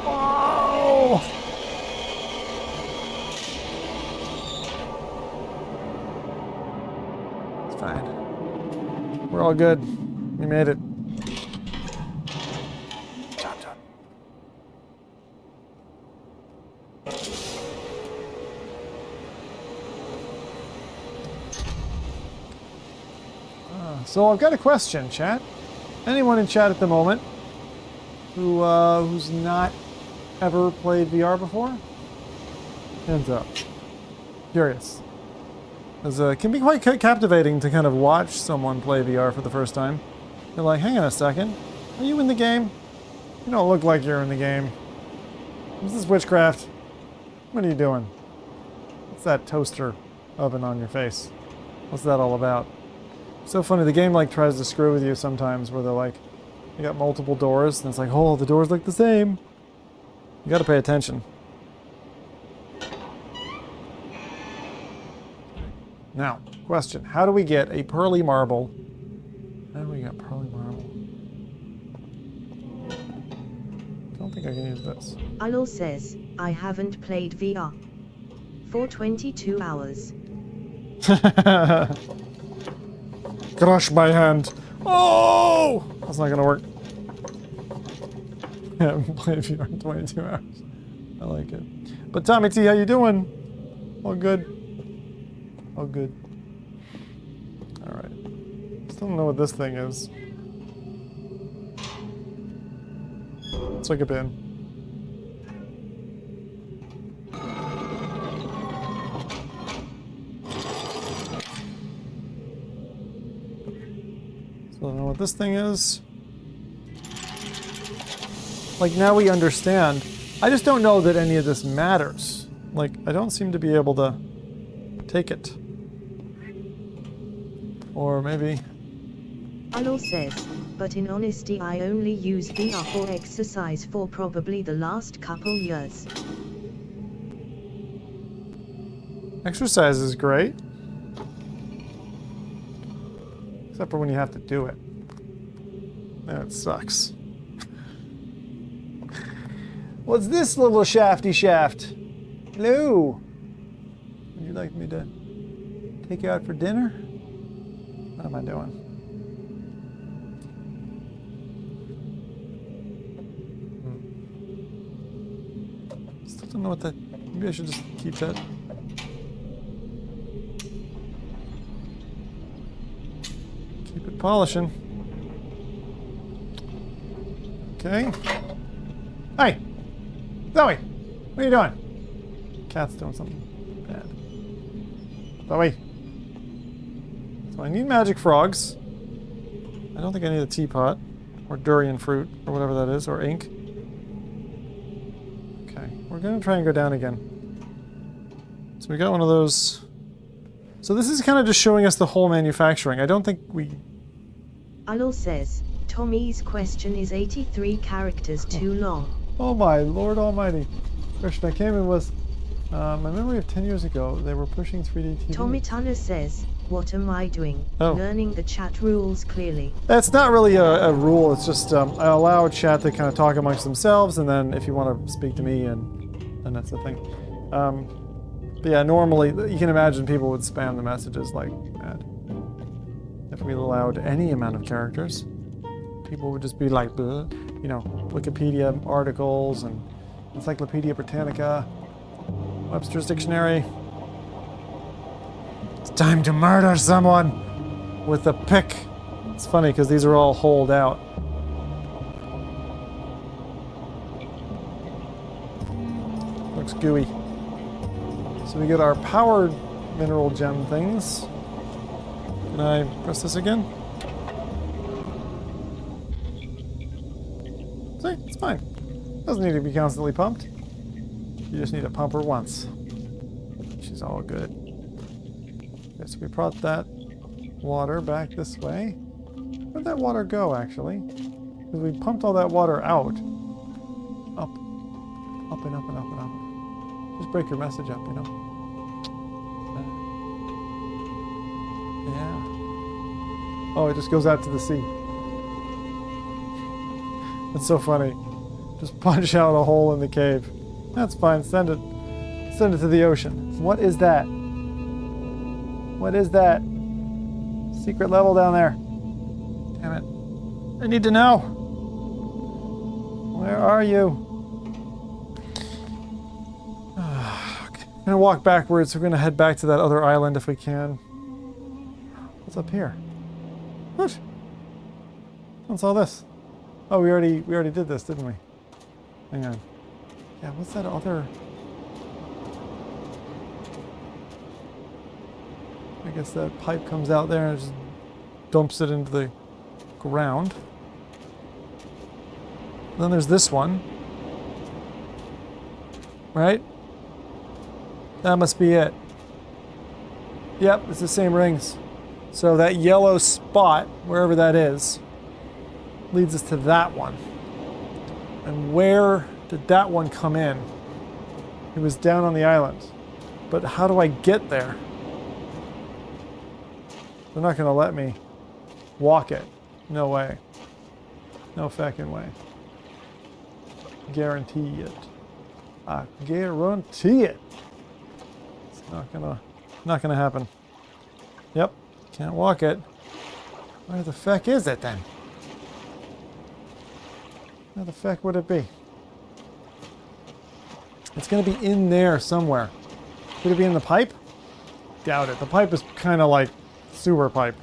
Oh! It's fine. We're all good. We made it. Chop, chop. So I've got a question, chat. Anyone in chat at the moment who's not ever played VR before? Hands up. Curious. Because it can be quite captivating to kind of watch someone play VR for the first time. You're like, hang on a second. Are you in the game? You don't look like you're in the game. Is this witchcraft? What are you doing? What's that toaster oven on your face? What's that all about? So funny, the game like tries to screw with you sometimes where they're like, you got multiple doors, and it's like, oh, the doors look the same. You gotta pay attention. Now, question, how do we get a pearly marble? How do we get pearly marble? I don't think I can use this. Arnold says, I haven't played VR for 22 hours. Crush my hand. Oh! That's not gonna work. I haven't played VR in 22 hours. I like it. But Tommy T, how you doing? All good? All good. Alright. Still don't know what this thing is. It's like a bin. I don't know what this thing is. Like, now we understand. I just don't know that any of this matters. Like, I don't seem to be able to take it. Or maybe... Arnold says, but in honesty I only use VR for exercise for probably the last couple years. Exercise is great. Except for when you have to do it. That sucks. What's this little shafty shaft? Hello. Would you like me to take you out for dinner? What am I doing? I don't know what that... Maybe I should just keep that. Keep it polishing. Okay. Hey! Zoe! What are you doing? Cat's doing something bad. Zoe! So I need magic frogs. I don't think I need a teapot. Or durian fruit, or whatever that is, or ink. Okay, we're gonna try and go down again. So we got one of those... So this is kind of just showing us the whole manufacturing. I don't think we... Alol says, Tommy's question is 83 characters too long. Oh my Lord Almighty. Question I came in with my memory of 10 years ago. They were pushing 3D TV. Tommy Tunner says, what am I doing? Oh. Learning the chat rules clearly. That's not really a rule. It's just I allow chat to kind of talk amongst themselves, and then if you want to speak to me, and that's the thing. But yeah, normally you can imagine people would spam the messages like mad. If we allowed any amount of characters, people would just be like, bleh, you know, Wikipedia articles and Encyclopedia Britannica, Webster's Dictionary. It's time to murder someone with a pick. It's funny because these are all holed out. Looks gooey. So we get our powered mineral gem things. Can I press this again? See, it's fine. Doesn't need to be constantly pumped. You just need to pump her once. She's all good. Okay, so we brought that water back this way. Where'd that water go, actually? Because we pumped all that water out. Up. Up and up and up and up. Just break your message up, you know? Yeah. Oh, it just goes out to the sea. It's so funny. Just punch out a hole in the cave. That's fine. Send it. Send it to the ocean. What is that? What is that? Secret level down there. Damn it. I need to know. Where are you? Okay. I'm gonna walk backwards. We're gonna head back to that other island if we can. What's up here? What? What's all this? Oh, we already did this, didn't we? Hang on. Yeah, what's that other? I guess that pipe comes out there and just dumps it into the ground. Then there's this one. Right? That must be it. Yep, it's the same rings. So that yellow spot, wherever that is, leads us to that one. And where did that one come in? It was down on the island. But how do I get there? They're not going to let me walk it. No way. No fucking way. Guarantee it. I guarantee it. It's not gonna happen. Yep. Can't walk it. Where the feck is it then? Where the feck would it be? It's gonna be in there somewhere. Could it be in the pipe? Doubt it. The pipe is kind of like sewer pipe.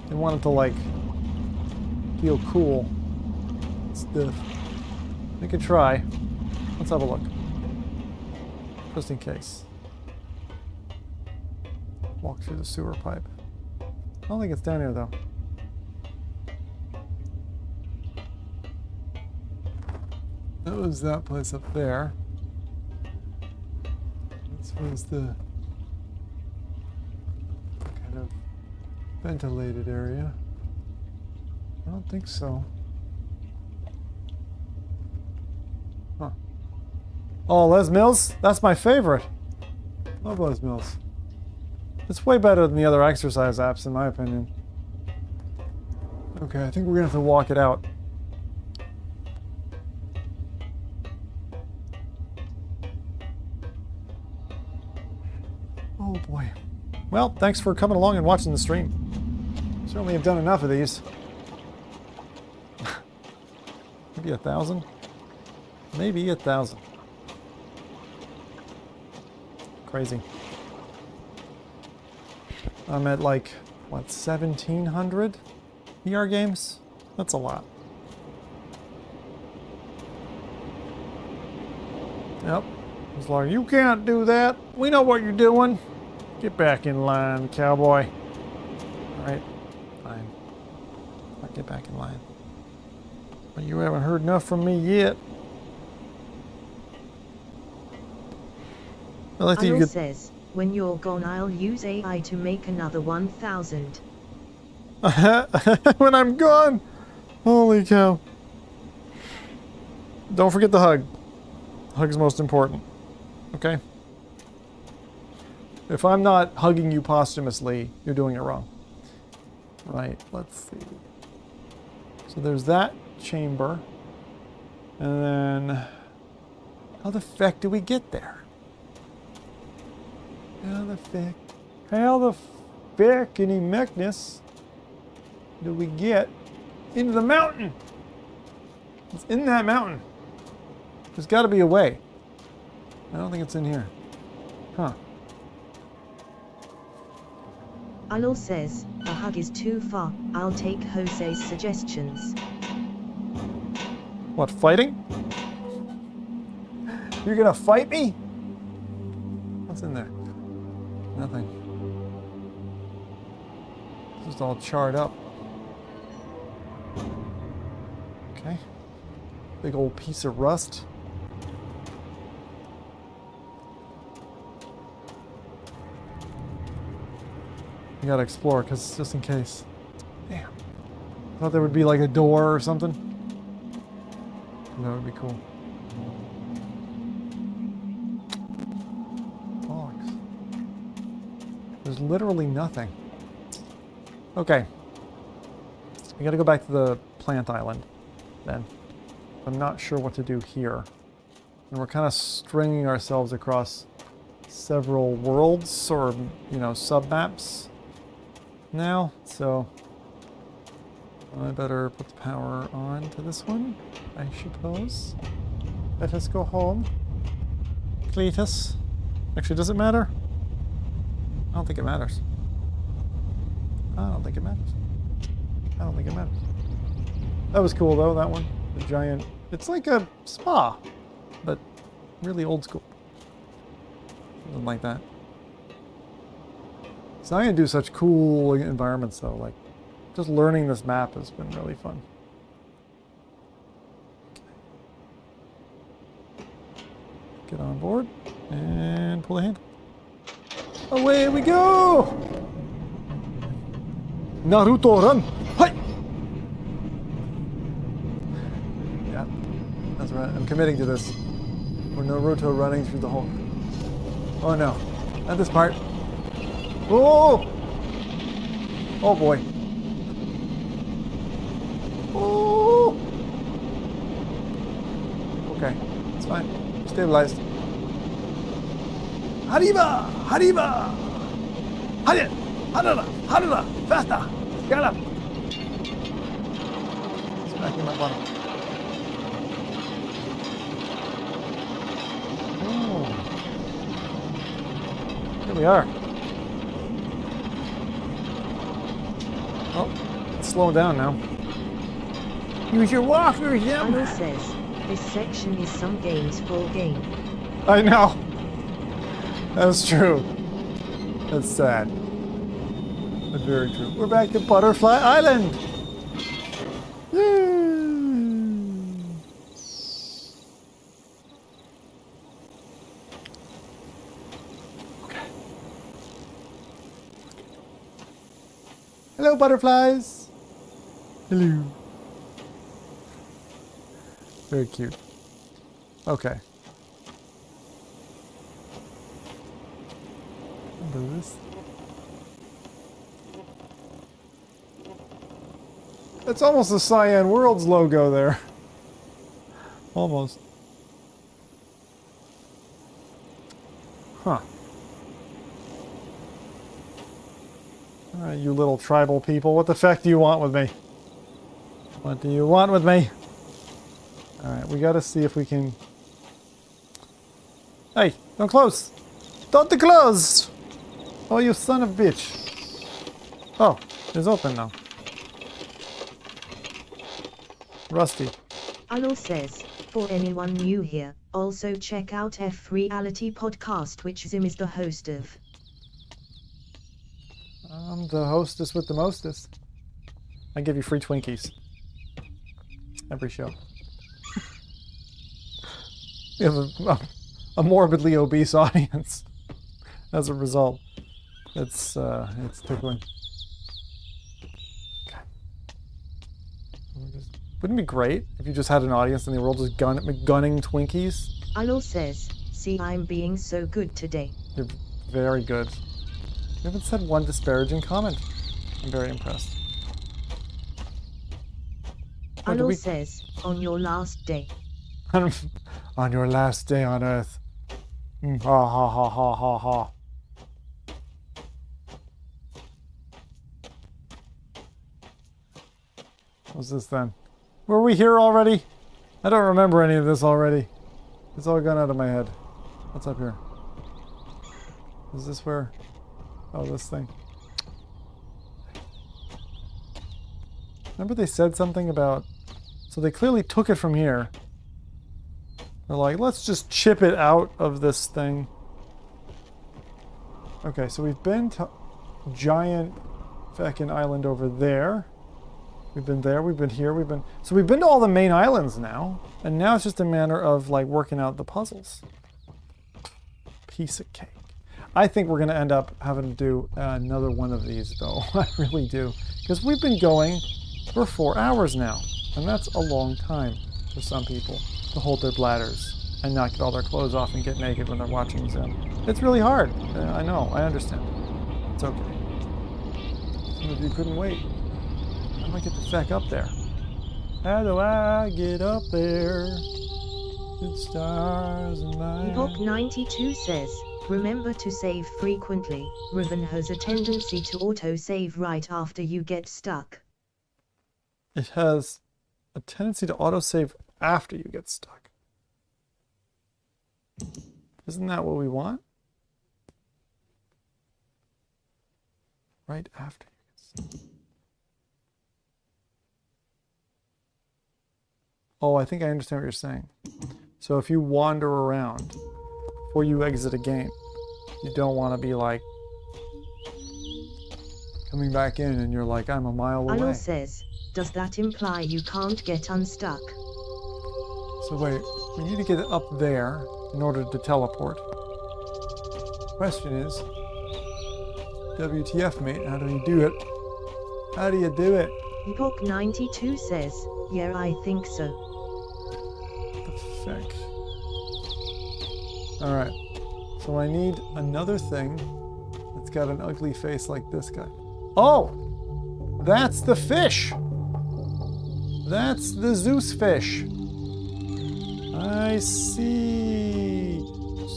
They want it to like feel cool. Stiff. We could try. Let's have a look. Just in case. Walk through the sewer pipe. I don't think it's down here though. That was that place up there. This was the kind of ventilated area. I don't think so. Huh. Oh, Les Mills? That's my favorite. Love Les Mills. It's way better than the other exercise apps, in my opinion. Okay, I think we're gonna have to walk it out. Oh boy. Well, thanks for coming along and watching the stream. Certainly have done enough of these. Maybe 1,000? Maybe 1,000. Crazy. I'm at like, what, 1,700 VR games? That's a lot. Yep. It's like, you can't do that. We know what you're doing. Get back in line, cowboy. Alright. Fine. I'll get back in line. But you haven't heard enough from me yet. I like that you Arnold get... says, when you're gone I'll use AI to make another 1,000. When I'm gone! Holy cow. Don't forget the hug. Hug's most important. Okay? If I'm not hugging you posthumously, you're doing it wrong. Right, let's see. So there's that chamber. And then... how the feck do we get there? How the feck any mechnis do we get into the mountain? It's in that mountain. There's got to be a way. I don't think it's in here. Huh. Arnold says, a hug is too far, I'll take Jose's suggestions. What, fighting? You're gonna fight me? What's in there? Nothing. It's just all charred up. Okay. Big old piece of rust. We gotta explore, because just in case. Damn. I thought there would be like a door or something. That would be cool. Bollocks. There's literally nothing. Okay. We gotta go back to the plant island then. I'm not sure what to do here. And we're kind of stringing ourselves across several worlds or, you know, sub-maps now. So I better put the power on to this one, I suppose. Let us go home. Cletus. Actually, does it matter? I don't think it matters. I don't think it matters. I don't think it matters. That was cool though, that one. The giant... it's like a spa, but really old school. Something like that. So I'm going to do such cool environments though, like just learning this map has been really fun. Get on board and pull the handle. Away we go! Naruto, run! Hi! Yeah, that's right. I'm committing to this. We're Naruto running through the whole... oh no, not this part. Oh! Oh boy. Oh! Okay, it's fine. Stabilized. Hariba! Hariba! Hurry! Harada! Harada! Faster! Gallop! Smacking my bottom. Oh. Here we are. Oh, it's slowing down now. Use your walkers, Jim! Arnold says, this section is some game's full game. I know. That's true. That's sad. But very true. We're back to Butterfly Island. Yay! Okay. Hello, butterflies. Hello. Very cute. Okay. Do this. It's almost the Cyan Worlds logo there. Almost. Huh. Alright, you little tribal people. What the feck do you want with me? What do you want with me? Alright, we gotta see if we can... Hey, don't close! Don't close! Oh, you son of a bitch. Oh, it's open now. Rusty. Alo says, for anyone new here, also check out F Reality Podcast, which Zim is the host of. I'm the hostess with the mostest. I give you free Twinkies. Every show. We have a morbidly obese audience as a result. It's tickling. Okay. Wouldn't it be great if you just had an audience and they were all just gunning Twinkies? Alo says, see, I'm being so good today. You're very good. You haven't said one disparaging comment. I'm very impressed. Oh, Alo says, on your last day. On your last day on Earth. Ha ha ha ha ha ha. What's this then? Were we here already? I don't remember any of this already. It's all gone out of my head. What's up here? Is this where? Oh, this thing. Remember they said something about... So they clearly took it from here. They're like, let's just chip it out of this thing. Okay, so we've been to giant feckin' island over there. We've been there, we've been here, So we've been to all the main islands now. And now it's just a matter of, like, working out the puzzles. Piece of cake. I think we're going to end up having to do another one of these, though. I really do. Because we've been going for 4 hours now. And that's a long time for some people to hold their bladders and not get all their clothes off and get naked when they're watching Zim. It's really hard. I know. I understand. It's okay. Some of you couldn't wait. How do I get the feck up there? How do I get up there? With stars in my... Epoch 92 says, remember to save frequently. Riven has a tendency to auto-save right after you get stuck. It has a tendency to autosave after you get stuck. Isn't that what we want? Right after you get stuck. Oh, I think I understand what you're saying. So if you wander around before you exit a game, you don't want to be like coming back in and you're like, I'm a mile away. Alo says, does that imply you can't get unstuck? So wait, we need to get up there in order to teleport. Question is, WTF, mate, how do you do it? How do you do it? Epoch 92 says, yeah, I think so. What the feck? Alright, so I need another thing that's got an ugly face like this guy. Oh! That's the fish! That's the Zeus fish. I see.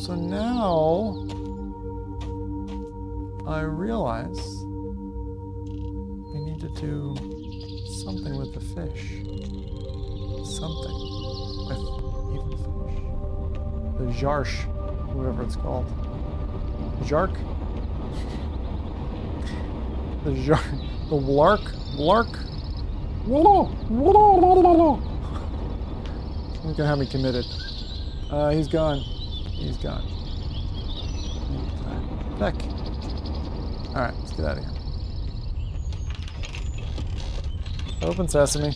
So now I realize we need to do something with the fish. Something with even fish. The Jarsh, whatever it's called. Jark? The Jark. The Blark? Look at how he committed. He's gone. He's gone. Heck. Alright, let's get out of here. Open sesame.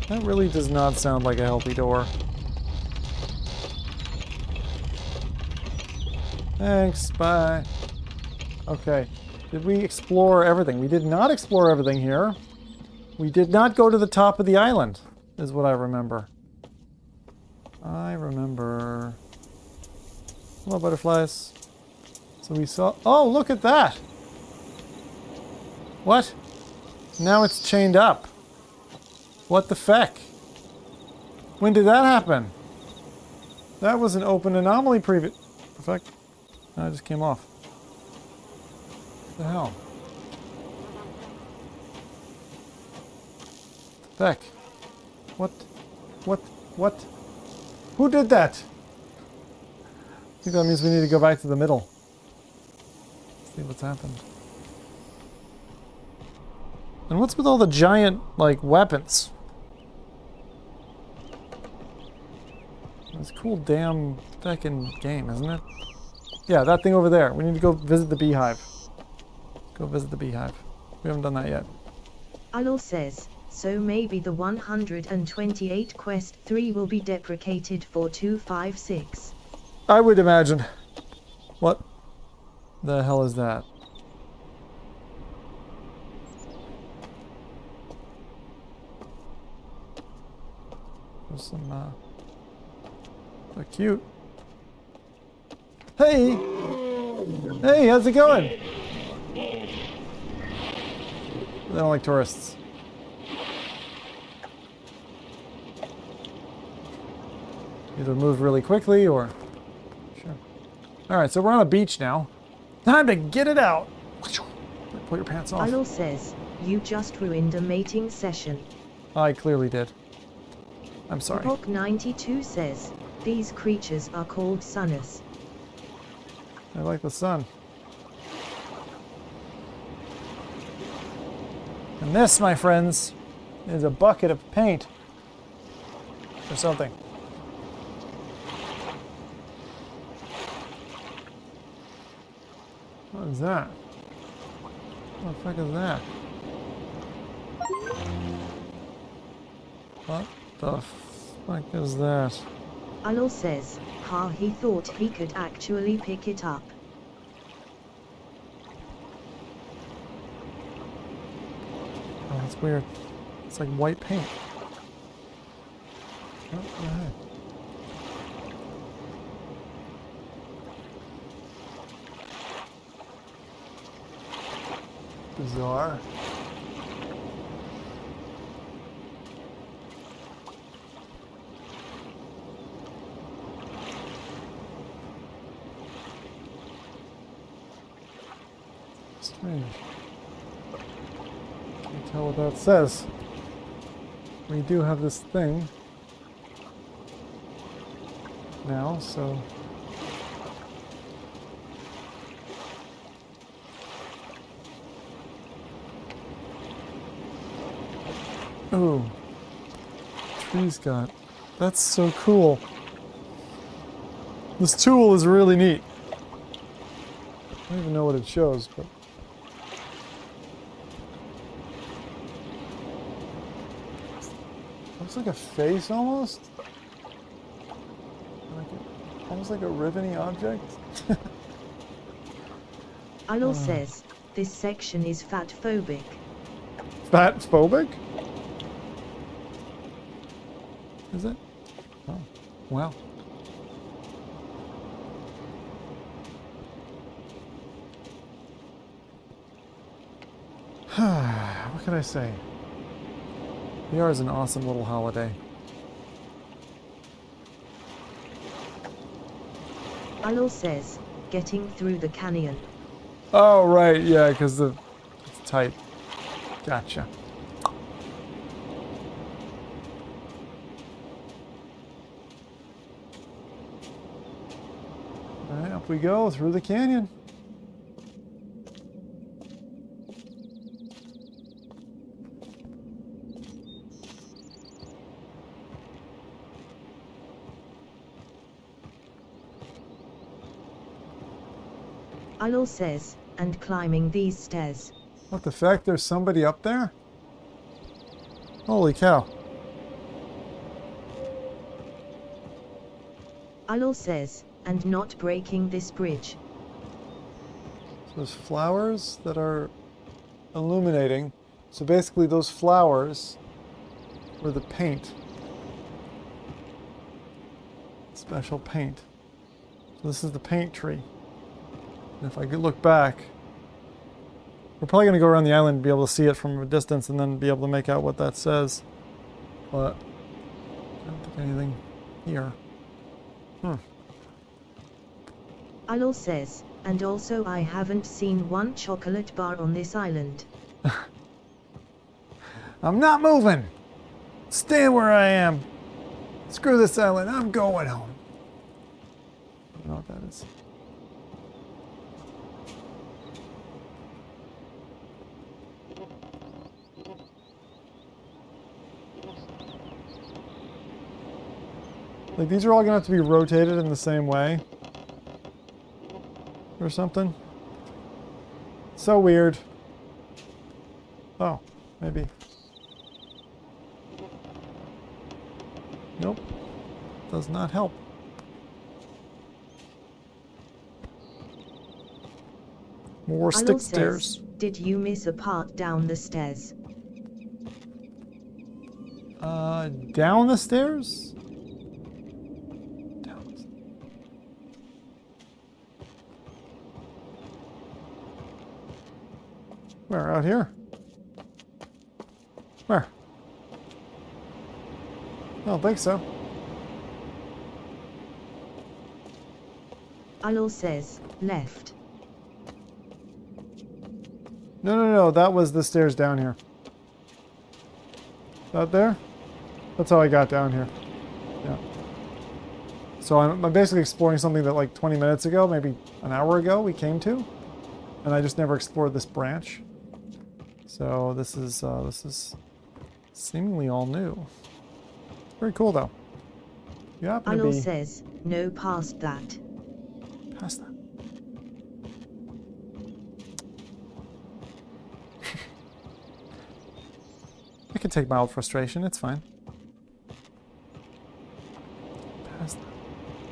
That really does not sound like a healthy door. Thanks, bye. Okay, did we explore everything? We did not explore everything here. We did not go to the top of the island, is what I remember. I remember... Hello, butterflies. So we saw... Oh, look at that! What? Now it's chained up. What the feck? When did that happen? That was an open anomaly previous... Perfect. No, it just came off. What the hell? Feck. What? What? Who did that? I think that means we need to go back to the middle. See what's happened. And what's with all the giant, like, weapons? It's a cool damn fucking game, isn't it? Yeah, that thing over there. We need to go visit the beehive. Go visit the beehive. We haven't done that yet. Alor says, so maybe the 128 Quest 3 will be deprecated for 256. I would imagine. What the hell is that? There's some, they're cute. Hey! Hey, how's it going? They don't like tourists. Either move really quickly or... Sure. Alright, so we're on a beach now. Time to get it out! Pull your pants off. Alor says, you just ruined a mating session. I clearly did. I'm sorry. Epoch 92 says, these creatures are called sunners. I like the sun. And this, my friends, is a bucket of paint. Or something. What is that? What the fuck is that? What the fuck is that? Alor says, ha, he thought he could actually pick it up. Oh, that's weird. It's like white paint. What the heck? Bizarre. Strange. Can't tell what that says. We do have this thing now, so ooh, trees got. That's so cool. This tool is really neat. I don't even know what it shows, but looks like a face almost. Almost like a Riven-y object. Alor says, this section is fat-phobic. Fat-phobic? Is it? Oh, wow. What can I say? VR is an awesome little holiday. Alor says, getting through the canyon. Oh, right, yeah, because it's tight. Gotcha. Alright, up we go through the canyon. Alor says, and climbing these stairs. What the fuck? There's somebody up there? Holy cow. Alor says, and not breaking this bridge. So there's flowers that are illuminating. So basically those flowers were the paint. Special paint. So this is the paint tree. And if I could look back, we're probably going to go around the island and be able to see it from a distance and then be able to make out what that says. But I don't think anything here. Alor says, and also I haven't seen one chocolate bar on this island. I'm not moving! Stay where I am! Screw this island, I'm going home. I don't know what that is. Like, these are all gonna have to be rotated in the same way. Or something. So weird. Oh, maybe. Nope. Does not help. More stick Arnold stairs. says, did you miss a part down the stairs? Down the stairs? Where? Out here? Where? I don't think so. Arnold says, left. No. That was the stairs down here. Out there? That's how I got down here. Yeah. So I'm basically exploring something that like 20 minutes ago, maybe an hour ago, we came to. And I just never explored this branch. So this is seemingly all new. Very cool though. You happen to Arnold be says, no past that. past that. I can take mild frustration, it's fine. Past that.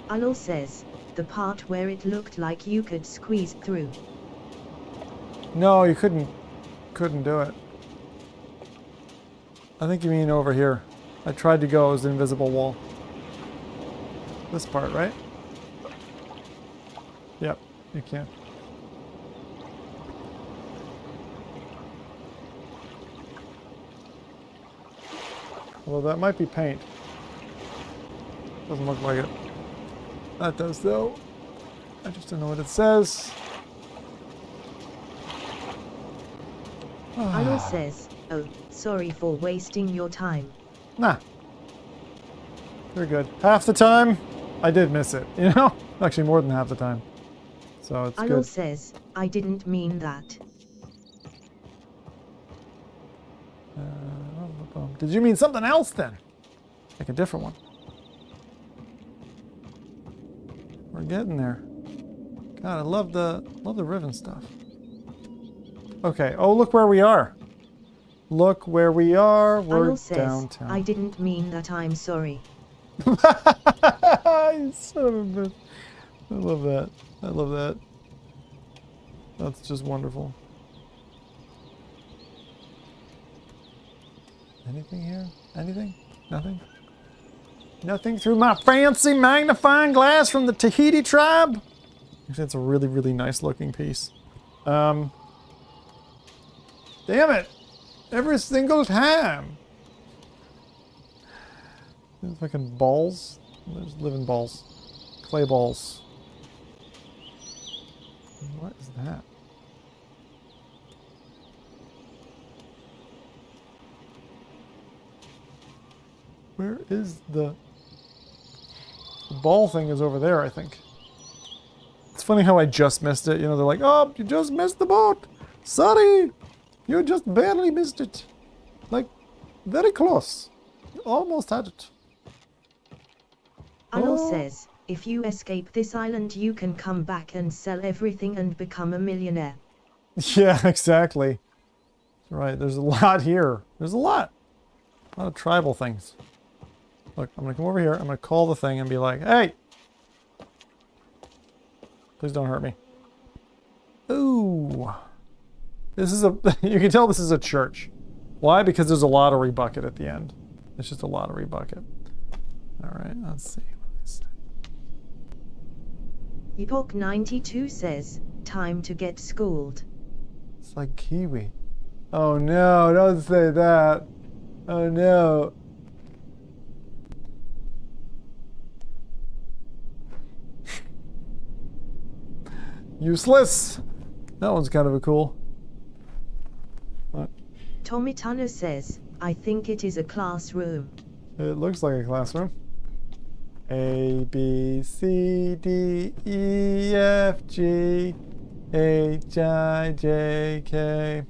Arnold says, the part where it looked like you could squeeze through. No, you couldn't do it. I think you mean over here. I tried to go, it was the invisible wall. This part, right? Yep, you can. Although that might be paint. Doesn't look like it. That does though. I just don't know what it says. Arnold says, oh, sorry for wasting your time. Nah. You're good. Half the time, I did miss it, you know? Actually, more than half the time. So it's Arnold good. says, I didn't mean that. Did you mean something else then? Like a different one. We're getting there. God, I love the Riven stuff. Okay. Oh, look where we are. Look where we are. We're Arnold says, downtown. I didn't mean that, I'm sorry. You son of a bitch. I love that. I love that. That's just wonderful. Anything here? Anything? Nothing? Nothing through my fancy magnifying glass from the Tahiti tribe? Actually, it's a really, really nice looking piece. Damn it! Every single time! There's fucking balls. There's living balls. Clay balls. What is that? Where is the ball thing is over there, I think. It's funny how I just missed it. You know, they're like, oh, you just missed the boat. Sorry. You just barely missed it. Like, very close. You almost had it. Arnold Oh. says, if you escape this island you can come back and sell everything and become a millionaire. Yeah, exactly. Right, there's a lot here. There's a lot. A lot of tribal things. Look, I'm gonna come over here, I'm gonna call the thing and be like, hey! Please don't hurt me. Ooh. This is a, you can tell this is a church. Why? Because there's a lottery bucket at the end. It's just a lottery bucket. Alright, let's see. Epoch 92 says, time to get schooled. It's like kiwi. Oh no, don't say that. Oh no. Useless. That one's kind of a cool. What? Tommy Tanner says, I think it is a classroom. It looks like a classroom. A, B, C, D, E, F, G, H, I, J, K.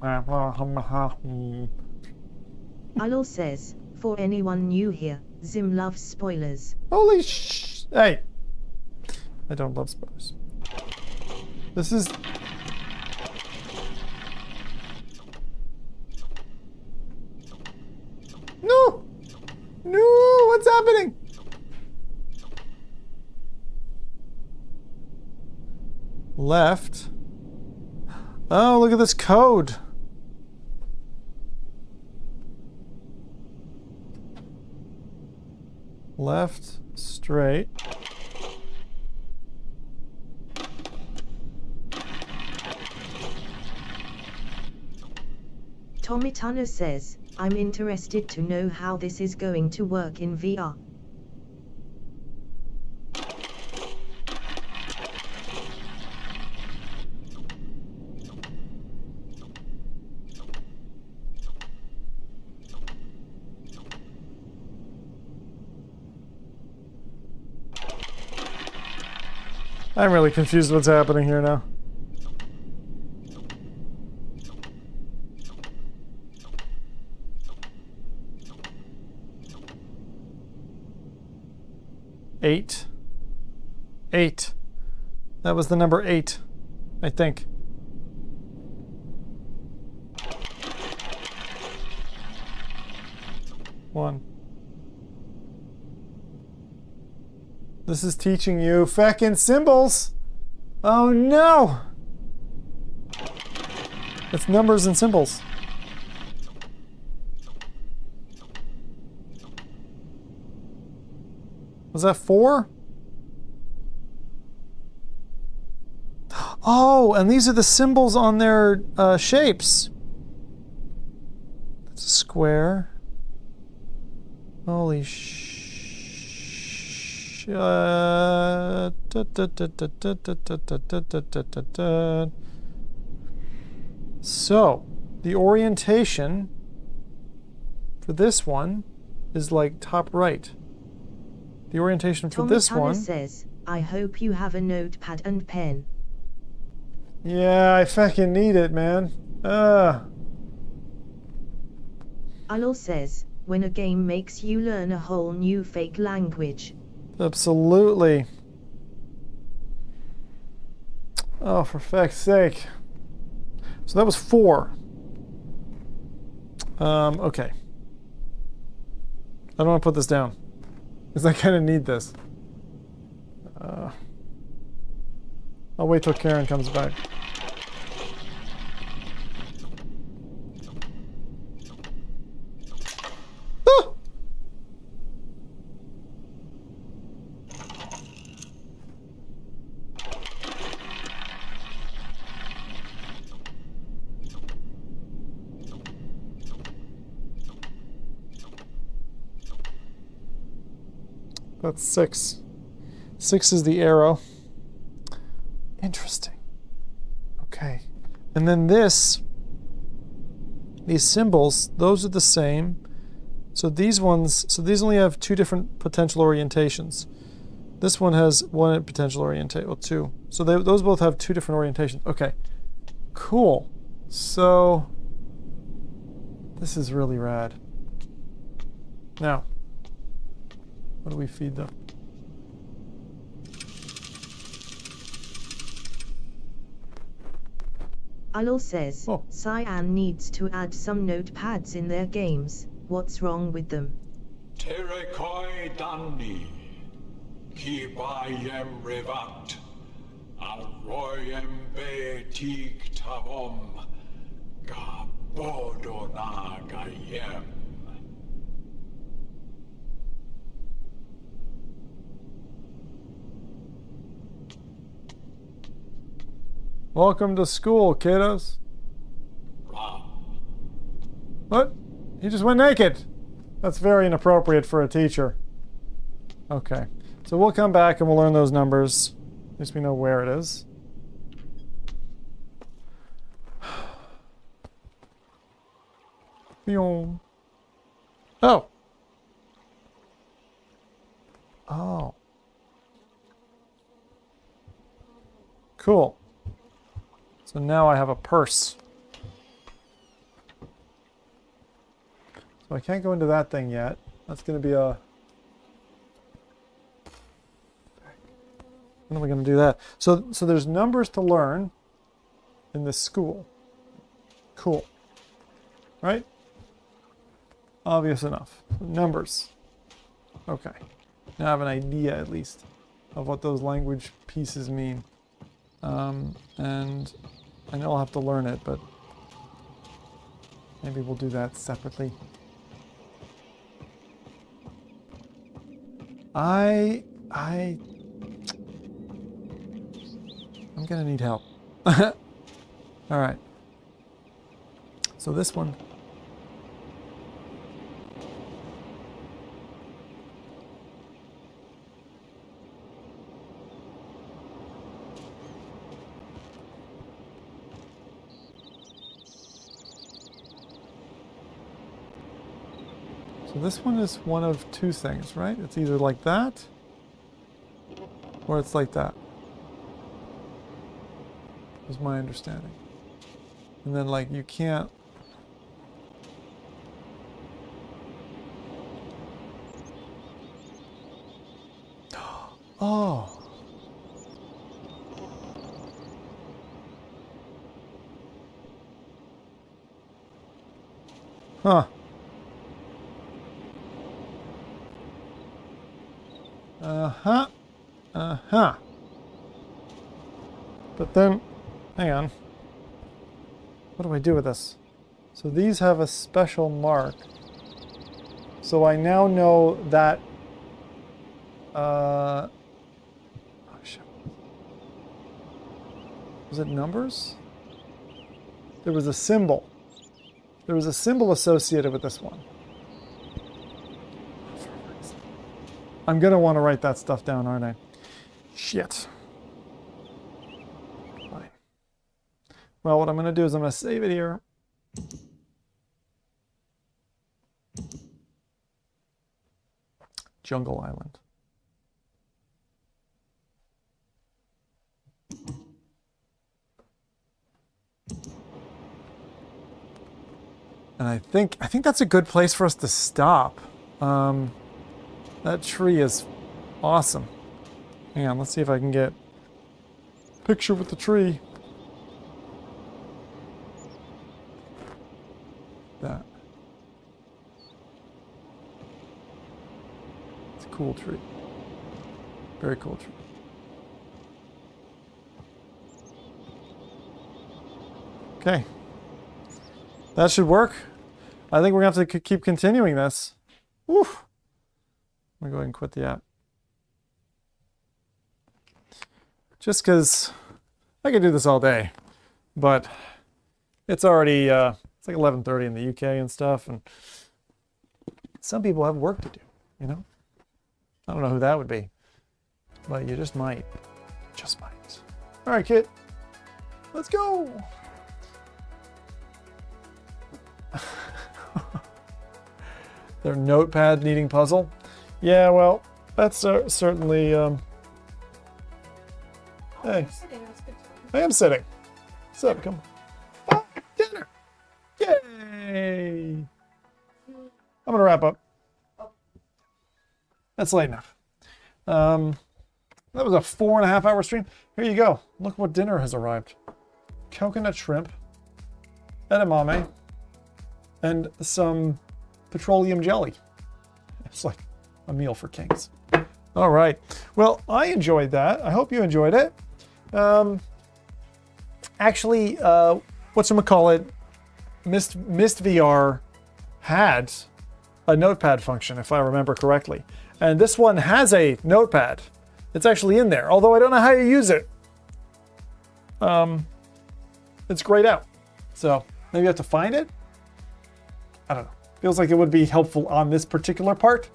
Alor says, for anyone new here, Zim loves spoilers. Holy sh! Hey! I don't love spoilers. This is... No! No! What's happening? Left. Oh, look at this code. Left, straight. Tommy Tunner says, I'm interested to know how this is going to work in VR. I'm really confused what's happening here now. Eight. Eight. That was the number 8, I think. One. This is teaching you feckin' symbols. Oh no! It's numbers and symbols. Was that 4? Oh, and these are the symbols on their shapes. That's a square. Holy So, the orientation for this one is like top right. The orientation for this one says, I hope you have a notepad and pen. Yeah, I fucking need it, man. Alor says, when a game makes you learn a whole new fake language. Absolutely. Oh, for feck's sake. So that was 4. Okay. I don't want to put this down. Because I kind of need this. I'll wait till Karen comes back. Ah! That's 6. 6 is the arrow. Interesting. Okay. And then these symbols, those are the same. So these only have 2 different potential orientations. This one has 1 potential orientation, well, 2. So those both have 2 different orientations. Okay. Cool. So this is really rad. Now, what do we feed them? Alor says, Oh. Cyan needs to add some notepads in their games. What's wrong with them? Terekoi Danni, Kibayem Revat, Alroyem Betik Tavom, Gabodona Gayem. Welcome to school, kiddos. Ram. What? He just went naked. That's very inappropriate for a teacher. Okay. So we'll come back and we'll learn those numbers. At least we know where it is. Oh. Oh. Cool. So now I have a purse. So I can't go into that thing yet. That's going to be a... When am I going to do that? So there's numbers to learn in this school. Cool. Right? Obvious enough. Numbers. Okay. Now I have an idea, at least, of what those language pieces mean. And I know I'll have to learn it, but maybe we'll do that separately. I'm gonna need help. All right. So this one. So this one is one of two things, right? It's either like that, or it's like that. Is my understanding. And then, like, you can't... Oh. Huh. Uh-huh. Uh-huh. But then, hang on. What do I do with this? So these have a special mark. So I now know that... oh, shit. Was it numbers? There was a symbol. There was a symbol associated with this one. I'm going to want to write that stuff down, aren't I? Shit. Fine. Well, what I'm going to do is I'm going to save it here. Jungle Island. And I think that's a good place for us to stop. That tree is awesome. Hang on, let's see if I can get a picture with the tree. That. It's a cool tree. Very cool tree. Okay. That should work. I think we're going to have to keep continuing this. Woo! I'm going to go ahead and quit the app. Just because I could do this all day. But it's already, it's like 11:30 in the UK and stuff. And some people have work to do, you know? I don't know who that would be. But you just might. Just might. All right, kid. Let's go! Their notepad needing puzzle. Yeah, well, that's certainly. Hey, I am sitting. What's up? Come on. Oh, dinner! Yay! I'm gonna wrap up. That's late enough. That was a 4.5-hour stream. Here you go. Look what dinner has arrived: coconut shrimp, edamame, and some petroleum jelly. It's like a meal for kings. All right. Well, I enjoyed that. I hope you enjoyed it. Actually, whatchamacallit, Mist VR had a notepad function, if I remember correctly. And this one has a notepad. It's actually in there, although I don't know how you use it. It's grayed out. So maybe you have to find it? I don't know. Feels like it would be helpful on this particular part.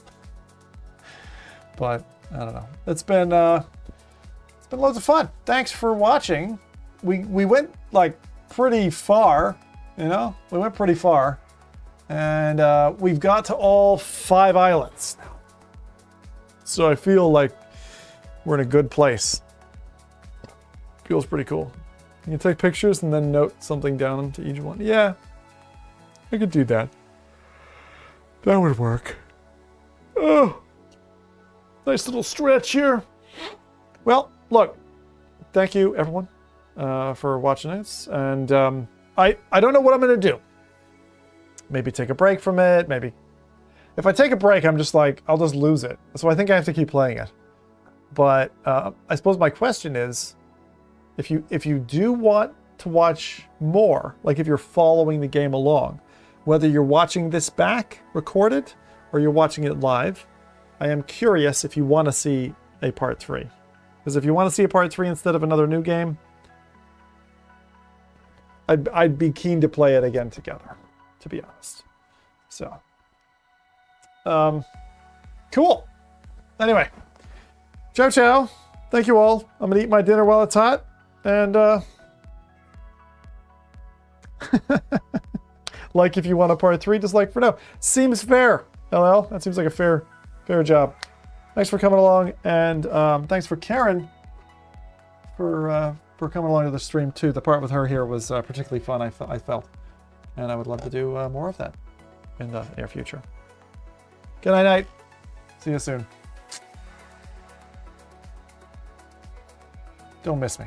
But I don't know. It's been loads of fun. Thanks for watching. We went like pretty far, you know? We went pretty far. And we've got to all 5 islands now. So I feel like we're in a good place. Feels pretty cool. You can take pictures and then note something down into each one. Yeah, I could do that. That would work. Oh, nice little stretch here. Well, look, thank you everyone for watching this. And I don't know what I'm going to do. Maybe take a break from it. Maybe if I take a break, I'm just like, I'll just lose it. So I think I have to keep playing it. But I suppose my question is, if you do want to watch more, like if you're following the game along, whether you're watching this back recorded or you're watching it live, I am curious if you want to see a part 3. Because if you want to see a part 3 instead of another new game, I'd be keen to play it again together, to be honest. So, cool. Anyway, ciao, ciao. Thank you all. I'm going to eat my dinner while it's hot. And, like if you want a part 3, dislike for now. Seems fair, LL. That seems like a fair job. Thanks for coming along. And thanks for Karen for coming along to the stream too. The part with her here was particularly fun, I felt. And I would love to do more of that in the near future. Good night. See you soon. Don't miss me.